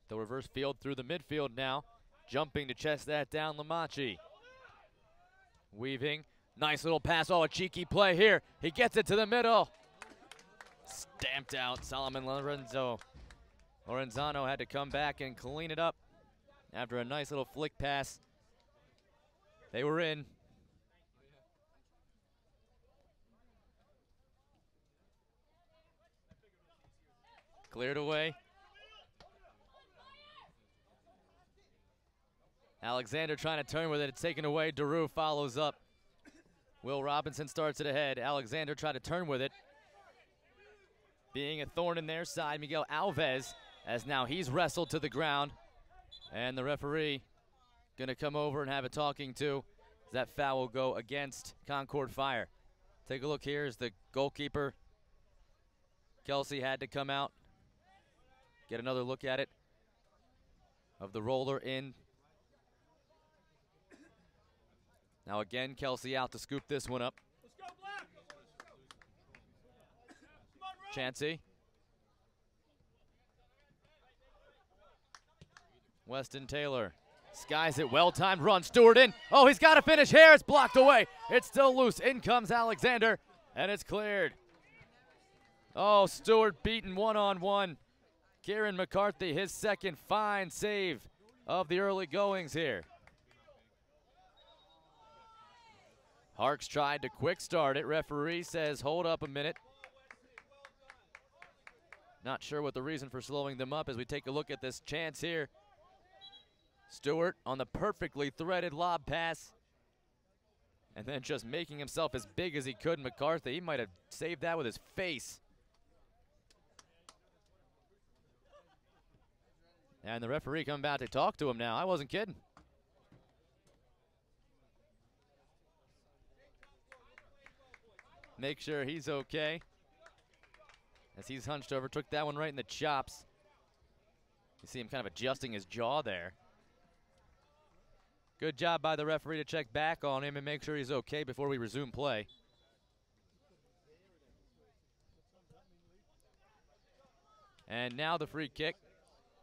The reverse field through the midfield now. Jumping to chest that down, Lamachi. Weaving. Nice little pass. Oh, a cheeky play here. He gets it to the middle. Stamped out. Solomon Lorenzano had to come back and clean it up after a nice little flick pass. They were in. Cleared away. Alexander trying to turn with it. It's taken away. Daru follows up. Will Robinson starts it ahead. Alexander tried to turn with it. Being a thorn in their side, Miguel Alves, as now he's wrestled to the ground. And the referee going to come over and have a talking to. That foul will go against Concorde Fire. Take a look here as the goalkeeper, Kelsey, had to come out. Get another look at it. Of the roller in. Now again, Kelsey out to scoop this one up. Let's go, Black. Chansey. Weston Taylor skies it, well-timed run. Stewart in. Oh, he's got to finish here. It's blocked away. It's still loose. In comes Alexander, and it's cleared. Oh, Stewart beaten one-on-one. Kieran McCarthy, his second fine save of the early goings here. Harkes tried to quick start it. Referee says hold up a minute. Not sure what the reason for slowing them up as we take a look at this chance here. Stewart on the perfectly threaded lob pass. And then just making himself as big as he could. McCarthy, he might have saved that with his face. And the referee coming back to talk to him now. I wasn't kidding. Make sure he's okay. As he's hunched over, took that one right in the chops. You see him kind of adjusting his jaw there. Good job by the referee to check back on him and make sure he's okay before we resume play. And now the free kick.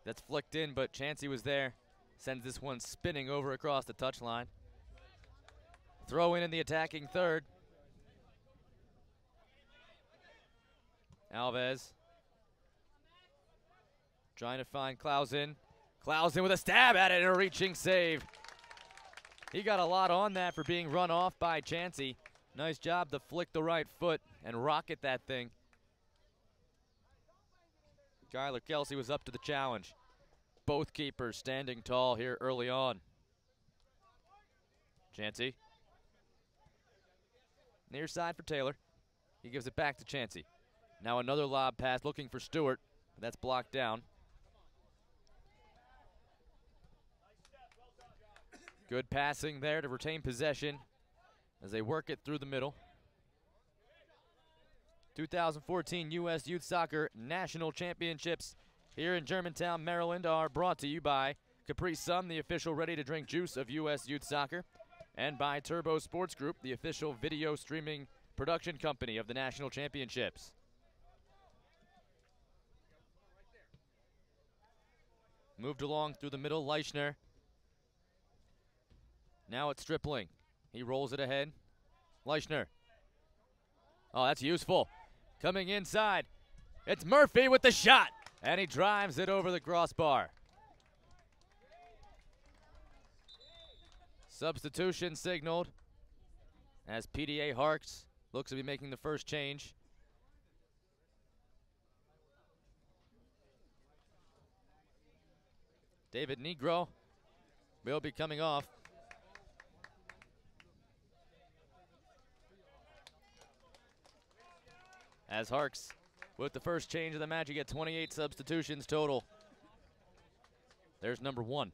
That's flicked in, but Chansey was there. Sends this one spinning over across the touchline. Throw in the attacking third. Alves trying to find Clausen. Clausen with a stab at it and a reaching save. He got a lot on that for being run off by Chansey. Nice job to flick the right foot and rocket that thing. Kyler Kelsey was up to the challenge. Both keepers standing tall here early on. Chansey. Near side for Taylor. He gives it back to Chansey. Now another lob pass looking for Stewart. That's blocked down. Good passing there to retain possession as they work it through the middle. 2014 U.S. Youth Soccer National Championships here in Germantown, Maryland are brought to you by Capri Sun, the official ready-to-drink juice of U.S. Youth Soccer, and by Turbo Sports Group, the official video streaming production company of the National Championships. Moved along through the middle, Leichner. Now it's Stripling. He rolls it ahead. Leichner. Oh, that's useful. Coming inside. It's Murphy with the shot. And he drives it over the crossbar. Substitution signaled as PDA Harkes looks to be making the first change. David Negro will be coming off. As Harkes with the first change of the match, you get 28 substitutions total. There's number 1.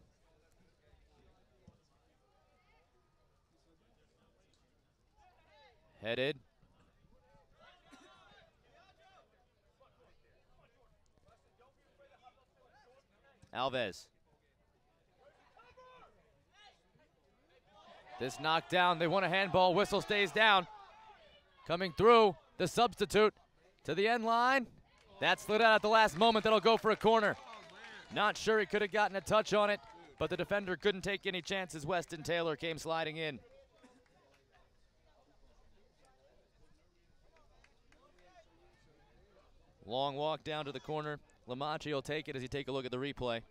Headed. Alves. This knocked down. They want a handball. Whistle stays down. Coming through, the substitute to the end line. That slid out at the last moment. That'll go for a corner. Not sure he could have gotten a touch on it, but the defender couldn't take any chances. Weston Taylor came sliding in. Long walk down to the corner. Lamachi will take it as you take a look at the replay.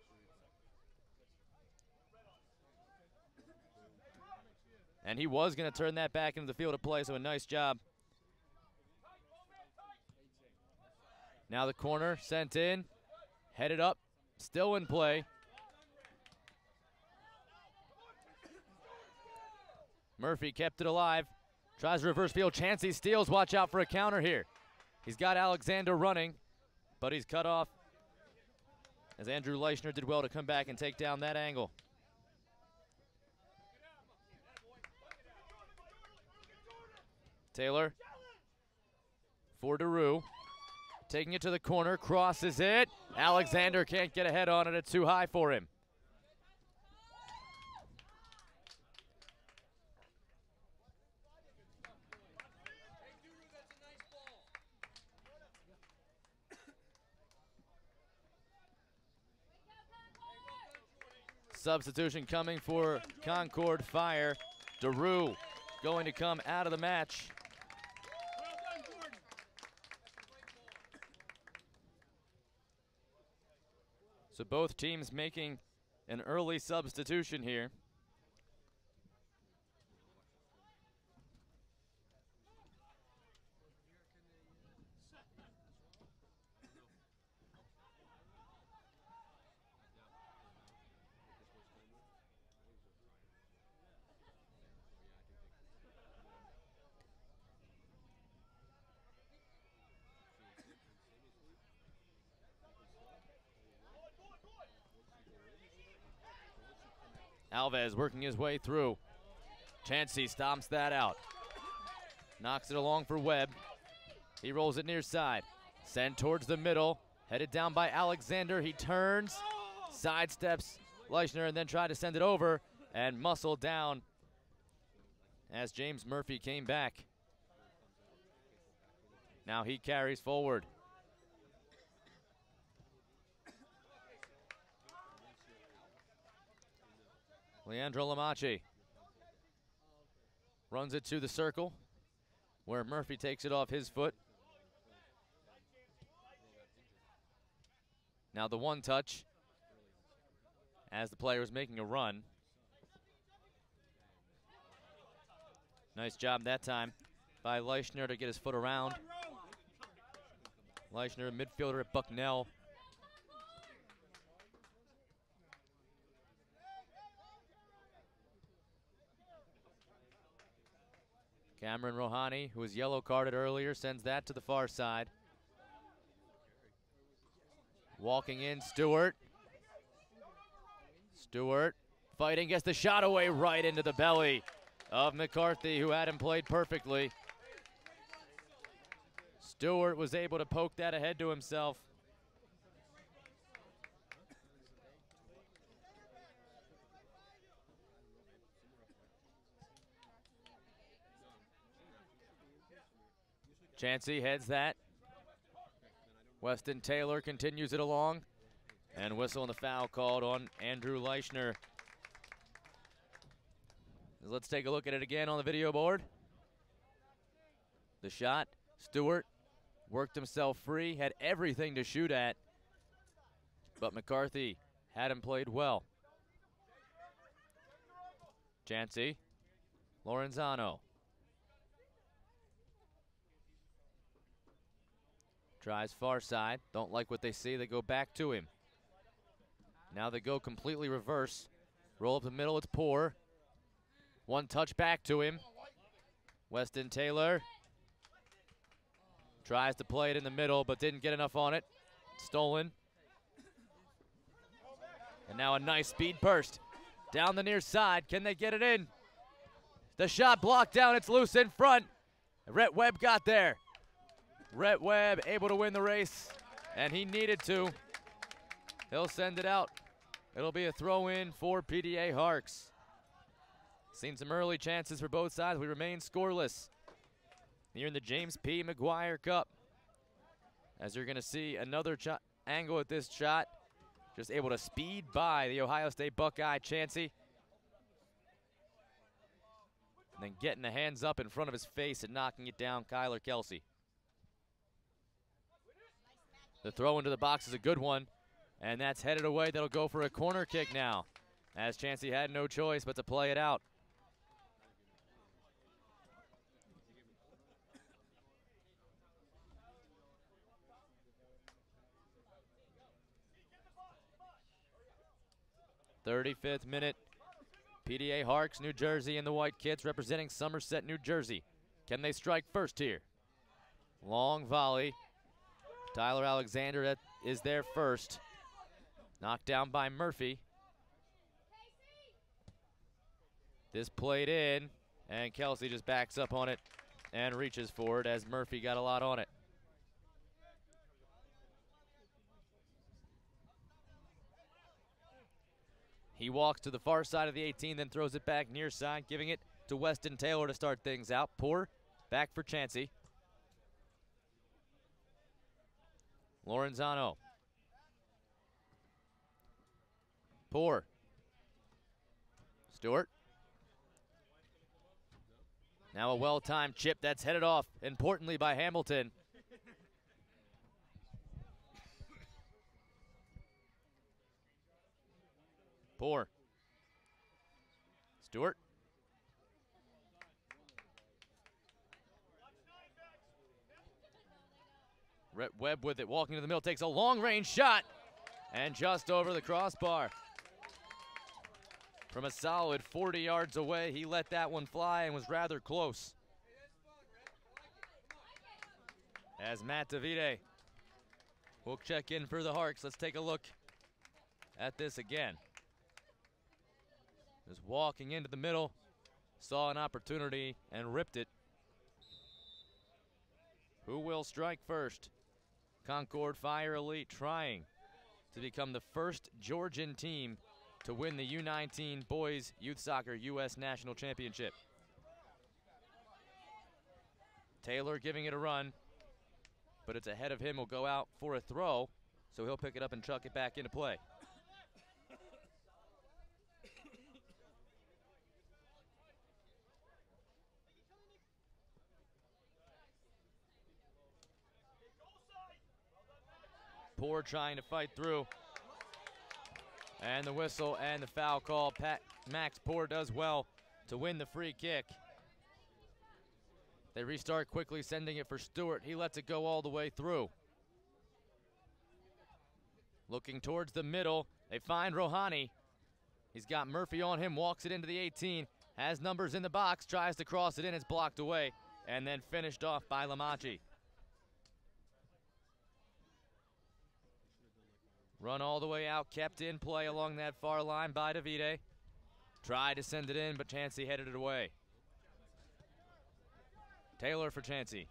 And he was going to turn that back into the field of play, so a nice job. Now the corner sent in, headed up, still in play. Murphy kept it alive, tries to reverse field. Chansey steals, watch out for a counter here. He's got Alexander running, but he's cut off as Andrew Leichner did well to come back and take down that angle. Taylor for DeRue. Taking it to the corner, crosses it. Alexander can't get ahead on it, it's too high for him. Substitution coming for Concorde Fire. DeRue going to come out of the match. So both teams making an early substitution here. Alves working his way through. Chansey stomps that out. Knocks it along for Webb. He rolls it near side. Sent towards the middle. Headed down by Alexander. He turns, sidesteps Leichner, and then tried to send it over and muscled down as James Murphy came back. Now he carries forward. Leandro Lamachi runs it to the circle where Murphy takes it off his foot. Now the one touch as the player was making a run. Nice job that time by Leichner to get his foot around. Leichner, midfielder at Bucknell. Cameron Rohani, who was yellow carded earlier, sends that to the far side. Walking in, Stewart. Stewart fighting, gets the shot away right into the belly of McCarthy, who had him played perfectly. Stewart was able to poke that ahead to himself. Chansey heads that. Weston Taylor continues it along. And whistle and the foul called on Andrew Leichner. Let's take a look at it again on the video board. The shot, Stewart worked himself free, had everything to shoot at, but McCarthy had him played well. Chansey, Lorenzano. Tries far side, don't like what they see, they go back to him. Now they go completely reverse. Roll up the middle, it's Poor. One touch back to him. Weston Taylor tries to play it in the middle, but didn't get enough on it. Stolen. And now a nice speed burst. Down the near side, can they get it in? The shot blocked down, it's loose in front. Rhett Webb got there. Rhett Webb able to win the race, and he needed to. He'll send it out. It'll be a throw-in for PDA Harkes. Seen some early chances for both sides. We remain scoreless here in the James P. McGuire Cup. As you're going to see another angle at this shot. Just able to speed by the Ohio State Buckeye Chansey. And then getting the hands up in front of his face and knocking it down, Kyler Kelsey. The throw into the box is a good one. And that's headed away. That'll go for a corner kick now, as Chansey had no choice but to play it out. '35th minute. PDA Harkes, New Jersey, and the White Kits representing Somerset, New Jersey. Can they strike first here? Long volley. Tyler Alexander is there first. Knocked down by Murphy. This played in, and Kelsey just backs up on it and reaches for it as Murphy got a lot on it. He walks to the far side of the 18, then throws it back near side, giving it to Weston Taylor to start things out. Poor, back for Chansey. Lorenzano. Poor. Stewart. Now a well-timed chip that's headed off, importantly by Hamilton. Poor. Stewart. Rhett Webb with it, walking to the middle, takes a long-range shot, and just over the crossbar. From a solid 40 yards away, he let that one fly and was rather close. As Matt Davide will check in for the Harkes. Let's take a look at this again. Just walking into the middle, saw an opportunity and ripped it. Who will strike first? Concorde Fire Elite trying to become the first Georgian team to win the U19 Boys Youth Soccer U.S. National Championship. Taylor giving it a run, but it's ahead of him. Will go out for a throw, so he'll pick it up and chuck it back into play. Poor trying to fight through. And the whistle and the foul call. Max Poor does well to win the free kick. They restart quickly, sending it for Stewart. He lets it go all the way through. Looking towards the middle, they find Rohani. He's got Murphy on him, walks it into the 18, has numbers in the box, tries to cross it in, it's blocked away, and then finished off by Lamachi. Run all the way out, kept in play along that far line by Davide. Tried to send it in, but Chansey headed it away. Taylor for Chansey.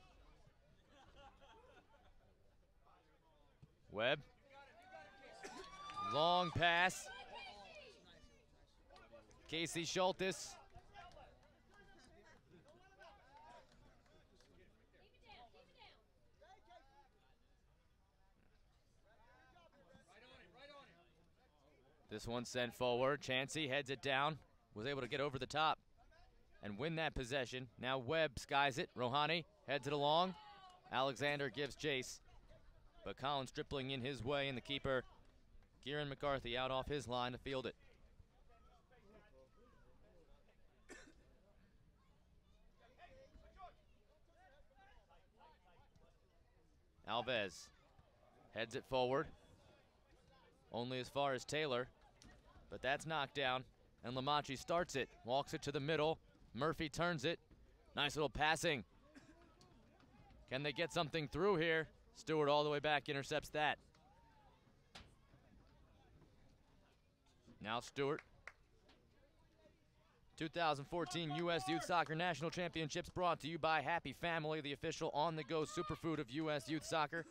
Webb. Long pass. Casey Schultes. This one sent forward. Chansey heads it down. Was able to get over the top and win that possession. Now Webb skies it. Rohani heads it along. Alexander gives chase. But Colin Stripling in his way, and the keeper, Kieran McCarthy, out off his line to field it. Alves heads it forward. Only as far as Taylor, but that's knocked down. And Lamachi starts it, walks it to the middle. Murphy turns it. Nice little passing. Can they get something through here? Stewart all the way back, intercepts that. Now Stewart. 2014 U.S. Youth Soccer National Championships brought to you by Happy Family, the official on-the-go superfood of U.S. Youth Soccer.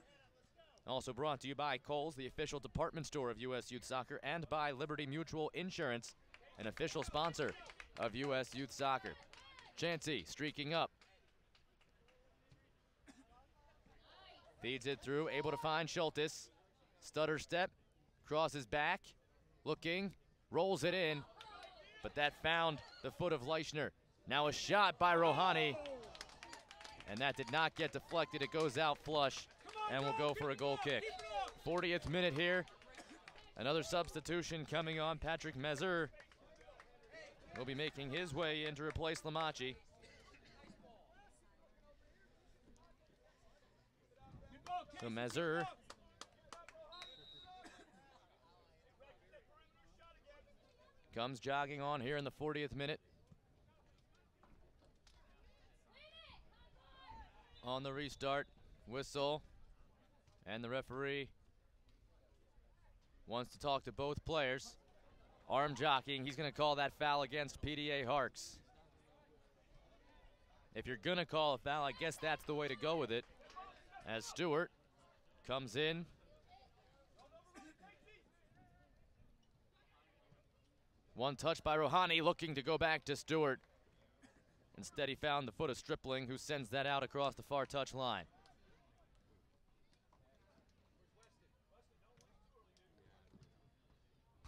Also brought to you by Kohl's, the official department store of U.S. Youth Soccer, and by Liberty Mutual Insurance, an official sponsor of U.S. Youth Soccer. Chansey streaking up. Feeds it through, able to find Schultes. Stutter step, crosses back, looking, rolls it in, but that found the foot of Leichner. Now a shot by Rohani, and that did not get deflected. It goes out flush, and will go for a goal kick. 40th minute here. Another substitution coming on. Patrick Mezer will be making his way in to replace Lamachi. So Mezer comes jogging on here in the 40th minute. On the restart, whistle, and the referee wants to talk to both players. Arm jockeying, he's going to call that foul against PDA Harkes. If you're going to call a foul, I guess that's the way to go with it. As Stewart comes in. One touch by Rohani, looking to go back to Stewart. Instead, he found the foot of Stripling, who sends that out across the far touch line.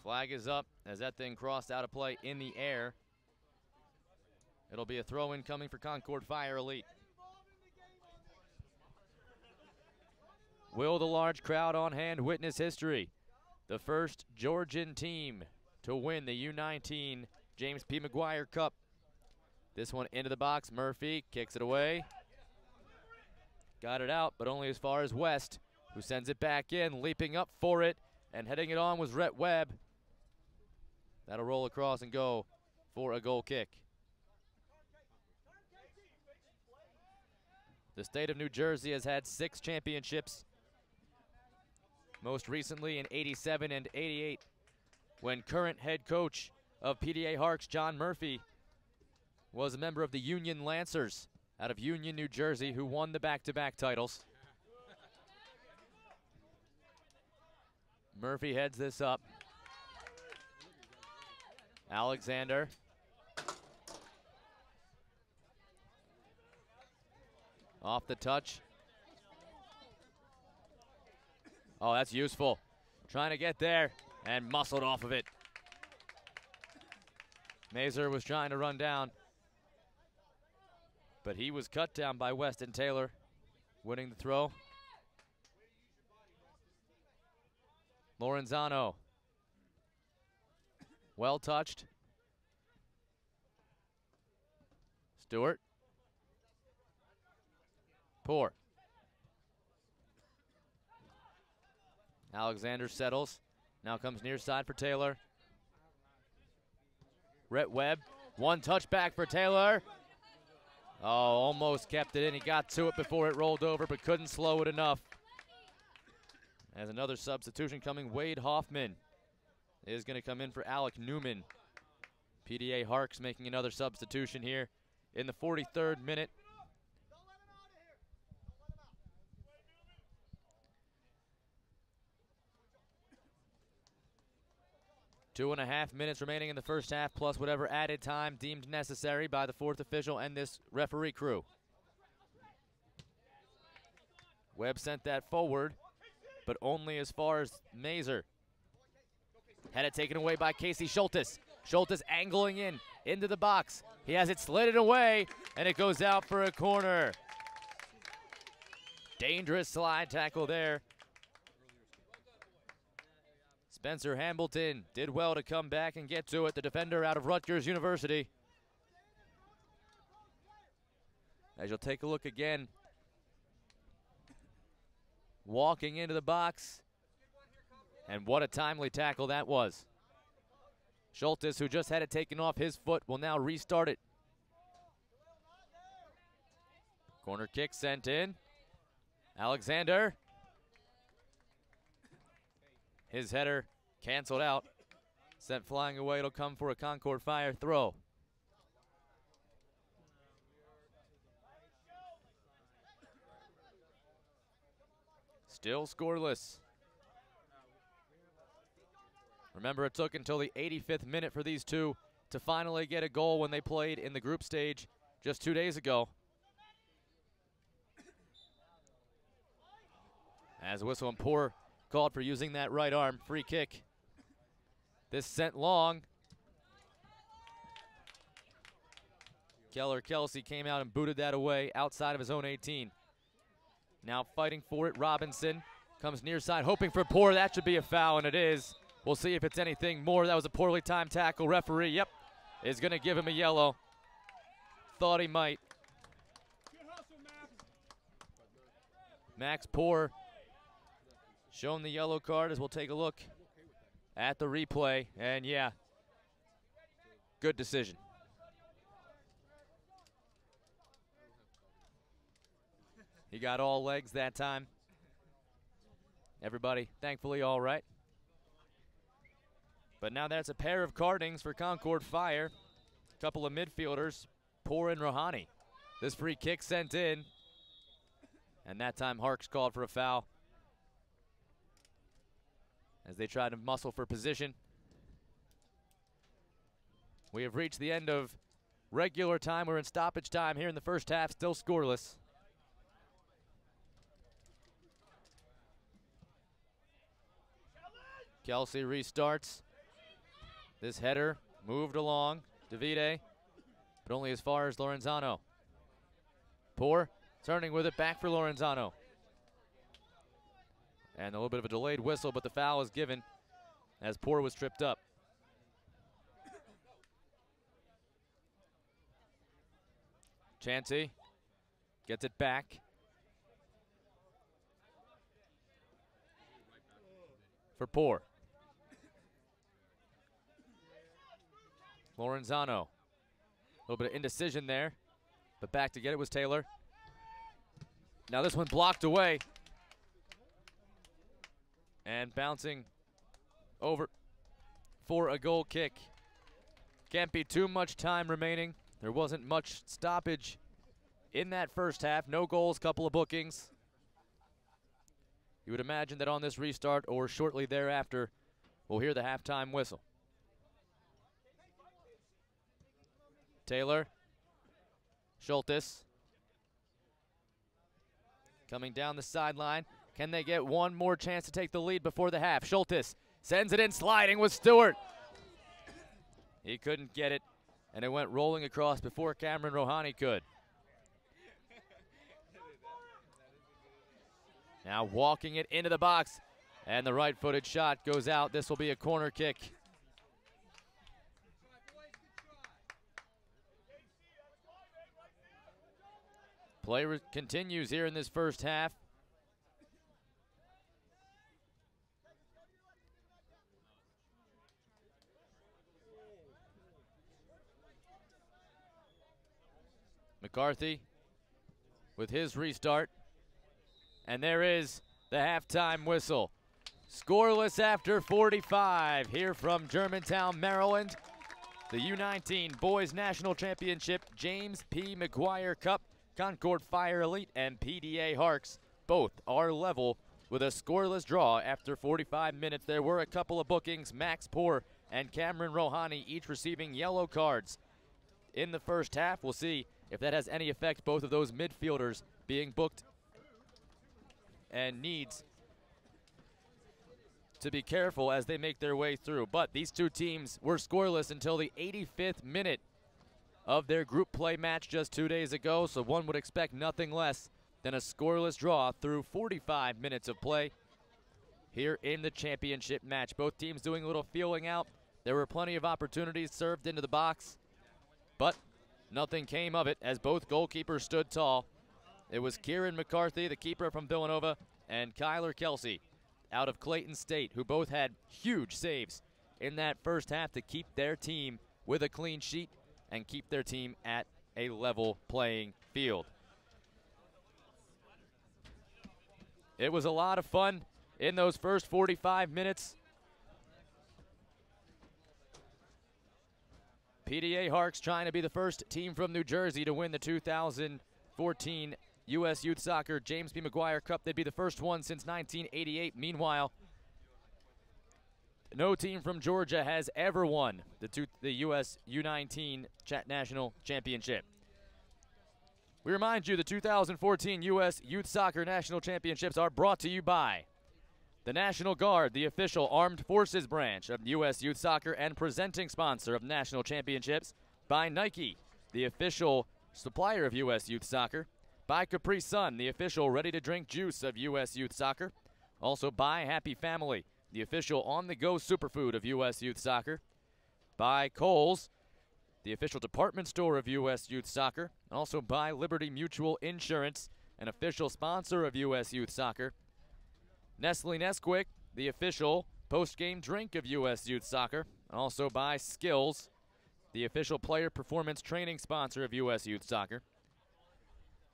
Flag is up as that thing crossed out of play in the air. It'll be a throw-in coming for Concorde Fire Elite. Will the large crowd on hand witness history? The first Georgian team to win the U19 James P. McGuire Cup. This one into the box. Murphy kicks it away. Got it out, but only as far as West, who sends it back in, leaping up for it, and heading it on was Rhett Webb. That'll roll across and go for a goal kick. The state of New Jersey has had 6 championships, most recently in '87 and '88, when current head coach of PDA Harkes, John Murphy, was a member of the Union Lancers out of Union, New Jersey, who won the back-to-back titles. Murphy heads this up. Alexander. Off the touch. Oh, that's useful. Trying to get there and muscled off of it. Mazer was trying to run down, but he was cut down by Weston Taylor, winning the throw. Lorenzano. Well touched. Stewart. Poor. Alexander settles. Now comes near side for Taylor. Rhett Webb. One touch back for Taylor. Oh, almost kept it in. He got to it before it rolled over, but couldn't slow it enough. As another substitution coming, Wade Hoffman is going to come in for Alec Newman. PDA Harkes making another substitution here in the 43rd minute. 2.5 minutes remaining in the first half, plus whatever added time deemed necessary by the fourth official and this referee crew. Webb sent that forward, but only as far as Mazer. Had it taken away by Casey Schultes. Schultes angling in, into the box. He has it slid away, and it goes out for a corner. Dangerous slide tackle there. Spencer Hambleton did well to come back and get to it, the defender out of Rutgers University. As you'll take a look again, walking into the box, and what a timely tackle that was. Schultes, who just had it taken off his foot, will now restart it. Corner kick sent in. Alexander. His header canceled out. Sent flying away. It'll come for a Concorde Fire throw. Still scoreless. Remember, it took until the 85th minute for these two to finally get a goal when they played in the group stage just 2 days ago. As whistle and Poor called for using that right arm. Free kick. This sent long. Keller Kelsey came out and booted that away outside of his own 18. Now fighting for it, Robinson comes near side, hoping for Poor. That should be a foul, and it is. We'll see if it's anything more. That was a poorly timed tackle. Referee, yep, is going to give him a yellow. Thought he might. Max Poor shown the yellow card, as we'll take a look at the replay. And yeah, good decision. He got all legs that time. Everybody, thankfully, all right. But now that's a pair of cardings for Concorde Fire. A couple of midfielders, Poor and Rohani. This free kick sent in. And that time Harkes called for a foul as they tried to muscle for position. We have reached the end of regular time. We're in stoppage time here in the first half, still scoreless. Kelsey restarts. This header moved along. Davide, but only as far as Lorenzano. Poor turning with it back for Lorenzano. And a little bit of a delayed whistle, but the foul is given as Poor was tripped up. Chansey gets it back. For Poor. Lorenzano. A little bit of indecision there, but back to get it was Taylor. Now this one blocked away. And bouncing over for a goal kick. Can't be too much time remaining. There wasn't much stoppage in that first half. No goals, couple of bookings. You would imagine that on this restart or shortly thereafter, we'll hear the halftime whistle. Taylor, Schultes, coming down the sideline. Can they get one more chance to take the lead before the half? Schultes sends it in, sliding with Stewart. He couldn't get it, and it went rolling across before Cameron Rohani could. Now walking it into the box, and the right-footed shot goes out. This will be a corner kick. Play continues here in this first half. McCarthy with his restart. And there is the halftime whistle. Scoreless after 45 here from Germantown, Maryland. The U19 Boys National Championship James P. McGuire Cup, Concorde Fire Elite, and PDA Harkes both are level with a scoreless draw after 45 minutes. There were a couple of bookings. Max Poor and Cameron Rohani, each receiving yellow cards in the first half. We'll see if that has any effect, both of those midfielders being booked and needs to be careful as they make their way through. But these two teams were scoreless until the 85th minute of their group play match just 2 days ago, so one would expect nothing less than a scoreless draw through 45 minutes of play here in the championship match. Both teams doing a little feeling out. There were plenty of opportunities served into the box, but nothing came of it as both goalkeepers stood tall. It was Kieran McCarthy, the keeper from Villanova, and Kyler Kelsey out of Clayton State, who both had huge saves in that first half to keep their team with a clean sheet and keep their team at a level playing field. It was a lot of fun in those first 45 minutes. PDA Harkes trying to be the first team from New Jersey to win the 2014 U.S. Youth Soccer James B. McGuire Cup. They'd be the first one since 1988. Meanwhile, no team from Georgia has ever won the U.S. U19 National Championship. We remind you the 2014 U.S. Youth Soccer National Championships are brought to you by the National Guard, the official armed forces branch of U.S. Youth Soccer and presenting sponsor of National Championships, by Nike, the official supplier of U.S. Youth Soccer, by Capri Sun, the official ready-to-drink juice of U.S. Youth Soccer, also by Happy Family, the official on-the-go superfood of U.S. Youth Soccer, by Kohl's, the official department store of U.S. Youth Soccer, also by Liberty Mutual Insurance, an official sponsor of U.S. Youth Soccer, Nestle Nesquik, the official post-game drink of U.S. Youth Soccer, also by Skills, the official player performance training sponsor of U.S. Youth Soccer.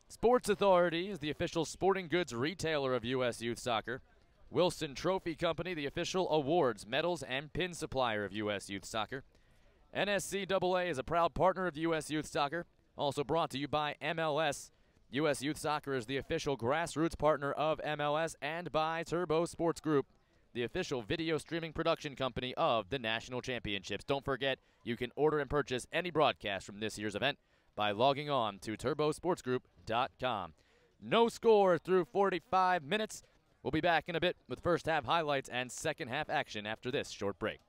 Sports Authority is the official sporting goods retailer of U.S. Youth Soccer. Wilson Trophy Company, the official awards, medals, and pin supplier of U.S. Youth Soccer. NSCAA is a proud partner of U.S. Youth Soccer, also brought to you by MLS. U.S. Youth Soccer is the official grassroots partner of MLS, and by Turbo Sports Group, the official video streaming production company of the National Championships. Don't forget, you can order and purchase any broadcast from this year's event by logging on to turbosportsgroup.com. No score through 45 minutes. We'll be back in a bit with first half highlights and second half action after this short break.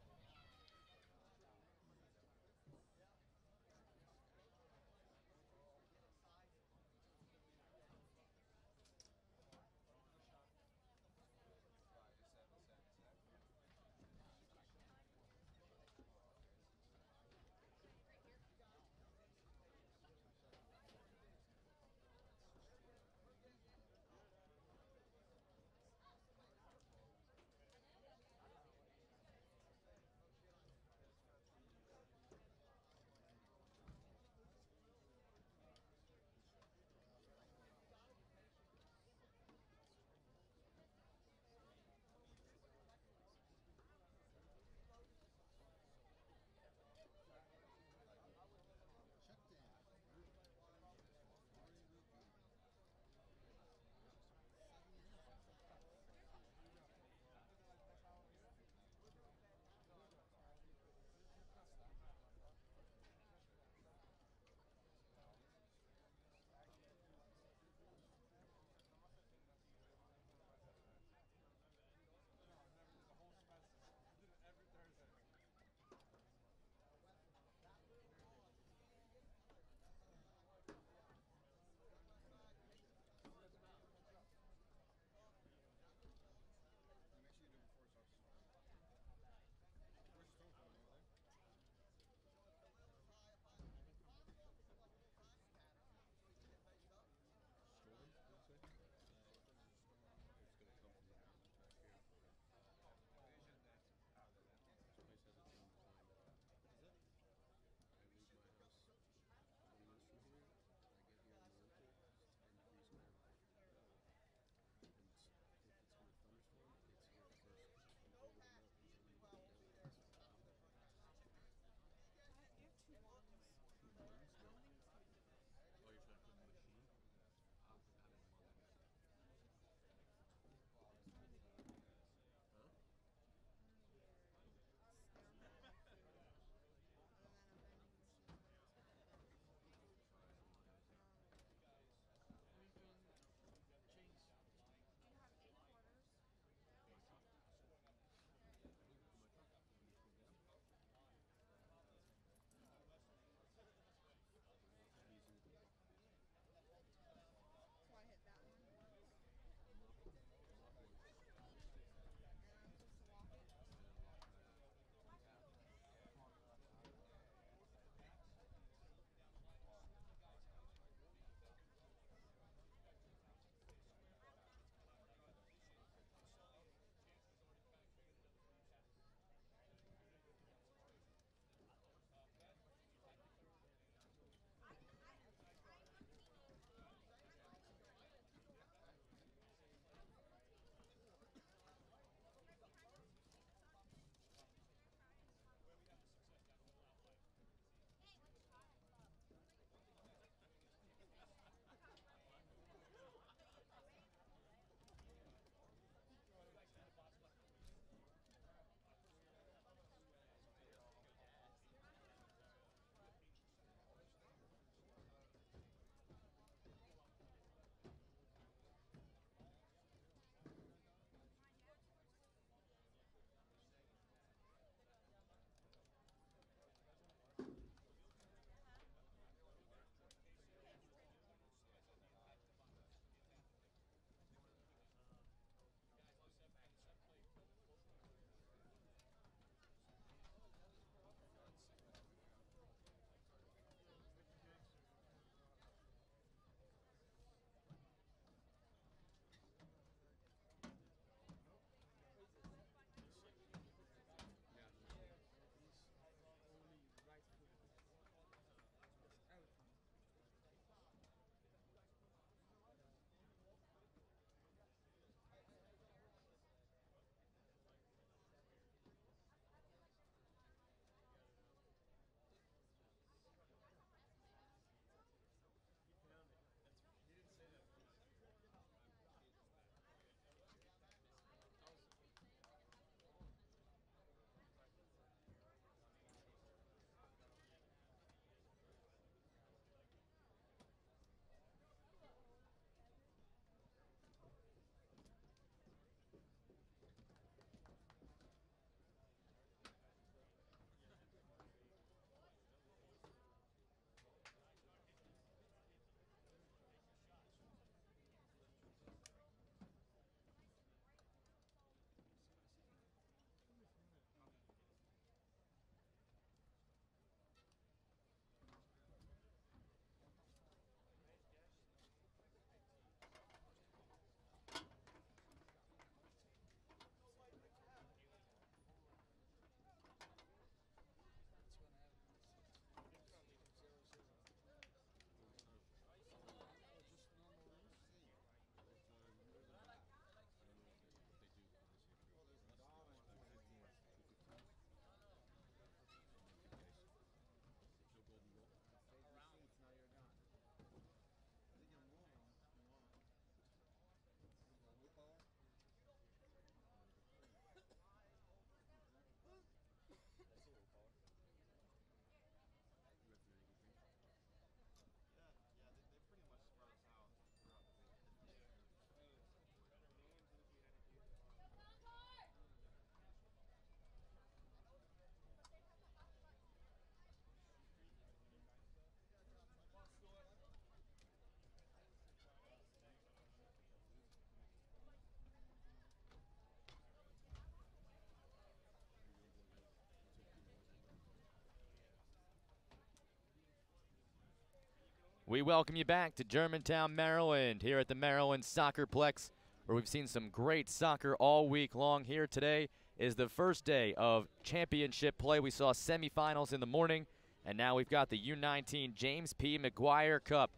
We welcome you back to Germantown, Maryland, here at the Maryland SoccerPlex, where we've seen some great soccer all week long. Here today is the first day of championship play. We saw semifinals in the morning, and now we've got the U19 James P. McGuire Cup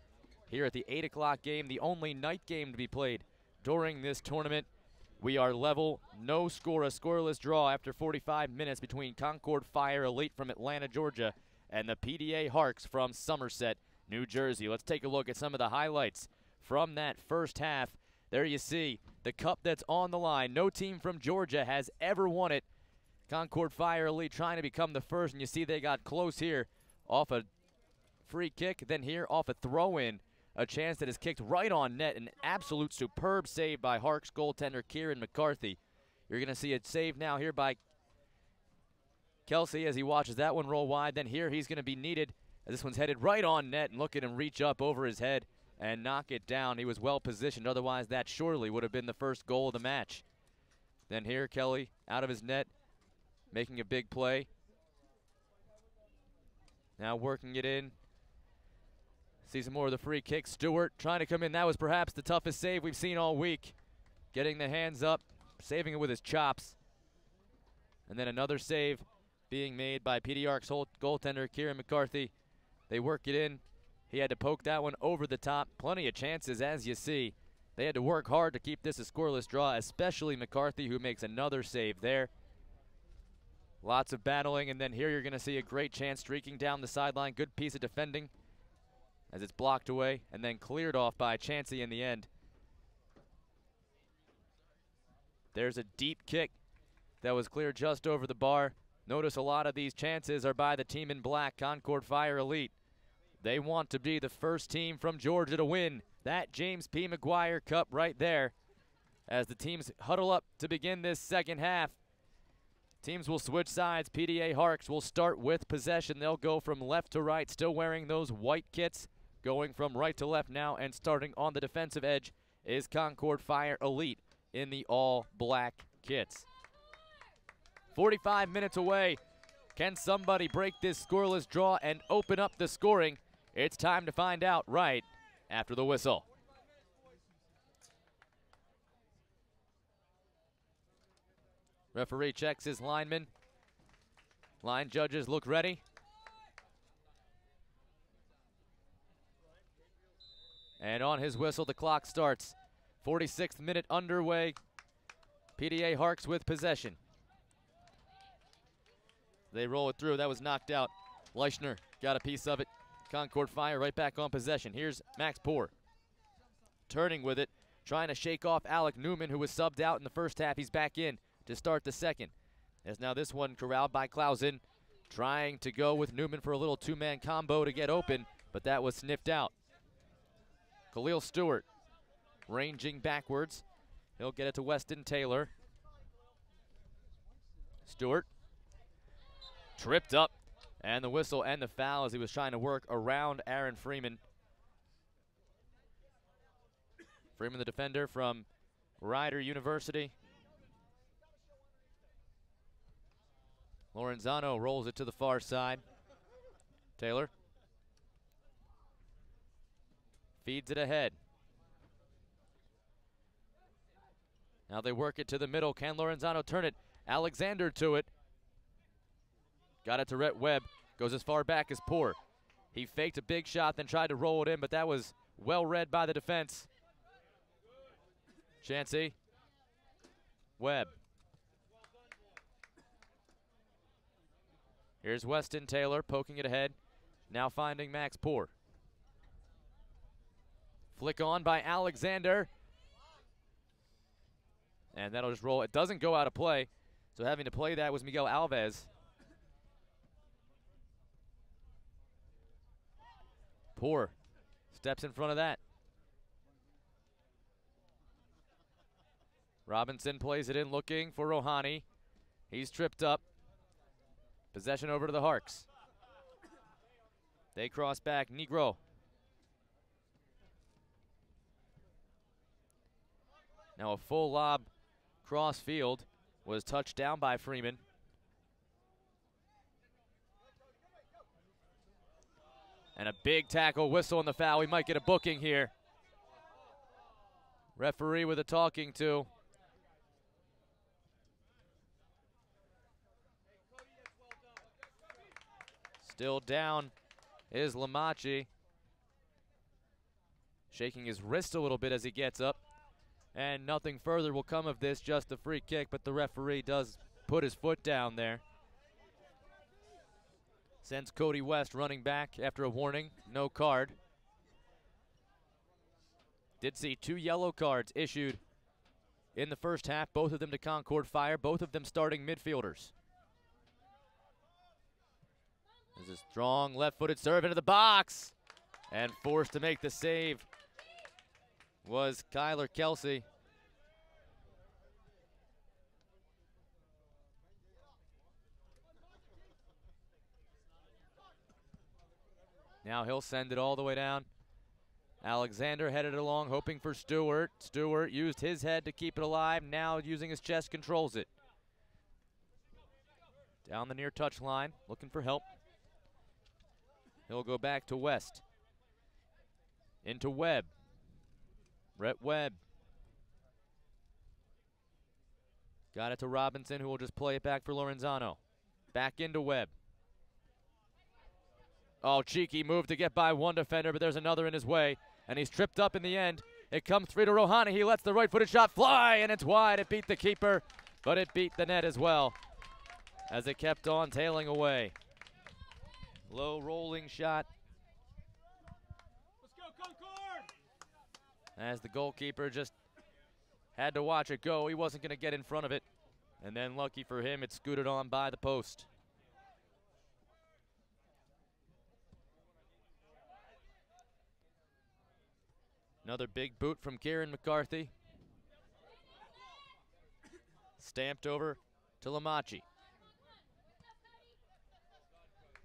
here at the 8 o'clock game, the only night game to be played during this tournament. We are level, no score, a scoreless draw after 45 minutes between Concorde Fire Elite from Atlanta, Georgia, and the PDA Harkes from Somerset, New Jersey. Let's take a look at some of the highlights from that first half. There you see the cup that's on the line. No team from Georgia has ever won it. Concorde Fire Elite trying to become the first, and you see they got close here off a free kick, then here off a throw-in. A chance that is kicked right on net. An absolute superb save by Harkes goaltender Kieran McCarthy. You're going to see a save now here by Kelsey as he watches that one roll wide. Then here he's going to be needed as this one's headed right on net, and look at him reach up over his head and knock it down. He was well positioned, otherwise that surely would have been the first goal of the match. Then here Kelly out of his net, making a big play. Now working it in. See some more of the free kick. Stewart trying to come in. That was perhaps the toughest save we've seen all week. Getting the hands up, saving it with his chops. And then another save being made by PD Harkes goaltender Kieran McCarthy. They work it in. He had to poke that one over the top. Plenty of chances, as you see. They had to work hard to keep this a scoreless draw, especially McCarthy, who makes another save there. Lots of battling, and then here you're going to see a great chance streaking down the sideline. Good piece of defending as it's blocked away and then cleared off by Chansey in the end. There's a deep kick that was cleared just over the bar. Notice a lot of these chances are by the team in black, Concorde Fire Elite. They want to be the first team from Georgia to win that James P. McGuire Cup right there. As the teams huddle up to begin this second half, teams will switch sides. PDA Harkes will start with possession. They'll go from left to right, still wearing those white kits. Going from right to left now, and starting on the defensive edge is Concorde Fire Elite in the all-black kits. 45 minutes away. Can somebody break this scoreless draw and open up the scoring? It's time to find out right after the whistle. Referee checks his linemen. Line judges look ready. And on his whistle, the clock starts. 46th minute underway. PDA Harkes with possession. They roll it through. That was knocked out. Leichner got a piece of it. Concorde Fire right back on possession. Here's Max Poor. Turning with it. Trying to shake off Alec Newman, who was subbed out in the first half. He's back in to start the second. As now this one corralled by Clausen. Trying to go with Newman for a little two-man combo to get open, but that was sniffed out. Khalil Stewart ranging backwards. He'll get it to Weston Taylor. Stewart tripped up, and the whistle and the foul as he was trying to work around Aaron Freeman. Freeman, the defender from Rider University. Lorenzano rolls it to the far side. Taylor feeds it ahead. Now they work it to the middle. Can Lorenzano turn it? Alexander to it. Got it to Rhett Webb. Goes as far back as Poor. He faked a big shot, then tried to roll it in, but that was well read by the defense. Chansey. Webb. Here's Weston Taylor poking it ahead. Now finding Max Poor. Flick on by Alexander. And that'll just roll. It doesn't go out of play. So having to play that was Miguel Alves. Poor steps in front of that. Robinson plays it in looking for Rohani. He's tripped up. Possession over to the Harkes. They cross back. Negro. Now a full lob cross field was touched down by Freeman. And a big tackle, whistle on the foul. We might get a booking here. Referee with a talking to. Still down is Lamachi. Shaking his wrist a little bit as he gets up. And nothing further will come of this, just a free kick, but the referee does put his foot down there. Sends Cody West running back after a warning, no card. Did see 2 yellow cards issued in the first half, both of them to Concorde Fire, both of them starting midfielders. There's a strong left-footed serve into the box, and forced to make the save was Kyler Kelsey. Now he'll send it all the way down. Alexander headed along, hoping for Stewart. Stewart used his head to keep it alive. Now using his chest, controls it. Down the near touch line, looking for help. He'll go back to West. Into Webb. Rhett Webb. Got it to Robinson, who will just play it back for Lorenzano. Back into Webb. Oh, cheeky move to get by one defender, but there's another in his way, and he's tripped up in the end. It comes free to Rohani. He lets the right-footed shot fly, and it's wide. It beat the keeper, but it beat the net as well as it kept on tailing away. Low rolling shot. Let's go, Concorde! As the goalkeeper just had to watch it go. He wasn't going to get in front of it. And then lucky for him, it scooted on by the post. Another big boot from Kieran McCarthy. Stamped over to Lamachi.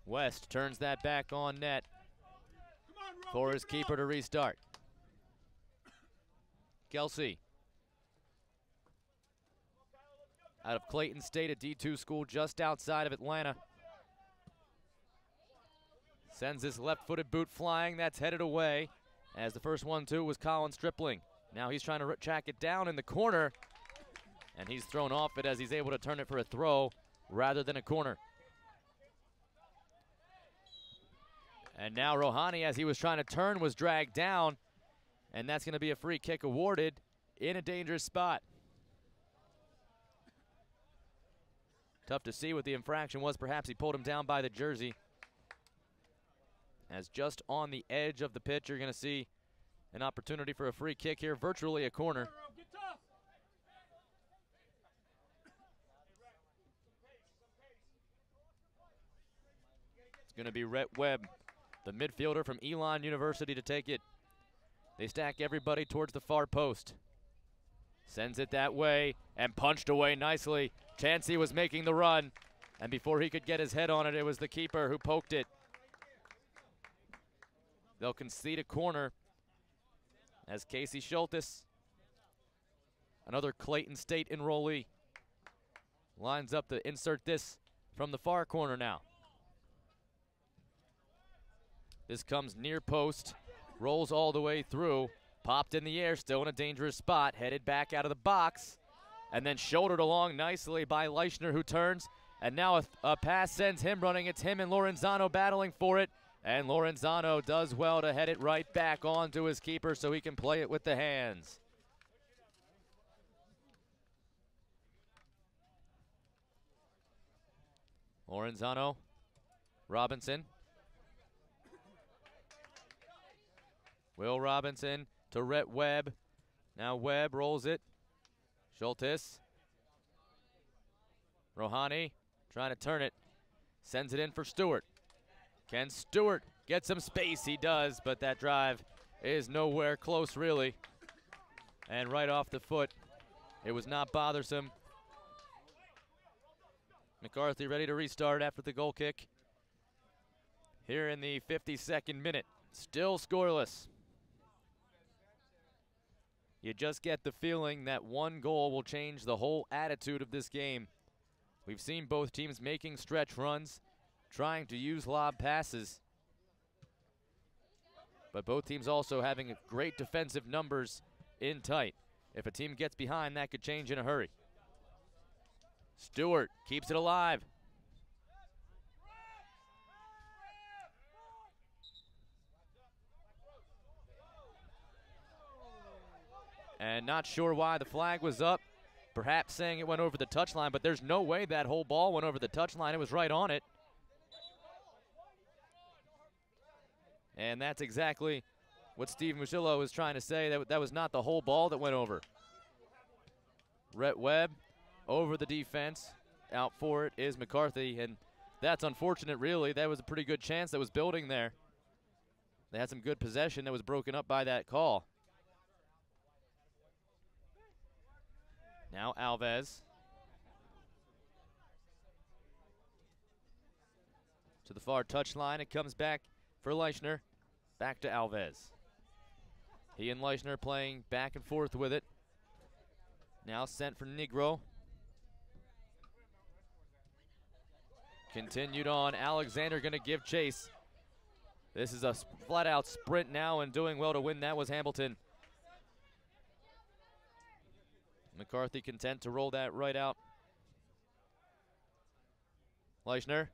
West turns that back on net for his keeper to restart. Kelsey. Out of Clayton State, a D2 school just outside of Atlanta. Sends this left-footed boot flying. That's headed away, as the first one, too, was Colin Stripling. Now he's trying to track it down in the corner, and he's thrown off it as he's able to turn it for a throw rather than a corner. And now Rohani, as he was trying to turn, was dragged down, and that's going to be a free kick awarded in a dangerous spot. Tough to see what the infraction was. Perhaps he pulled him down by the jersey. As just on the edge of the pitch, you're going to see an opportunity for a free kick here, virtually a corner. It's going to be Rhett Webb, the midfielder from Elon University, to take it. They stack everybody towards the far post. Sends it that way and punched away nicely. Chansey was making the run, and before he could get his head on it, it was the keeper who poked it. They'll concede a corner as Casey Schultes, another Clayton State enrollee, lines up to insert this from the far corner now. This comes near post, rolls all the way through, popped in the air, still in a dangerous spot, headed back out of the box, and then shouldered along nicely by Leichner, who turns, and now a pass sends him running. It's him and Lorenzano battling for it, and Lorenzano does well to head it right back onto his keeper so he can play it with the hands. Lorenzano, Robinson. Will Robinson to Rhett Webb. Now Webb rolls it. Schultes. Rohani trying to turn it. Sends it in for Stewart. Can Stewart get some space? He does, but that drive is nowhere close, really. And right off the foot, it was not bothersome. McCarthy ready to restart after the goal kick. Here in the 52nd minute, still scoreless. You just get the feeling that one goal will change the whole attitude of this game. We've seen both teams making stretch runs, trying to use lob passes. but both teams also having great defensive numbers in tight. If a team gets behind, that could change in a hurry. Stewart keeps it alive. And not sure why the flag was up. Perhaps saying it went over the touchline, but there's no way that whole ball went over the touchline. It was right on it. And that's exactly what Steve Musillo was trying to say. That was not the whole ball that went over. Rhett Webb over the defense. Out for it is McCarthy, and that's unfortunate, really. That was a pretty good chance that was building there. They had some good possession that was broken up by that call. Now Alves. To the far touchline. It comes back for Leichner. Back to Alves. He and Leichner playing back and forth with it. Now sent for Negro. Continued on. Alexander going to give chase. This is a flat-out sprint now, and doing well to win that was Hamilton. McCarthy content to roll that right out. Leichner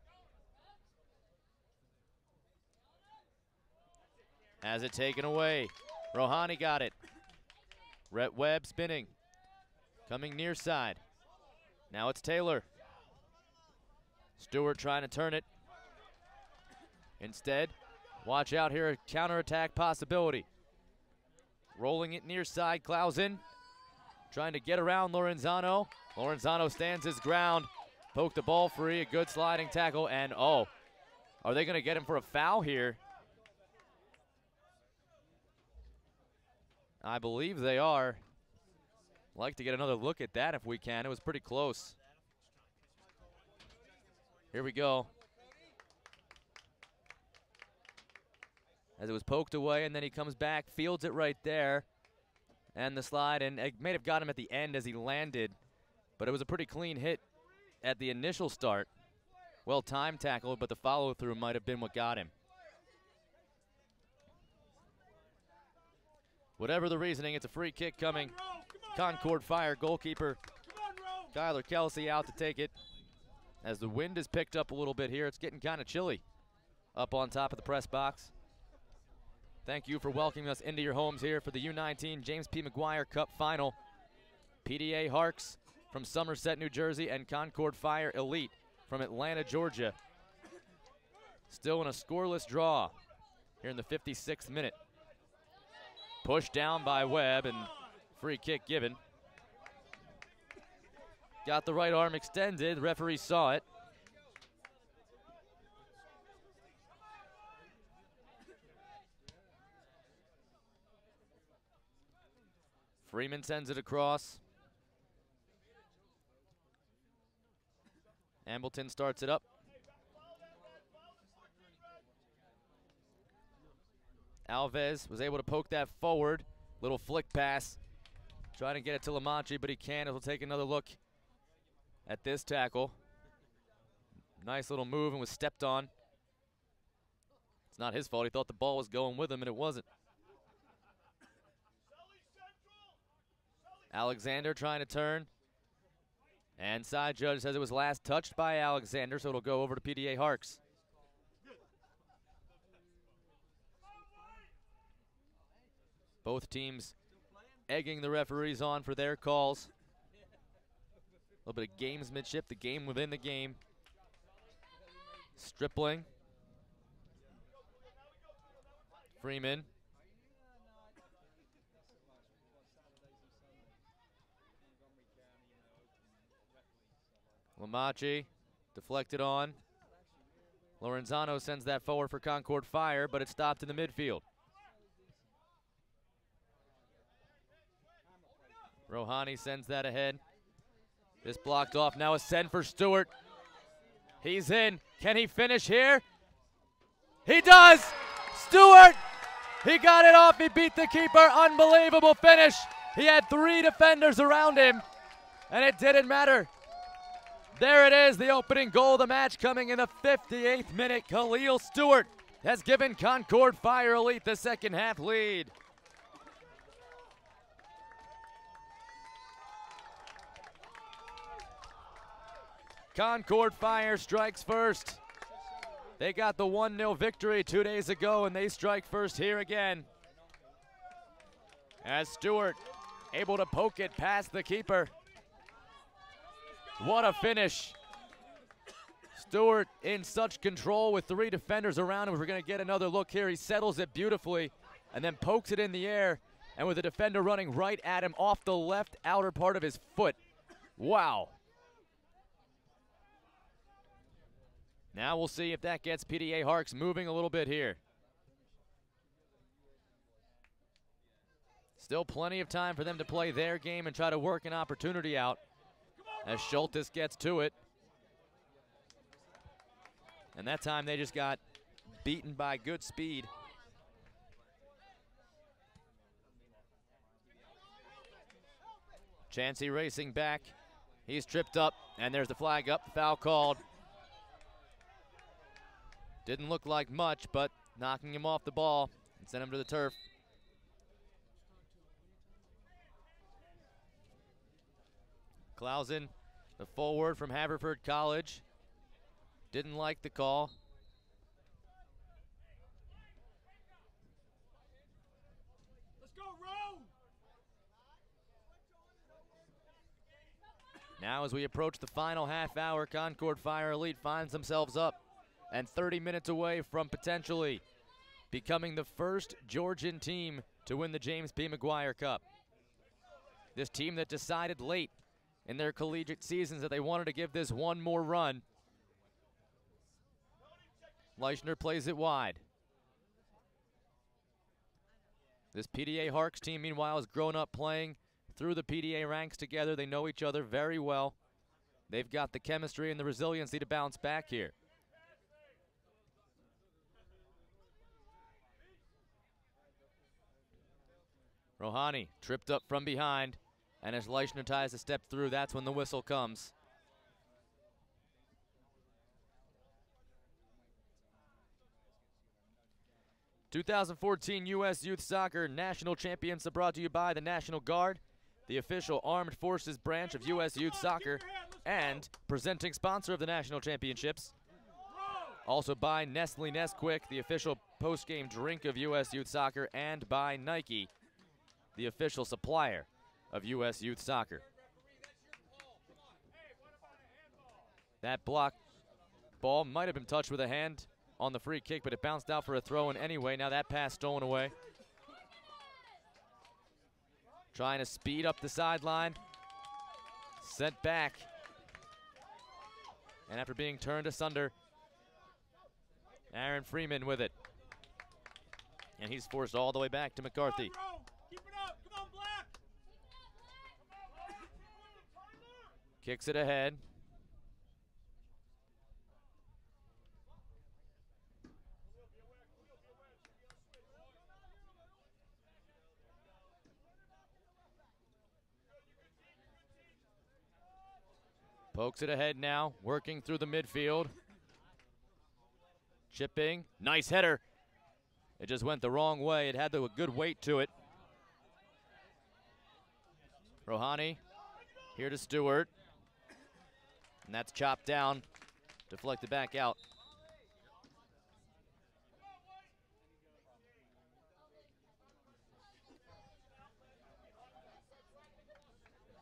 has it taken away. Rohani got it. Rhett Webb spinning. Coming near side. Now it's Taylor. Stewart trying to turn it. Instead, watch out here, a counterattack possibility. Rolling it near side, Clausen. Trying to get around Lorenzano. Lorenzano stands his ground. Poke the ball free, a good sliding tackle, and oh, are they going to get him for a foul here? I believe they are. Like to get another look at that if we can. It was pretty close. Here we go. As it was poked away, and then he comes back, fields it right there. And the slide, and it may have got him at the end as he landed, but it was a pretty clean hit at the initial start. Well timed tackle, but the follow-through might have been what got him. Whatever the reasoning, it's a free kick coming. Concorde Fire goalkeeper Kyler Kelsey out to take it. As the wind is picked up a little bit here, it's getting kind of chilly up on top of the press box. Thank you for welcoming us into your homes here for the U19 James P. McGuire Cup Final. PDA Harkes from Somerset, New Jersey, and Concorde Fire Elite from Atlanta, Georgia. Still in a scoreless draw here in the 56th minute. Pushed down by Webb and free kick given. Got the right arm extended. The referee saw it. Freeman sends it across. Ambleton starts it up. Alves was able to poke that forward. Little flick pass. Trying to get it to Lamanchi, but he can't. He'll take another look at this tackle. Nice little move and was stepped on. It's not his fault. He thought the ball was going with him, and it wasn't. Alexander trying to turn. And side judge says it was last touched by Alexander, so it'll go over to PDA Harkes. Both teams egging the referees on for their calls. A little bit of gamesmanship, the game within the game. Stripling. Freeman. Lamachi deflected on. Lorenzano sends that forward for Concorde Fire, but it stopped in the midfield. Rohani sends that ahead. This blocked off. Now a send for Stewart. He's in. Can he finish here? He does! Stewart! He got it off. He beat the keeper. Unbelievable finish. He had 3 defenders around him, and it didn't matter. There it is, the opening goal of the match coming in the 58th minute. Khalil Stewart, has given Concorde Fire Elite the second half lead. Concorde Fire strikes first. They got the 1-0 victory 2 days ago, and they strike first here again. As Stewart able to poke it past the keeper. What a finish. Stewart in such control with 3 defenders around him. We're going to get another look here. He settles it beautifully and then pokes it in the air, and with a defender running right at him off the left outer part of his foot. Wow. Now we'll see if that gets PDA Harkes moving a little bit here. Still plenty of time for them to play their game and try to work an opportunity out as Schultes gets to it. And that time they just got beaten by good speed. Chansey racing back. He's tripped up, and there's the flag up, foul called. Didn't look like much, but knocking him off the ball and sent him to the turf. Clausen, the forward from Haverford College, didn't like the call. Let's go, Rowe! Now as we approach the final half hour, Concorde Fire Elite finds themselves up and 30 minutes away from potentially becoming the first Georgian team to win the James P. McGuire Cup. This team that decided late in their collegiate seasons that they wanted to give this one more run. Leichner plays it wide. This PDA Harkes team, meanwhile, has grown up playing through the PDA ranks together. They know each other very well. They've got the chemistry and the resiliency to bounce back here. Rohani tripped up from behind, and as Leichner tries to step through, that's when the whistle comes. '14 U.S. Youth Soccer National Championships brought to you by the National Guard, the official armed forces branch of U.S. Youth Soccer, and presenting sponsor of the National Championships. Also by Nestle Nesquik, the official post-game drink of U.S. Youth Soccer, and by Nike, the official supplier of U.S. Youth Soccer. That block ball might have been touched with a hand on the free kick, but it bounced out for a throw-in anyway. Now that pass stolen away. Trying to speed up the sideline. Sent back. And after being turned asunder, Aaron Freeman with it. And he's forced all the way back to McCarthy. Keep it up. Come on, Black. Kicks it ahead. Pokes it ahead now, working through the midfield. Chipping, nice header. It just went the wrong way. It had a good weight to it. Rohani here to Stewart. And that's chopped down, deflected back out.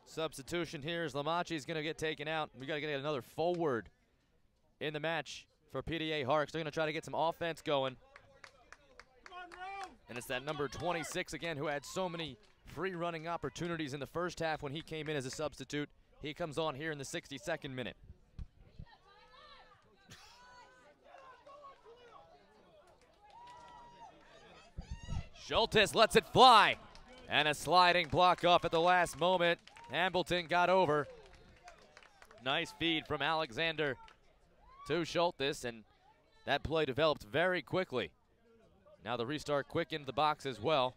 Substitution here as Lamachi's going to get taken out. We got to get another forward in the match for PDA Harkes. They're going to try to get some offense going. And it's that number 26 again who had so many free running opportunities in the first half when he came in as a substitute. He comes on here in the 62nd minute. Schultes lets it fly. And a sliding block off at the last moment. Hambleton got over. Nice feed from Alexander to Schultes, and that play developed very quickly. Now the restart quick into the box as well.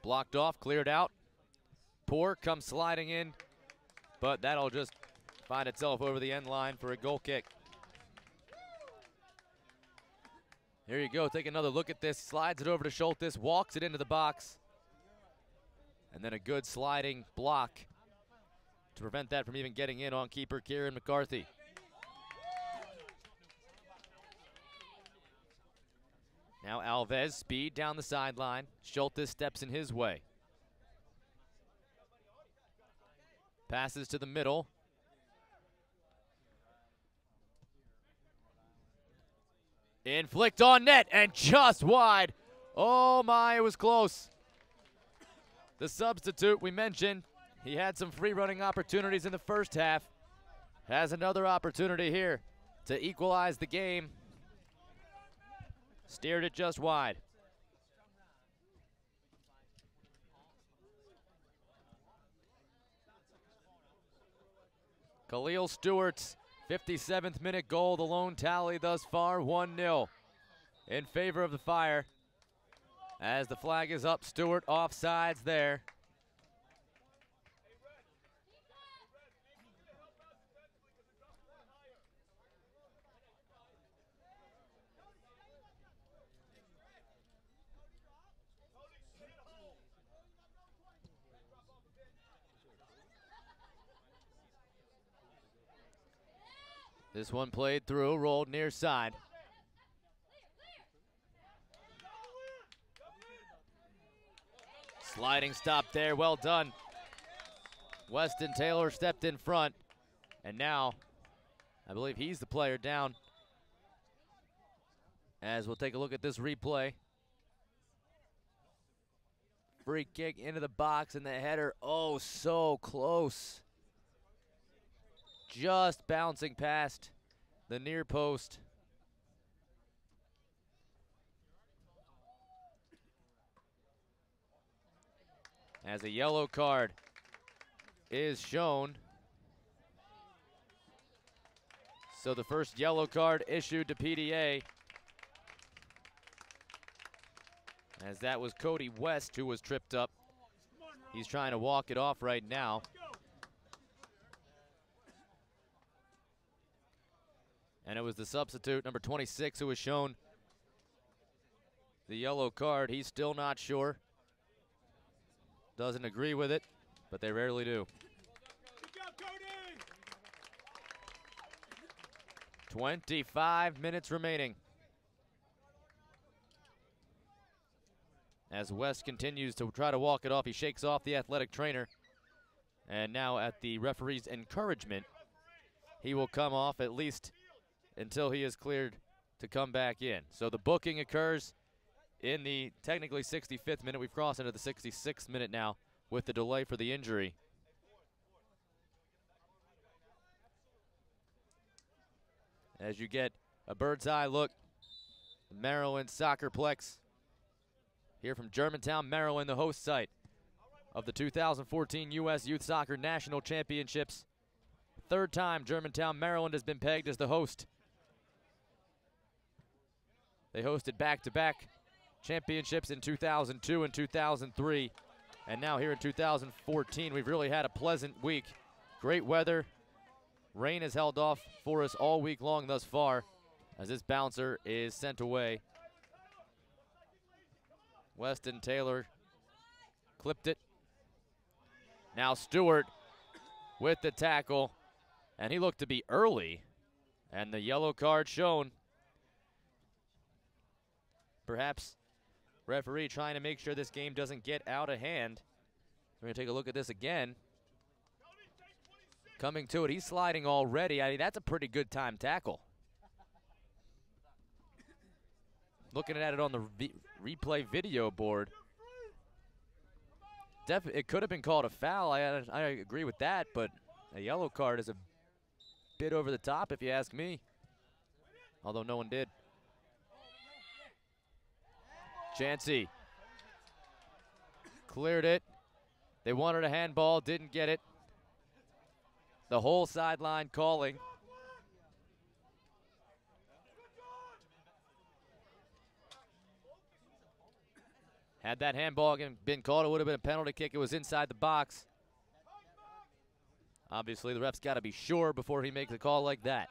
Blocked off, cleared out. Poor comes sliding in, but that'll just find itself over the end line for a goal kick. Here you go, take another look at this. Slides it over to Schultes, walks it into the box. And then a good sliding block to prevent that from even getting in on keeper Kieran McCarthy. Now Alves, speed down the sideline. Schultes steps in his way. Passes to the middle. Inflict on net and just wide. Oh my, it was close. The substitute we mentioned, he had some free running opportunities in the first half. Has another opportunity here to equalize the game. Steered it just wide. Khalil Stewart's 57th minute goal, the lone tally thus far, 1-0 in favor of the Fire. As the flag is up, Stewart offsides there. This one played through, rolled near side. Sliding stop there, well done. Weston Taylor stepped in front, and now I believe he's the player down. As we'll take a look at this replay. Free kick into the box and the header, oh so close. Just bouncing past the near post. As a yellow card is shown. So the first yellow card issued to PDA. As that was Cody West who was tripped up. He's trying to walk it off right now. And it was the substitute, number 26, who was shown the yellow card. He's still not sure. Doesn't agree with it, but they rarely do. 25 minutes remaining. As West continues to try to walk it off, he shakes off the athletic trainer. And now at the referee's encouragement, he will come off at least until he is cleared to come back in. So the booking occurs in the technically 65th minute. We've crossed into the 66th minute now with the delay for the injury. As you get a bird's eye look, the Maryland SoccerPlex here from Germantown, Maryland, the host site of the 2014 U.S. Youth Soccer National Championships. Third time Germantown, Maryland has been pegged as the host. They hosted back-to-back championships in 2002 and 2003. And now here in 2014, we've really had a pleasant week. Great weather. Rain has held off for us all week long thus far as this bouncer is sent away. Weston Taylor clipped it. Now Stewart with the tackle, and he looked to be early, and the yellow card shown. Perhaps referee trying to make sure this game doesn't get out of hand. We're going to take a look at this again. Coming to it, he's sliding already. I mean, that's a pretty good time tackle. Looking at it on the replay video board, it could have been called a foul. I agree with that, but a yellow card is a bit over the top if you ask me, although no one did. Chansey cleared it. They wanted a handball, didn't get it. The whole sideline calling. Had that handball been called, it would have been a penalty kick. It was inside the box. Obviously, the ref's got to be sure before he makes a call like that.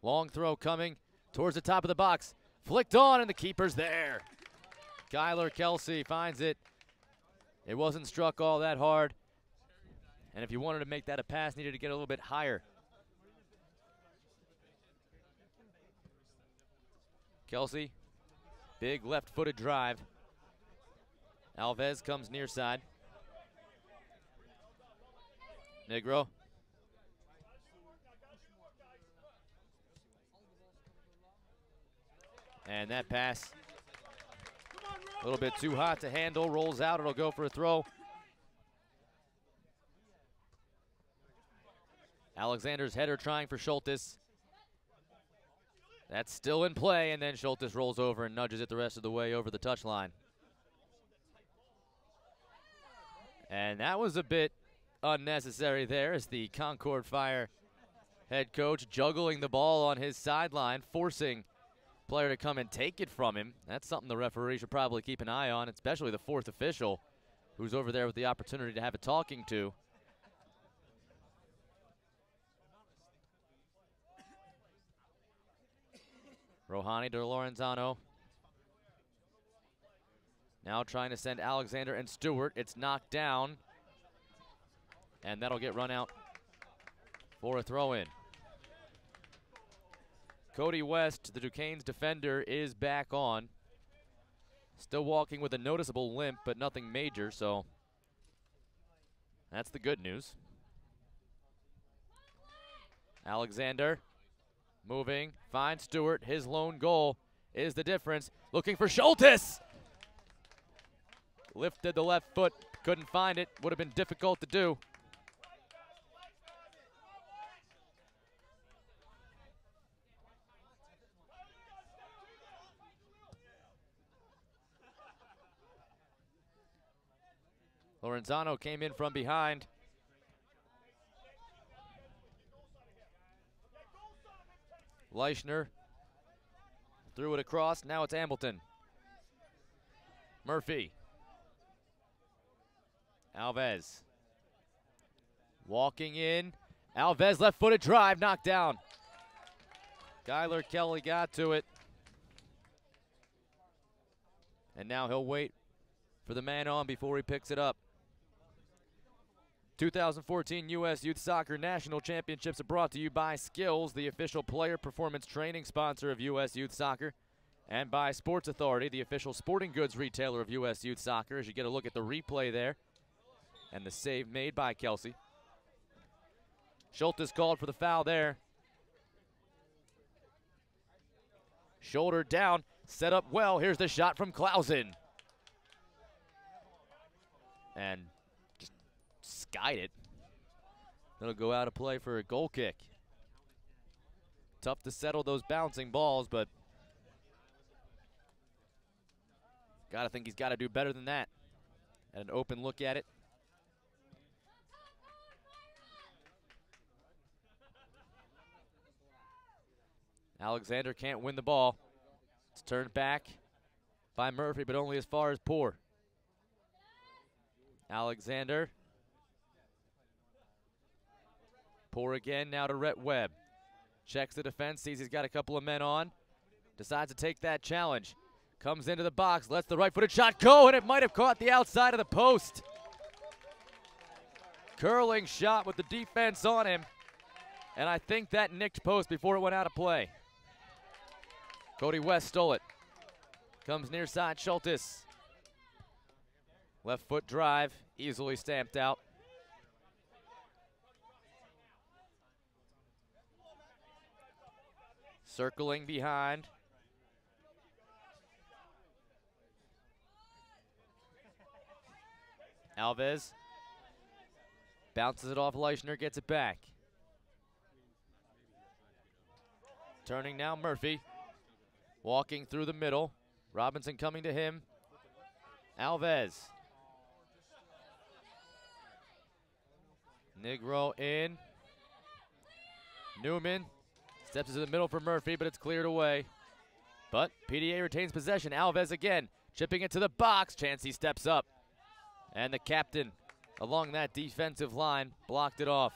Long throw coming towards the top of the box. Flicked on, and the keeper's there. Skylar Kelsey finds it. It wasn't struck all that hard. And if you wanted to make that a pass, needed to get a little bit higher. Kelsey, big left-footed drive. Alves comes near side. Negro. And that pass, a little bit too hot to handle, rolls out, it'll go for a throw. Alexander's header trying for Schultes. That's still in play, and then Schultes rolls over and nudges it the rest of the way over the touchline. And that was a bit unnecessary there as the Concorde Fire head coach juggling the ball on his sideline, forcing player to come and take it from him. That's something the referee should probably keep an eye on, especially the fourth official who's over there with the opportunity to have a talking to. Rohani to Lorenzano. Now trying to send Alexander and Stewart. It's knocked down. And that'll get run out for a throw-in. Cody West, the Duquesne's defender, is back on. Still walking with a noticeable limp, but nothing major, so that's the good news. Alexander moving, finds Stewart. His lone goal is the difference. Looking for Schultes. Lifted the left foot, couldn't find it. Would have been difficult to do. Lorenzano came in from behind. Leischner threw it across. Now it's Ambleton. Murphy. Alves. Walking in. Alves left-footed drive, knocked down. Skylar Kelly got to it. And now he'll wait for the man on before he picks it up. 2014 U.S. Youth Soccer National Championships are brought to you by Skills, the official player performance training sponsor of U.S. Youth Soccer, and by Sports Authority, the official sporting goods retailer of U.S. Youth Soccer, as you get a look at the replay there and the save made by Kelsey. Schultes called for the foul there. Shoulder down, set up well. Here's the shot from Clausen. And skied it. That'll go out of play for a goal kick. Tough to settle those bouncing balls, but gotta think he's got to do better than that. Had an open look at it. Alexander can't win the ball. It's turned back by Murphy, but only as far as Poor. Alexander. Poor again, now to Rhett Webb. Checks the defense, sees he's got a couple of men on. Decides to take that challenge. Comes into the box, lets the right-footed shot go, and it might have caught the outside of the post. Curling shot with the defense on him. And I think that nicked post before it went out of play. Cody West stole it. Comes near side, Schultes. Left foot drive, easily stamped out. Circling behind. Alves bounces it off Leischner, gets it back. Turning now, Murphy. Walking through the middle. Robinson coming to him. Alves. Negro in. Newman steps into the middle for Murphy, but it's cleared away. But PDA retains possession. Alves again. Chipping it to the box. Chansey steps up. And the captain along that defensive line blocked it off.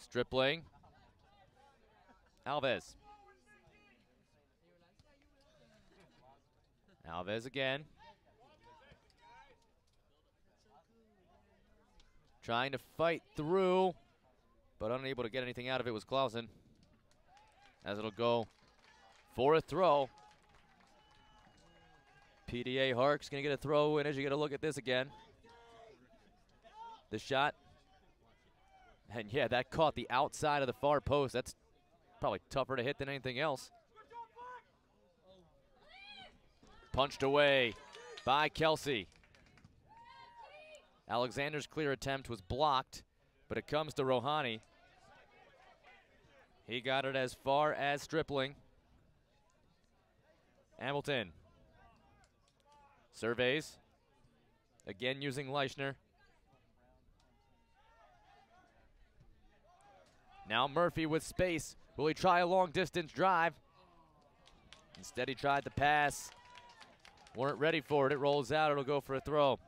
Stripling. Alves. Alves again. Trying to fight through, but unable to get anything out of it was Clausen. As it'll go for a throw. PDA Harkes gonna get a throw in as you get a look at this again. The shot. And yeah, that caught the outside of the far post. That's probably tougher to hit than anything else. Punched away by Kelsey. Alexander's clear attempt was blocked, but it comes to Rohani. He got it as far as Stripling. Hamilton surveys. Again using Leichner. Now Murphy with space. Will he try a long distance drive? Instead he tried the pass. Weren't ready for it. It rolls out. It'll go for a throw.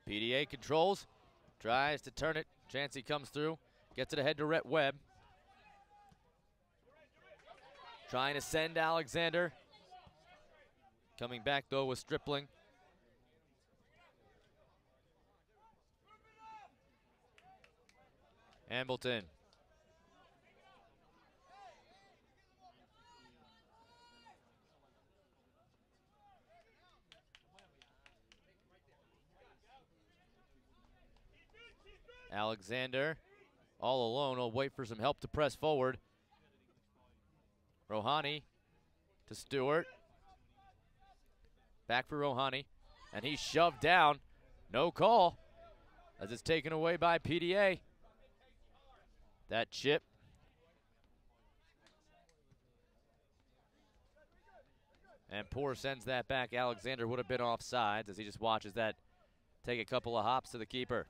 PDA controls, tries to turn it. Chansey comes through, gets it ahead to Rhett Webb. Trying to send Alexander. Coming back though with Stripling. Hamilton. Alexander all alone. Will wait for some help to press forward. Rohani to Stewart. Back for Rohani. And he's shoved down. No call as it's taken away by PDA. That chip. And Poor sends that back. Alexander would have been offsides as he just watches that take a couple of hops to the keeper.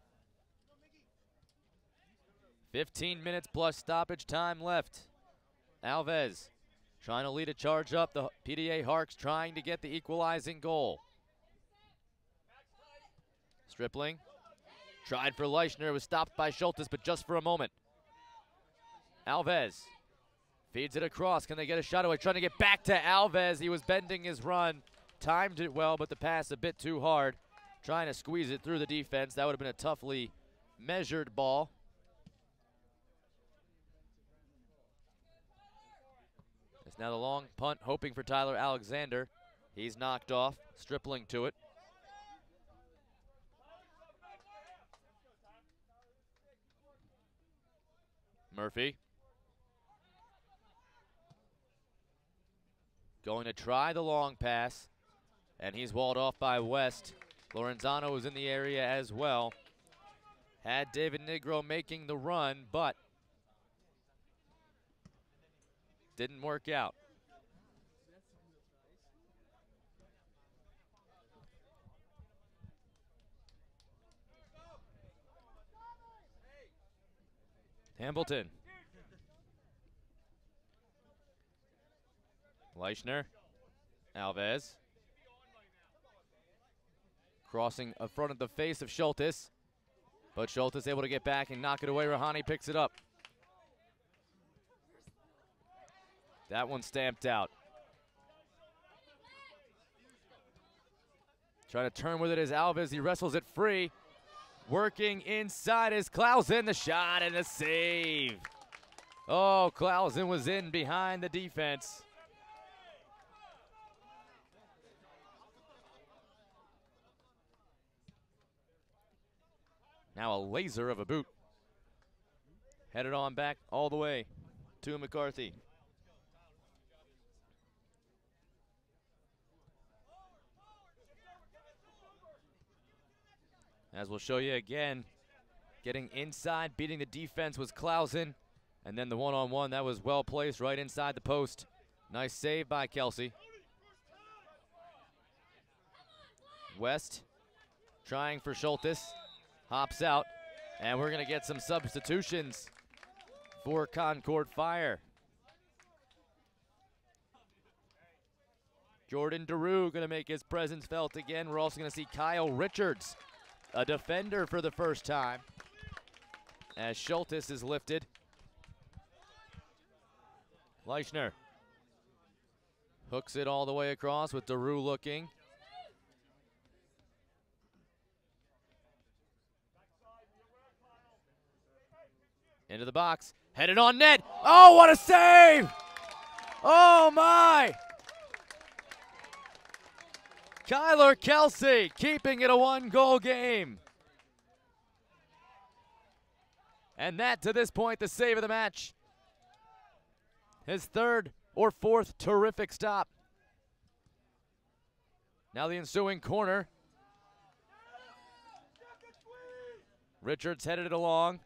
15 minutes plus stoppage time left. Alves trying to lead a charge up. The PDA Harkes trying to get the equalizing goal. Stripling tried for Leichner. Was stopped by Schultes, but just for a moment. Alves feeds it across. Can they get a shot away? Trying to get back to Alves. He was bending his run. Timed it well, but the pass a bit too hard. Trying to squeeze it through the defense. That would have been a toughly measured ball. It's now the long punt, hoping for Tyler Alexander. He's knocked off. Stripling to it. Murphy. Going to try the long pass, and he's walled off by West. Lorenzano was in the area as well. Had David Negro making the run, but didn't work out. Hamilton. Leichner. Alves. Crossing in front of the face of Schultes. But Schultes able to get back and knock it away. Rohani picks it up. That one stamped out. Trying to turn with it is Alves. He wrestles it free. Working inside is Clausen. The shot and the save. Oh, Clausen was in behind the defense. Now a laser of a boot. Headed on back all the way to McCarthy. As we'll show you again, getting inside, beating the defense was Clausen. And then the one-on-one, that was well placed right inside the post. Nice save by Kelsey. West trying for Schultes. Hops out. And we're going to get some substitutions for Concorde Fire. Jordan DeRue going to make his presence felt again. We're also going to see Kyle Richards, a defender for the first time, as Schultes is lifted. Leichner hooks it all the way across with DeRue looking. Into the box, headed on net. Oh, what a save! Oh my! Kyler Kelsey keeping it a 1-goal game. And that, to this point, the save of the match. His third or fourth terrific stop. Now the ensuing corner. Richards headed it along.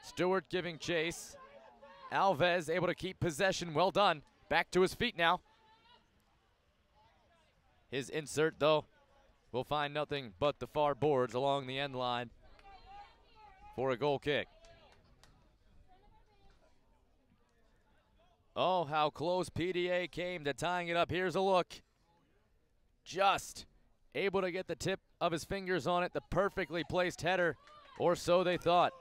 Stewart giving chase. Alves able to keep possession. Well done. Back to his feet now. His insert, though, will find nothing but the far boards along the end line for a goal kick. Oh, how close PDA came to tying it up. Here's a look. Just able to get the tip of his fingers on it. The perfectly placed header, or so they thought.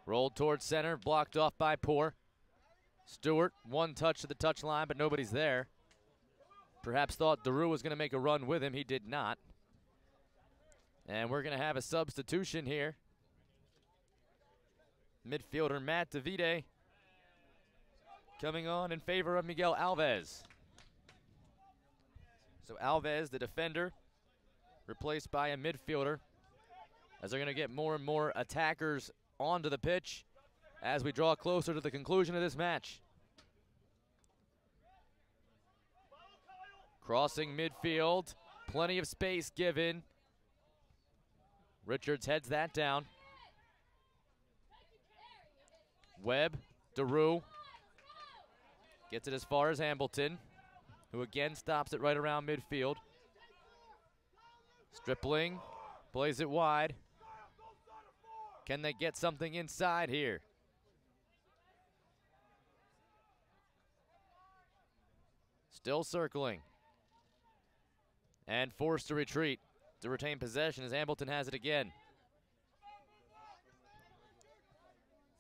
Rolled towards center, blocked off by Poor. Stewart, one touch to the touchline, but nobody's there. Perhaps thought DeRue was going to make a run with him. He did not. And we're going to have a substitution here. Midfielder Matt DeVite coming on in favor of Miguel Alves. So Alves, the defender, replaced by a midfielder, as they're going to get more and more attackers onto the pitch as we draw closer to the conclusion of this match. Crossing midfield, plenty of space given. Richards heads that down. Webb, DeRue gets it as far as Hambleton, who again stops it right around midfield. Stripling plays it wide. Can they get something inside here? Still circling. And forced to retreat to retain possession as Hambleton has it again.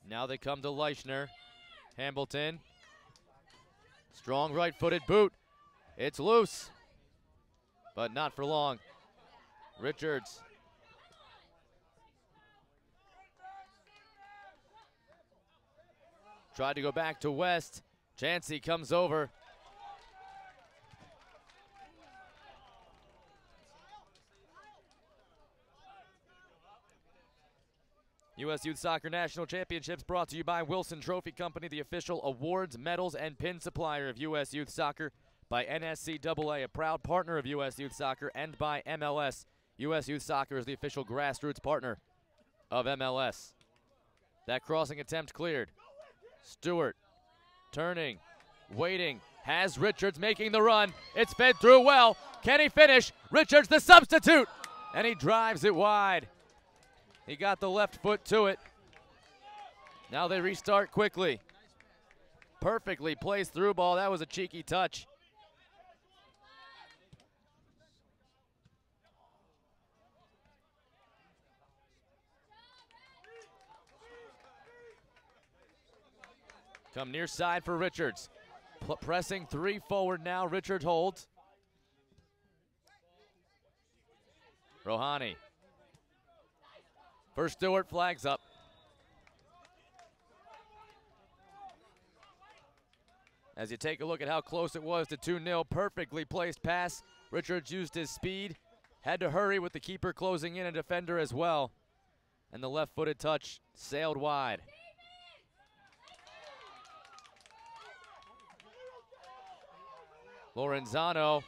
Now they come to Leichner. Hambleton. Strong right-footed boot. It's loose, but not for long. Richards. Tried to go back to West. Chansey comes over. U.S. Youth Soccer National Championships brought to you by Wilson Trophy Company, the official awards, medals, and pin supplier of U.S. Youth Soccer, by NSCAA, a proud partner of U.S. Youth Soccer, and by MLS. U.S. Youth Soccer is the official grassroots partner of MLS. That crossing attempt cleared. Stewart turning, waiting, has Richards making the run. It's fed through well. Can he finish? Richards the substitute, and he drives it wide. He got the left foot to it. Now they restart quickly. Perfectly placed through ball. That was a cheeky touch. Come near side for Richards. Pressing 3 forward now. Richards holds. Rohani. First Stewart, flags up. As you take a look at how close it was to 2-0, perfectly placed pass. Richards used his speed, had to hurry with the keeper closing in, a defender as well. And the left-footed touch sailed wide. Lorenzano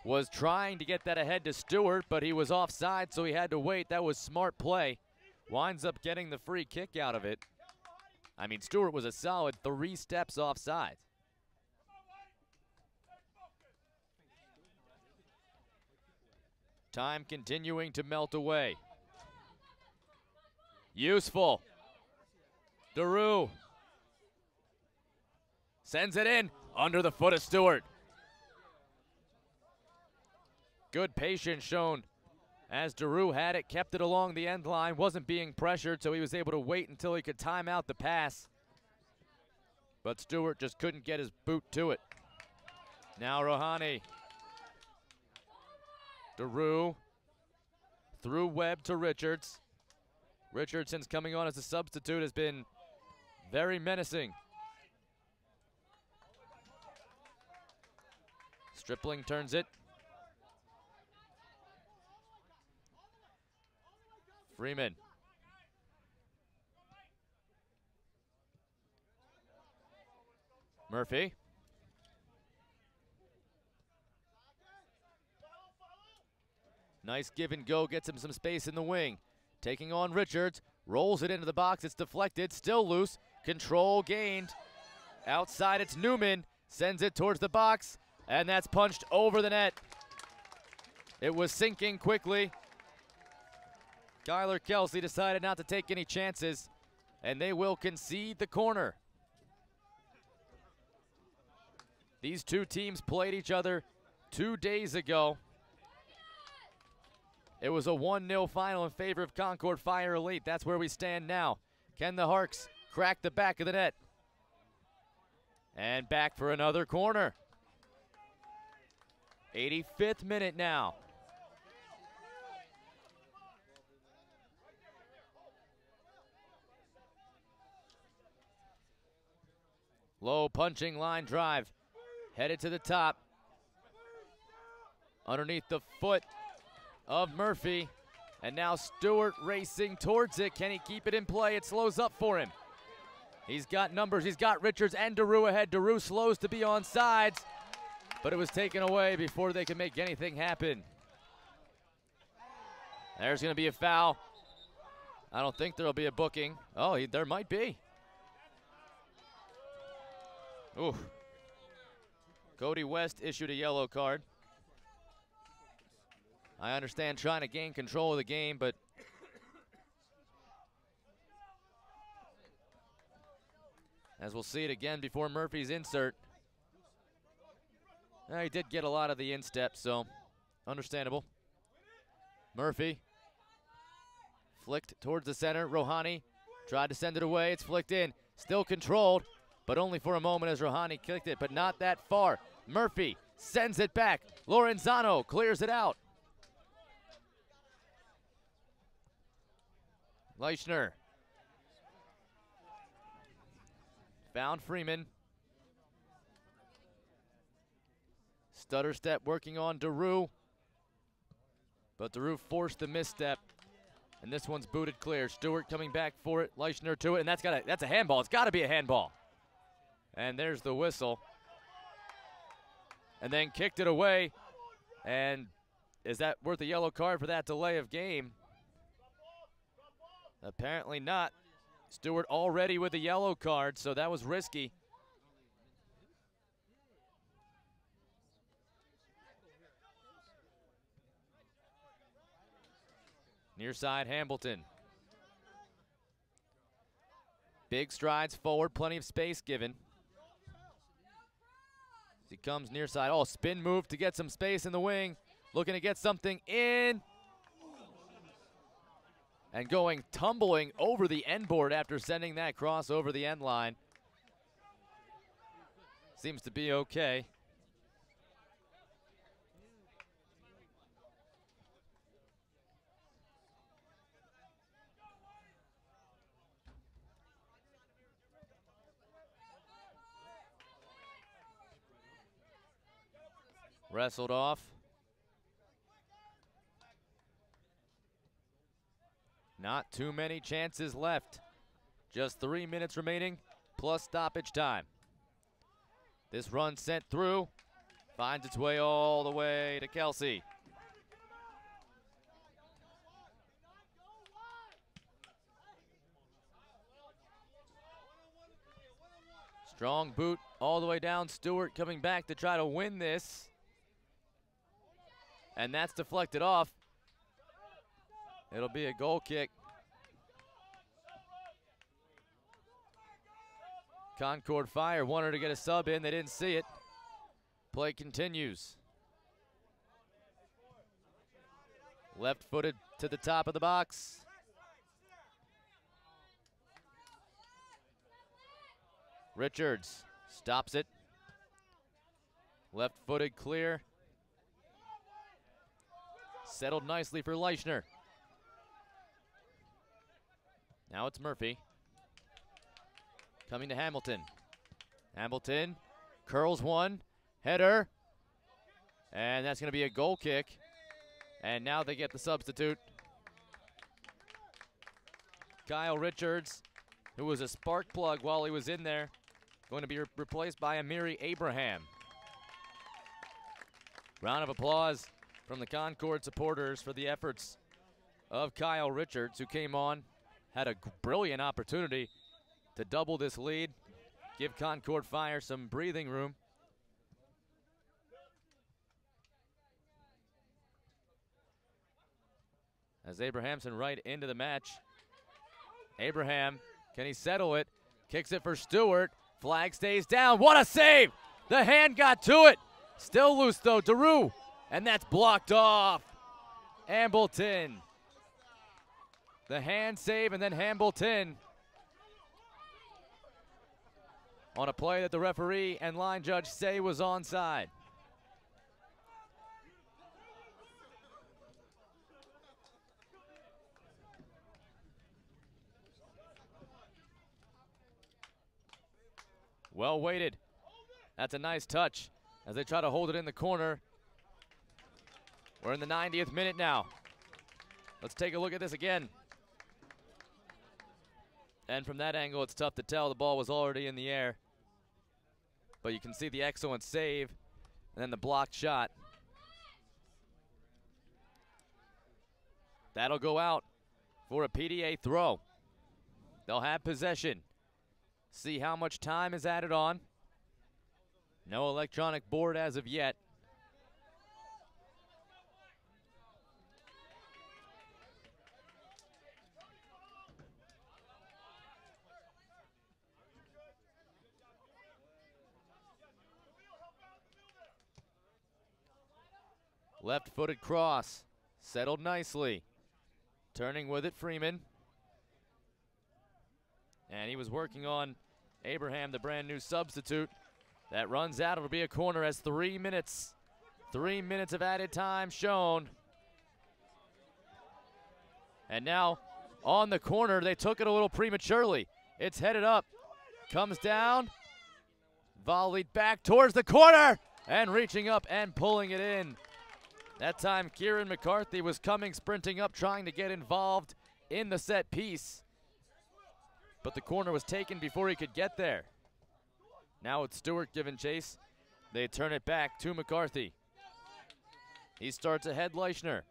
was trying to get that ahead to Stewart, but he was offside, so he had to wait. That was smart play. Winds up getting the free kick out of it. I mean, Stewart was a solid 3 steps offside. Time continuing to melt away. Useful. Daru sends it in under the foot of Stewart. Good patience shown as Daru had it, kept it along the end line, wasn't being pressured, so he was able to wait until he could time out the pass. But Stewart just couldn't get his boot to it. Now Rohani. Daru through Webb to Richards. Richards, since coming on as a substitute, has been very menacing. Stripling turns it. Freeman. Murphy. Nice give and go, gets him some space in the wing. Taking on Richards, rolls it into the box, it's deflected, still loose, control gained. Outside it's Newman, sends it towards the box, and that's punched over the net. It was sinking quickly. Skylar Kelsey decided not to take any chances, and they will concede the corner. These two teams played each other 2 days ago. It was a 1-0 final in favor of Concorde Fire Elite. That's where we stand now. Can the Harkes crack the back of the net? And back for another corner. 85th minute now. Low punching line drive. Headed to the top. Underneath the foot of Murphy. And now Stewart racing towards it. Can he keep it in play? It slows up for him. He's got numbers. He's got Richards and Daru ahead. Daru slows to be on sides, but it was taken away before they could make anything happen. There's going to be a foul. I don't think there'll be a booking. Oh, there might be. Ooh. Cody West issued a yellow card. I understand trying to gain control of the game, but as we'll see it again before Murphy's insert. He did get a lot of the instep, so understandable. Murphy flicked towards the center. Rohani tried to send it away. It's flicked in. Still controlled, but only for a moment as Rohani kicked it, but not that far. Murphy sends it back. Lorenzano clears it out. Leichner found Freeman. Stutter step working on Daru, but Daru forced the misstep, and this one's booted clear. Stewart coming back for it. Leichner to it, and that's a handball. It's got to be a handball. And there's the whistle. And then kicked it away. And is that worth a yellow card for that delay of game? Apparently not. Stewart already with a yellow card, so that was risky. Near side, Hambleton. Big strides forward, plenty of space given. As he comes near side. Oh, spin move to get some space in the wing. Looking to get something in. And going tumbling over the end board after sending that cross over the end line. Seems to be okay. Wrestled off. Not too many chances left. Just 3 minutes remaining, plus stoppage time. This run sent through. Finds its way all the way to Kelsey. Strong boot all the way down. Stewart coming back to try to win this. And that's deflected off. It'll be a goal kick. Concorde Fire wanted to get a sub in. They didn't see it. Play continues. Left-footed to the top of the box. Richards stops it. Left-footed clear. Settled nicely for Leichner. Now it's Murphy. Coming to Hamilton. Hamilton curls one. Header. And that's going to be a goal kick. And now they get the substitute. Kyle Richards, who was a spark plug while he was in there, going to be replaced by Amiri Abraham. Round of applause from the Concorde supporters for the efforts of Kyle Richards, who came on, had a brilliant opportunity to double this lead, give Concorde Fire some breathing room. As Abrahamson right into the match. Abraham, can he settle it? Kicks it for Stewart. Flag stays down. What a save! The hand got to it. Still loose though, Daru. And that's blocked off. Hambleton. The hand save and then Hambleton. On a play that the referee and line judge say was onside. Well weighted. That's a nice touch as they try to hold it in the corner. We're in the 90th minute now. Let's take a look at this again. And from that angle, it's tough to tell. The ball was already in the air. But you can see the excellent save and then the blocked shot. That'll go out for a PDA throw. They'll have possession. See how much time is added on. No electronic board as of yet. Left-footed cross, settled nicely. Turning with it, Freeman. And he was working on Abraham, the brand new substitute. That runs out. It'll be a corner as 3 minutes. 3 minutes of added time shown. And now on the corner, they took it a little prematurely. It's headed up, comes down, volleyed back towards the corner, and reaching up and pulling it in. That time, Kieran McCarthy was coming, sprinting up, trying to get involved in the set piece. But the corner was taken before he could get there. Now it's Stewart giving chase. They turn it back to McCarthy. He starts ahead, Leichner.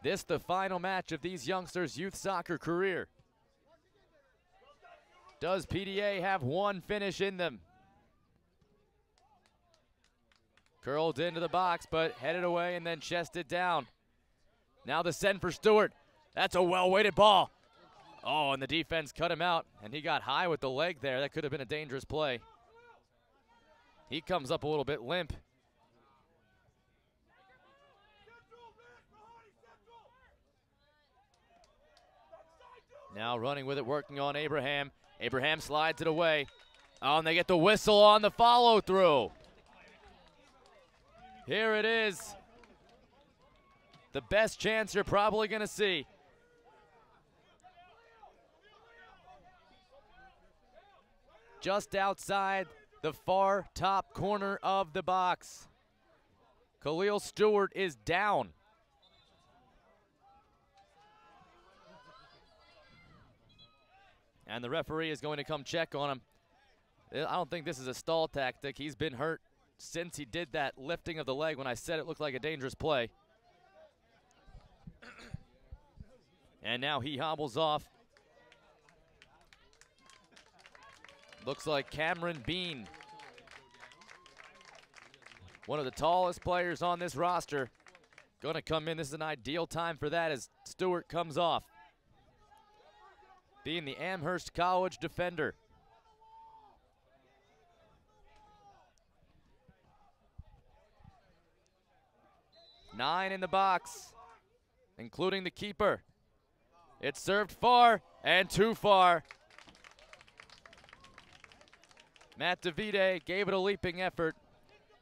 This the final match of these youngsters' youth soccer career. Does PDA have one finish in them? Curled into the box, but headed away and then chested down. Now the send for Stewart. That's a well-weighted ball. Oh, and the defense cut him out, and he got high with the leg there. That could have been a dangerous play. He comes up a little bit limp. Now running with it, working on Abraham. Abraham slides it away. Oh, and they get the whistle on the follow-through. Here it is. The best chance you're probably going to see. Just outside the far top corner of the box. Khalil Stewart is down. And the referee is going to come check on him. I don't think this is a stall tactic. He's been hurt since he did that lifting of the leg when I said it looked like a dangerous play. And now he hobbles off. Looks like Cameron Bean, one of the tallest players on this roster, going to come in. This is an ideal time for that as Stewart comes off, being the Amherst College defender. Nine in the box, including the keeper. It's served far and too far. Matt DeVite gave it a leaping effort,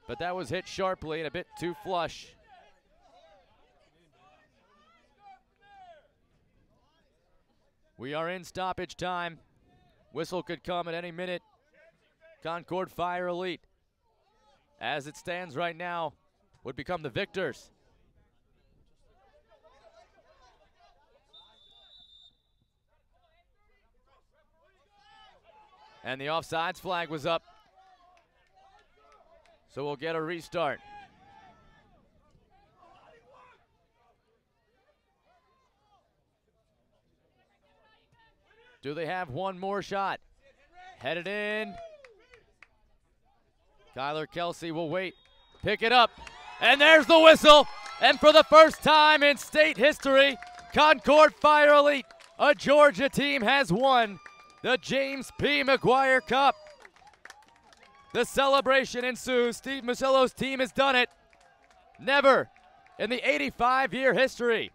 but that was hit sharply and a bit too flush. We are in stoppage time. Whistle could come at any minute. Concorde Fire Elite, as it stands right now, would become the victors. And the offsides flag was up, so we'll get a restart. Do they have one more shot? Headed in. Kyler Kelsey will wait, pick it up, and there's the whistle. And for the first time in state history, Concorde Fire Elite, a Georgia team, has won the James P. McGuire Cup. The celebration ensues. Steve Musillo's team has done it. Never in the 85-year history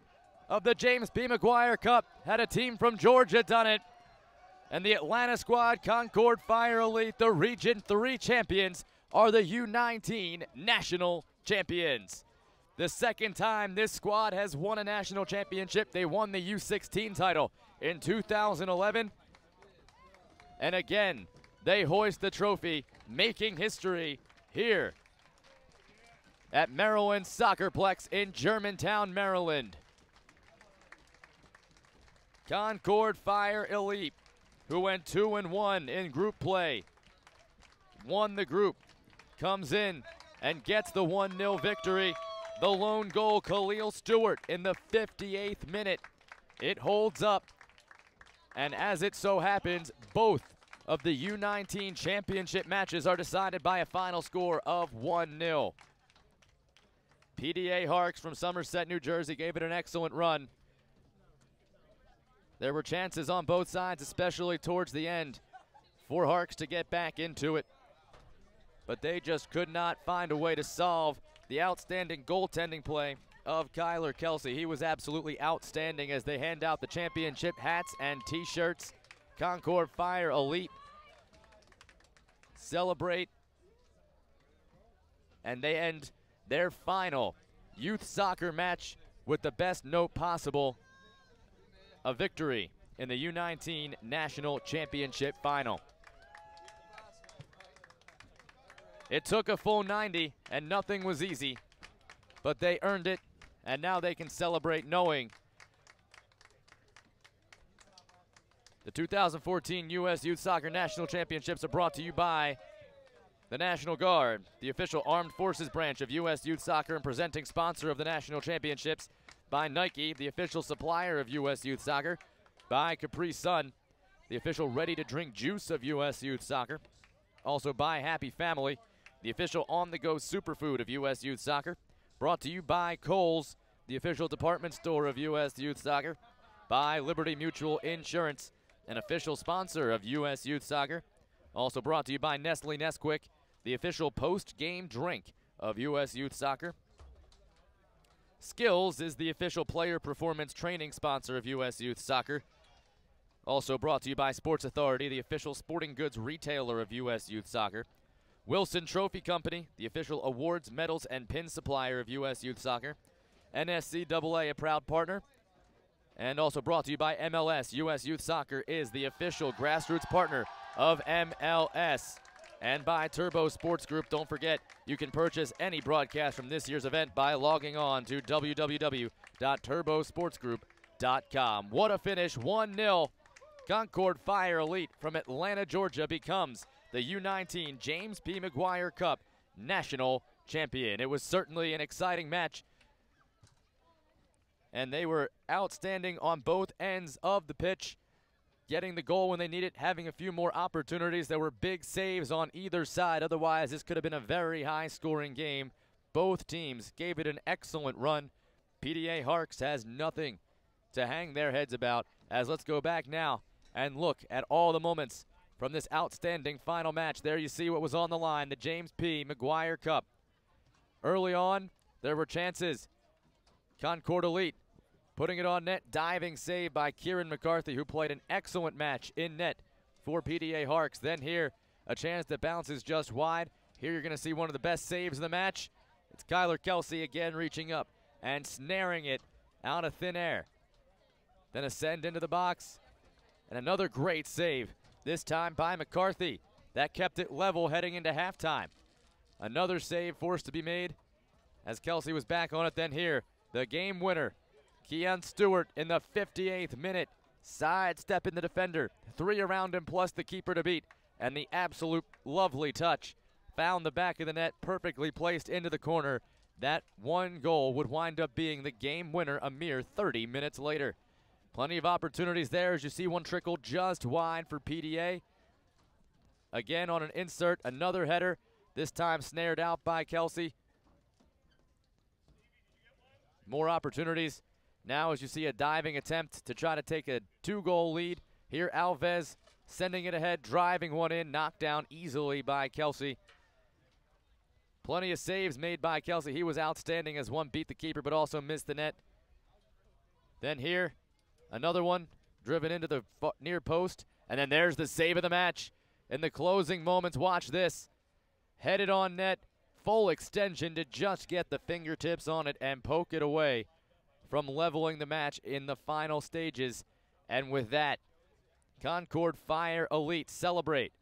of the James P. McGuire Cup had a team from Georgia done it. And the Atlanta squad, Concorde Fire Elite, the Region 3 champions, are the U19 national champions. The second time this squad has won a national championship. They won the U16 title in 2011. And again, they hoist the trophy, making history here at Maryland SoccerPlex in Germantown, Maryland. Concorde Fire Elite, who went 2-1 in group play, won the group, comes in and gets the 1-0 victory. The lone goal, Khalil Stewart, in the 58th minute. It holds up. And as it so happens, both of the U19 championship matches are decided by a final score of 1-0. PDA Harkes from Somerset, New Jersey, gave it an excellent run. There were chances on both sides, especially towards the end, for Harkes to get back into it. But they just could not find a way to solve the outstanding goaltending play of Kyler Kelsey. He was absolutely outstanding as they hand out the championship hats and t-shirts. Concorde Fire Elite celebrate, and they end their final youth soccer match with the best note possible, a victory in the U19 National Championship Final. It took a full 90, and nothing was easy, but they earned it, and now they can celebrate knowing the 2014 U.S. Youth Soccer National Championships are brought to you by the National Guard, the official armed forces branch of U.S. Youth Soccer and presenting sponsor of the National Championships, by Nike, the official supplier of U.S. Youth Soccer, by Capri Sun, the official ready-to-drink juice of U.S. Youth Soccer, also by Happy Family, the official on-the-go superfood of U.S. Youth Soccer, brought to you by Kohl's, the official department store of U.S. Youth Soccer, by Liberty Mutual Insurance, an official sponsor of U.S. Youth Soccer, also brought to you by Nestle Nesquik, the official post-game drink of U.S. Youth Soccer. Skills is the official player performance training sponsor of U.S. Youth Soccer. Also brought to you by Sports Authority, the official sporting goods retailer of U.S. Youth Soccer. Wilson Trophy Company, the official awards, medals, and pin supplier of U.S. Youth Soccer. NSCAA, a proud partner. And also brought to you by MLS. U.S. Youth Soccer is the official grassroots partner of MLS. And by Turbo Sports Group. Don't forget, you can purchase any broadcast from this year's event by logging on to www.turbosportsgroup.com. What a finish, 1-0. Concorde Fire Elite from Atlanta, Georgia becomes the U19 James P. McGuire Cup national champion. It was certainly an exciting match, and they were outstanding on both ends of the pitch, getting the goal when they needed, having a few more opportunities. There were big saves on either side. Otherwise, this could have been a very high-scoring game. Both teams gave it an excellent run. PDA Harkes has nothing to hang their heads about, as let's go back now and look at all the moments from this outstanding final match. There you see what was on the line, the James P. McGuire Cup. Early on, there were chances. Concorde Elite putting it on net, diving save by Kieran McCarthy, who played an excellent match in net for PDA Harkes. Then here, a chance that bounces just wide. Here you're going to see one of the best saves of the match. It's Kyler Kelsey again reaching up and snaring it out of thin air. Then a send into the box, and another great save, this time by McCarthy. That kept it level heading into halftime. Another save forced to be made as Kelsey was back on it. Then here, the game winner, Keon Stewart in the 58th minute. Sidestepping the defender, 3 around him plus the keeper to beat, and the absolute lovely touch. Found the back of the net, perfectly placed into the corner. That one goal would wind up being the game winner a mere 30 minutes later. Plenty of opportunities there as you see one trickle just wide for PDA. Again on an insert, another header, this time snared out by Kelsey. More opportunities. Now as you see a diving attempt to try to take a 2-goal lead. Here Alves sending it ahead, driving one in, knocked down easily by Kelsey. Plenty of saves made by Kelsey. He was outstanding as one beat the keeper but also missed the net. Then here, another one driven into the near post. And then there's the save of the match. In the closing moments, watch this. Headed on net, full extension to just get the fingertips on it and poke it away from leveling the match in the final stages. And with that, Concorde Fire Elite celebrate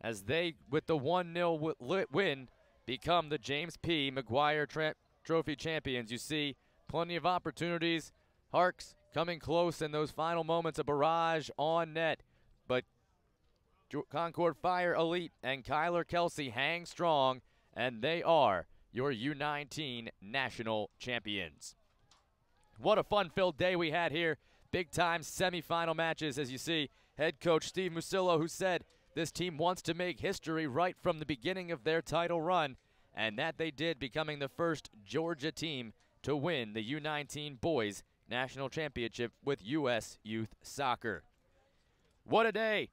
as they, with the 1-0 win, become the James P. McGuire Trophy champions. You see plenty of opportunities. Harkes coming close in those final moments, a barrage on net. But Concorde Fire Elite and Kyler Kelsey hang strong, and they are your U19 national champions. What a fun-filled day we had here. Big-time semifinal matches, as you see. Head coach Steve Musillo, who said this team wants to make history right from the beginning of their title run, and that they did, becoming the first Georgia team to win the U19 Boys National Championship with U.S. Youth Soccer. What a day.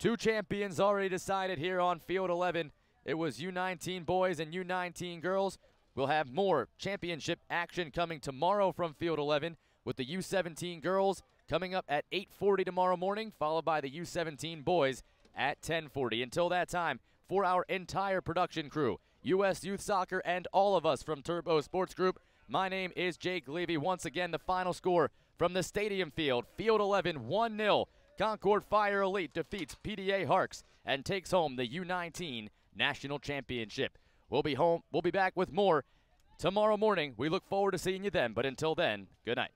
2 champions already decided here on Field 11. It was U19 Boys and U19 Girls. We'll have more championship action coming tomorrow from Field 11 with the U17 Girls coming up at 8:40 tomorrow morning, followed by the U17 Boys at 10:40. Until that time, for our entire production crew, U.S. Youth Soccer, and all of us from Turbo Sports Group, my name is Jake Levy. Once again, the final score from the Stadium Field, Field 11, 1-0. Concorde Fire Elite defeats PDA Harkes and takes home the U19 National Championship. We'll be back with more tomorrow morning. We look forward to seeing you then, but until then, good night.